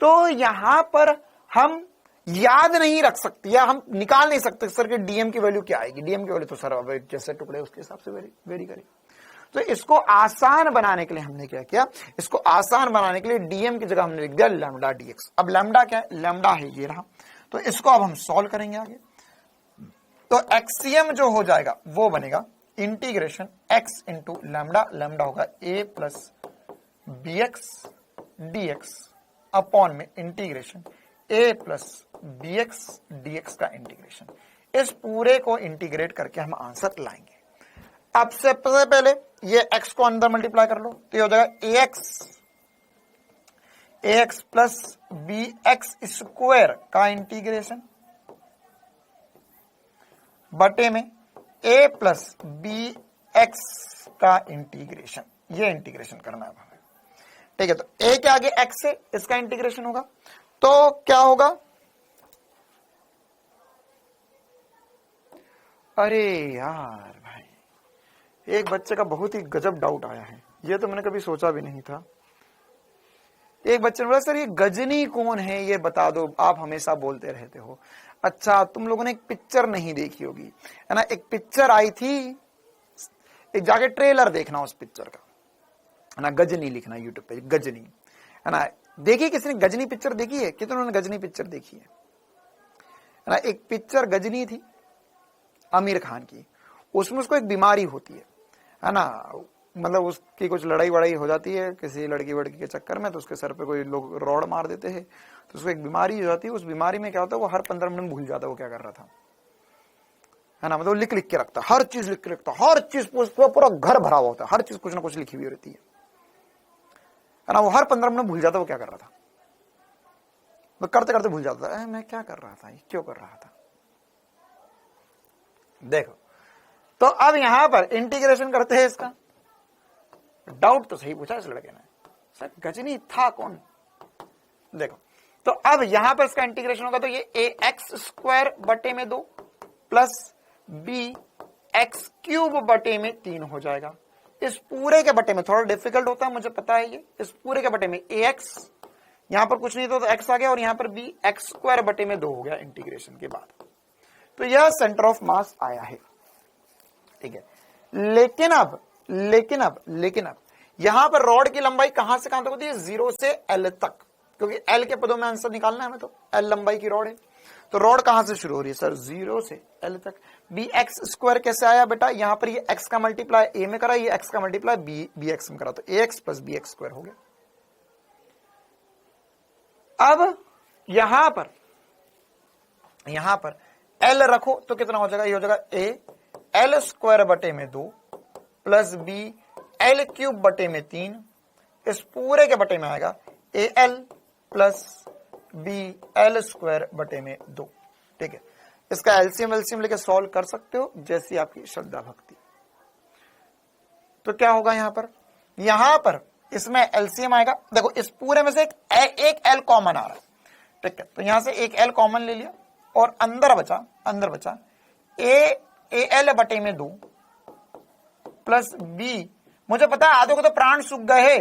तो यहां पर हम याद नहीं रख सकते या हम निकाल नहीं सकते सर कि डीएम की वैल्यू क्या आएगी। डीएम की वैल्यू तो सर जैसे टुकड़े उसके हिसाब से वेरी करेगी। तो इसको आसान बनाने के लिए हमने क्या किया, इसको आसान बनाने के लिए डीएम की जगह हमने लिख दिया लैम्डा डीएक्स। अब लैम्डा क्या है? लैम्डा है ये रहा। तो इसको अब हम सॉल्व करेंगे आगे। तो एक्सीएम जो हो जाएगा वो बनेगा integration x into lambda, lambda होगा a plus b x d x upon में integration a plus b x d x का इंटीग्रेशन। इस पूरे को इंटीग्रेट करके हम आंसर लाएंगे। अब से पहले ये x को अंदर मल्टीप्लाई कर लो, तो ये हो जाएगा ax plus b x square का इंटीग्रेशन बटे में a प्लस बी एक्स का इंटीग्रेशन। ये इंटीग्रेशन करना है हमें। ठीक है, तो a के आगे x है, इसका इंटीग्रेशन होगा, तो क्या होगा? अरे यार भाई, एक बच्चे का बहुत ही गजब डाउट आया है, ये तो मैंने कभी सोचा भी नहीं था। एक बच्चे ने बोला सर ये गजनी कौन है, ये बता दो, आप हमेशा बोलते रहते हो। अच्छा, तुम लोगों ने एक पिक्चर नहीं देखी होगी, है ना? एक पिक्चर आई थी, एक जाके ट्रेलर देखना उस पिक्चर का, है ना? गजनी लिखना यूट्यूब पे, गजनी, है ना? देखी किसी ने गजनी पिक्चर देखी है? कितनों ने गजनी पिक्चर देखी है ना? एक पिक्चर गजनी थी आमिर खान की, उसमें उसको एक बीमारी होती है ना? मतलब उसकी कुछ लड़ाई वड़ाई हो जाती है किसी लड़की वड़की के चक्कर में, तो उसके सर पे कोई लोग रॉड मार देते हैं, तो उसको एक बीमारी हो जाती है। उस बीमारी में क्या होता है, वो हर 15 मिनट में भूल जाता है वो क्या कर रहा था, है ना? मतलब लिख लिख के रखता, हर चीज लिख के रखता, हर चीज पूरा घर भरा हुआ होता है, हर चीज कुछ ना कुछ लिखी हुई रहती है ना? वो हर 15 मिनट भूल जाता वो क्या कर रहा था, वो करते करते भूल जाता है मैं क्या कर रहा था, क्यों कर रहा था। देखो, तो अब यहां पर इंटीग्रेशन करते हैं इसका। डाउट तो सही पूछा इस लड़के ने, सर गजनी था कौन? देखो, तो अब यहां पर इसका इंटीग्रेशन होगा, तो ये ए एक्स स्क्वायर बटे में 2 प्लस बी एक्स क्यूब बटे में 3 हो जाएगा। इस पूरे के बटे में थोड़ा डिफिकल्ट होता है मुझे पता है ये, इस पूरे के बटे में ax, यहां पर कुछ नहीं तो x आ गया और यहां पर b x स्क्वायर बटे में 2 हो गया इंटीग्रेशन के बाद। तो यह सेंटर ऑफ मास आया है, ठीक है। लेकिन अब यहां पर रॉड की लंबाई कहां से कहां तक होती है, 0 से l तक, क्योंकि l के पदों में आंसर निकालना है हमें, तो l लंबाई की रॉड है। तो रॉड कहां से शुरू हो रही है सर, 0 से l तक। बी एक्स स्क्वायर कैसे आया बेटा, यहां पर ये x का मल्टीप्लाई a में करा, ये x का मल्टीप्लाई बी एक्स में करा, तो ax plus b x square हो गया। अब यहां पर l रखो तो कितना हो जाएगा, ये हो जाएगा a l स्क्वायर बटे में 2 प्लस b l क्यूब बटे में 3, इस पूरे के बटे में आएगा a l plus b l square बटे में 2, ठीक है। इसका एलसीएम लेके सॉल्व कर सकते हो जैसी आपकी श्रद्धा भक्ति। तो क्या होगा यहां पर इसमें एलसीएम आएगा, देखो इस पूरे में से एक एल कॉमन आ रहा है, ठीक है। तो यहां से एक एल कॉमन ले लिया और अंदर बचा ए एल बटे में 2 प्लस बी, मुझे पता है आधे को तो प्राण सूख गए,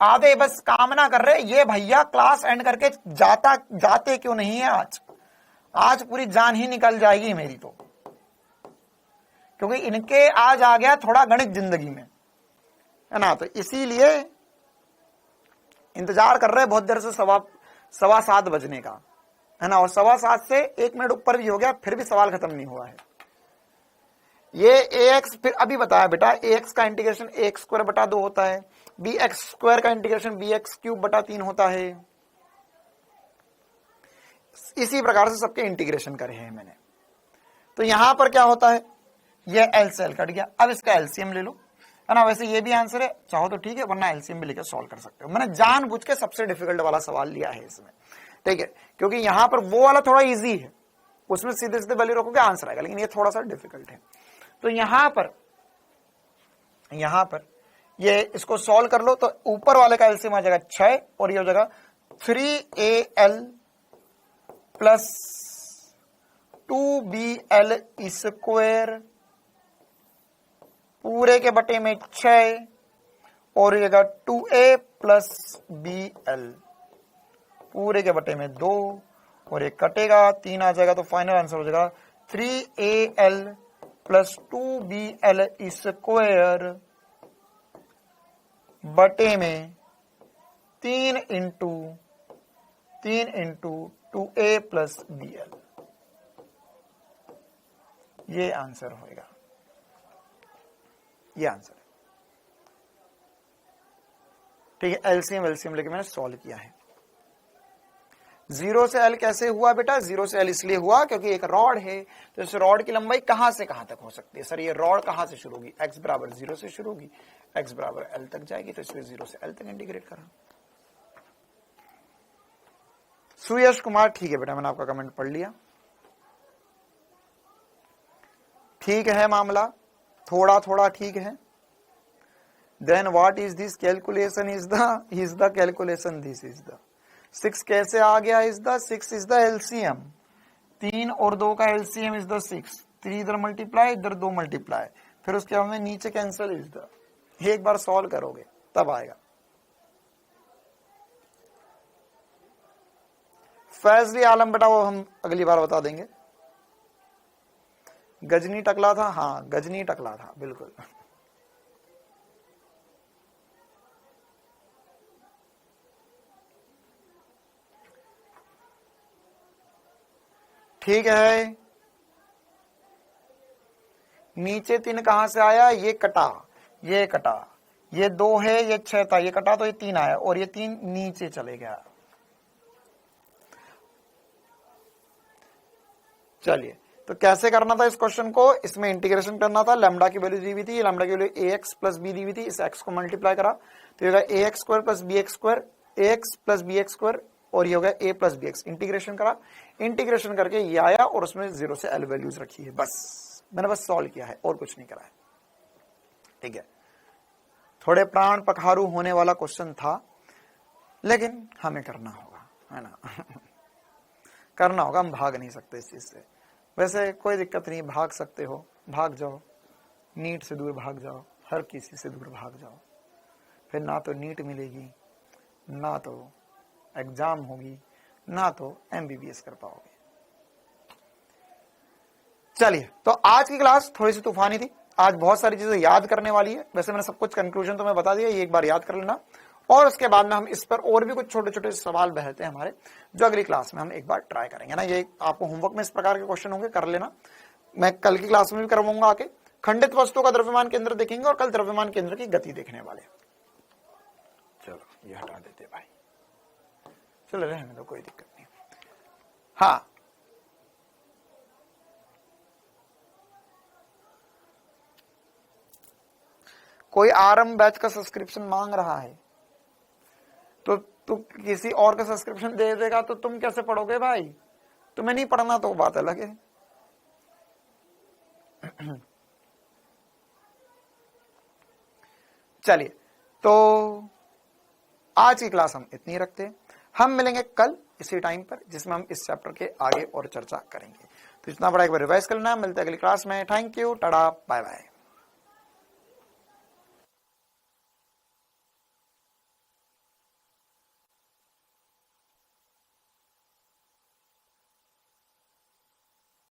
आधे बस कामना कर रहे ये भैया क्लास एंड करके जाते क्यों नहीं है, आज पूरी जान ही निकल जाएगी मेरी, तो क्योंकि इनके आज आ गया थोड़ा गणित जिंदगी में, है ना। तो इसीलिए इंतजार कर रहे बहुत देर से 7:15 बजने का, है ना, और 7:15 से 1 मिनट ऊपर भी हो गया, फिर भी सवाल खत्म नहीं हुआ है। ये ax फिर अभी बताया बेटा, ax का इंटीग्रेशन ax स्क्वायर बटा 2 होता है, bx स्क्वायर का इंटीग्रेशन bx क्यूब बटा 3 होता है। इसी प्रकार से सबके इंटीग्रेशन करे हैं मैंने। तो यहां पर क्या होता है, ये एल से एल कट गया, अब इसका एलसीएम ले लो, है ना। वैसे ये भी आंसर है, चाहो तो ठीक है, वरना एलसीएम भी लेकर सॉल्व कर सकते हो। मैंने जानबूझ के सबसे डिफिकल्ट वाला सवाल लिया है इसमें, ठीक है, क्योंकि यहां पर वो वाला थोड़ा इजी है, उसमें सीधे सीधे वैल्यू रखोगे आंसर आएगा, लेकिन ये थोड़ा सा डिफिकल्ट है। तो यहां पर ये इसको सॉल्व कर लो तो ऊपर वाले का एलसीएम आ जाएगा 6 और ये हो जाएगा 3al प्लस 2bl स्क्वायर पूरे के बटे में 6 और ये 2a प्लस bl पूरे के बटे में 2 और ये कटेगा 3 आ जाएगा, तो फाइनल आंसर हो जाएगा 3al प्लस 2bl स्क्वायर बटे में 3 इंटू 2a प्लस bl, ये आंसर होगा, ये आंसर है, ठीक है। एलसीएम लेके मैंने सॉल्व किया है। 0 से l कैसे हुआ बेटा, 0 से l इसलिए हुआ क्योंकि एक रॉड है, तो इस रॉड की लंबाई कहां से कहां तक हो सकती है सर, ये रॉड कहां से शुरू होगी, x बराबर 0 से शुरू होगी, x बराबर l तक जाएगी, तो इसलिए 0 से l तक इंटीग्रेट करा। सुयश कुमार, ठीक है बेटा, मैंने आपका कमेंट पढ़ लिया, ठीक है मामला, थोड़ा थोड़ा ठीक है। Then what is this calculation, is the calculation, this is the 6 कैसे आ गया, is the 6 is the LCM, 3 और 2 का एलसीएम इज द 6, 3 इधर मल्टीप्लाई, इधर 2 मल्टीप्लाई, फिर उसके बाद में नीचे कैंसिल इज द, एक बार सॉल्व करोगे तब आएगा। फैजली आलम बेटा वो हम अगली बार बता देंगे। गजनी टकला था, हाँ गजनी टकला था बिल्कुल। ठीक है, नीचे 3 कहां से आया, ये कटा, ये 2 है, ये 6 था, ये कटा तो ये 3 आया और ये 3 नीचे चले गया। चलिए, तो कैसे करना था इस क्वेश्चन को, इसमें इंटीग्रेशन करना था, लैम्डा की वैल्यू दी हुई थी, लैम्डा की वैल्यू ax प्लस b दी हुई थी, इस x को मल्टीप्लाई करा तो ये होगा ax square plus bx square, ax plus bx square और ये हो गया a प्लस bx, इंटीग्रेशन करा, इंटीग्रेशन करके ये आया और उसमें 0 से l वैल्यूज रखी है, बस मैंने बस सॉल्व किया है और कुछ नहीं करा है, ठीक है। थोड़े प्राण पखारू होने वाला क्वेश्चन था, लेकिन हमें करना होगा, है ना। करना होगा, हम भाग नहीं सकते इस चीज से। वैसे कोई दिक्कत नहीं, भाग सकते हो, भाग जाओ, नीट से दूर भाग जाओ, हर किसी से दूर भाग जाओ, फिर ना तो नीट मिलेगी, ना तो एग्जाम होगी, ना तो एमबीबीएस कर पाओगे। चलिए, तो आज की क्लास थोड़ी सी तूफानी थी। आज बहुत सारी चीजें याद करने वाली है। वैसे मैंने सब कुछ कंक्लूजन तुम्हें बता दिया, ये एक बार याद कर लेना, और उसके बाद में हम इस पर और भी कुछ छोटे छोटे सवाल बहते हैं हमारे, जो अगली क्लास में हम एक बार ट्राई करेंगे ना। ये आपको होमवर्क में इस प्रकार के क्वेश्चन होंगे, कर लेना। मैं कल की क्लास में भी करवाऊंगा आके। खंडित वस्तु का द्रव्यमान केंद्र देखेंगे और कल द्रव्यमान केंद्र की गति देखने वाले। चलो ये हटा देते भाई, चलो रहने दो, कोई दिक्कत नहीं। हाँ, कोई आरंभ बैच का सब्सक्रिप्शन मांग रहा है तो तू किसी और का सब्सक्रिप्शन दे देगा तो तुम कैसे पढ़ोगे भाई? तुम्हें नहीं पढ़ना तो बात अलग है। चलिए, तो आज की क्लास हम इतनी रखते हैं। हम मिलेंगे कल इसी टाइम पर, जिसमें हम इस चैप्टर के आगे और चर्चा करेंगे। तो इतना बड़ा एक बार रिवाइज करना। मिलते हैं अगली क्लास में। Thank you, tata, bye bye.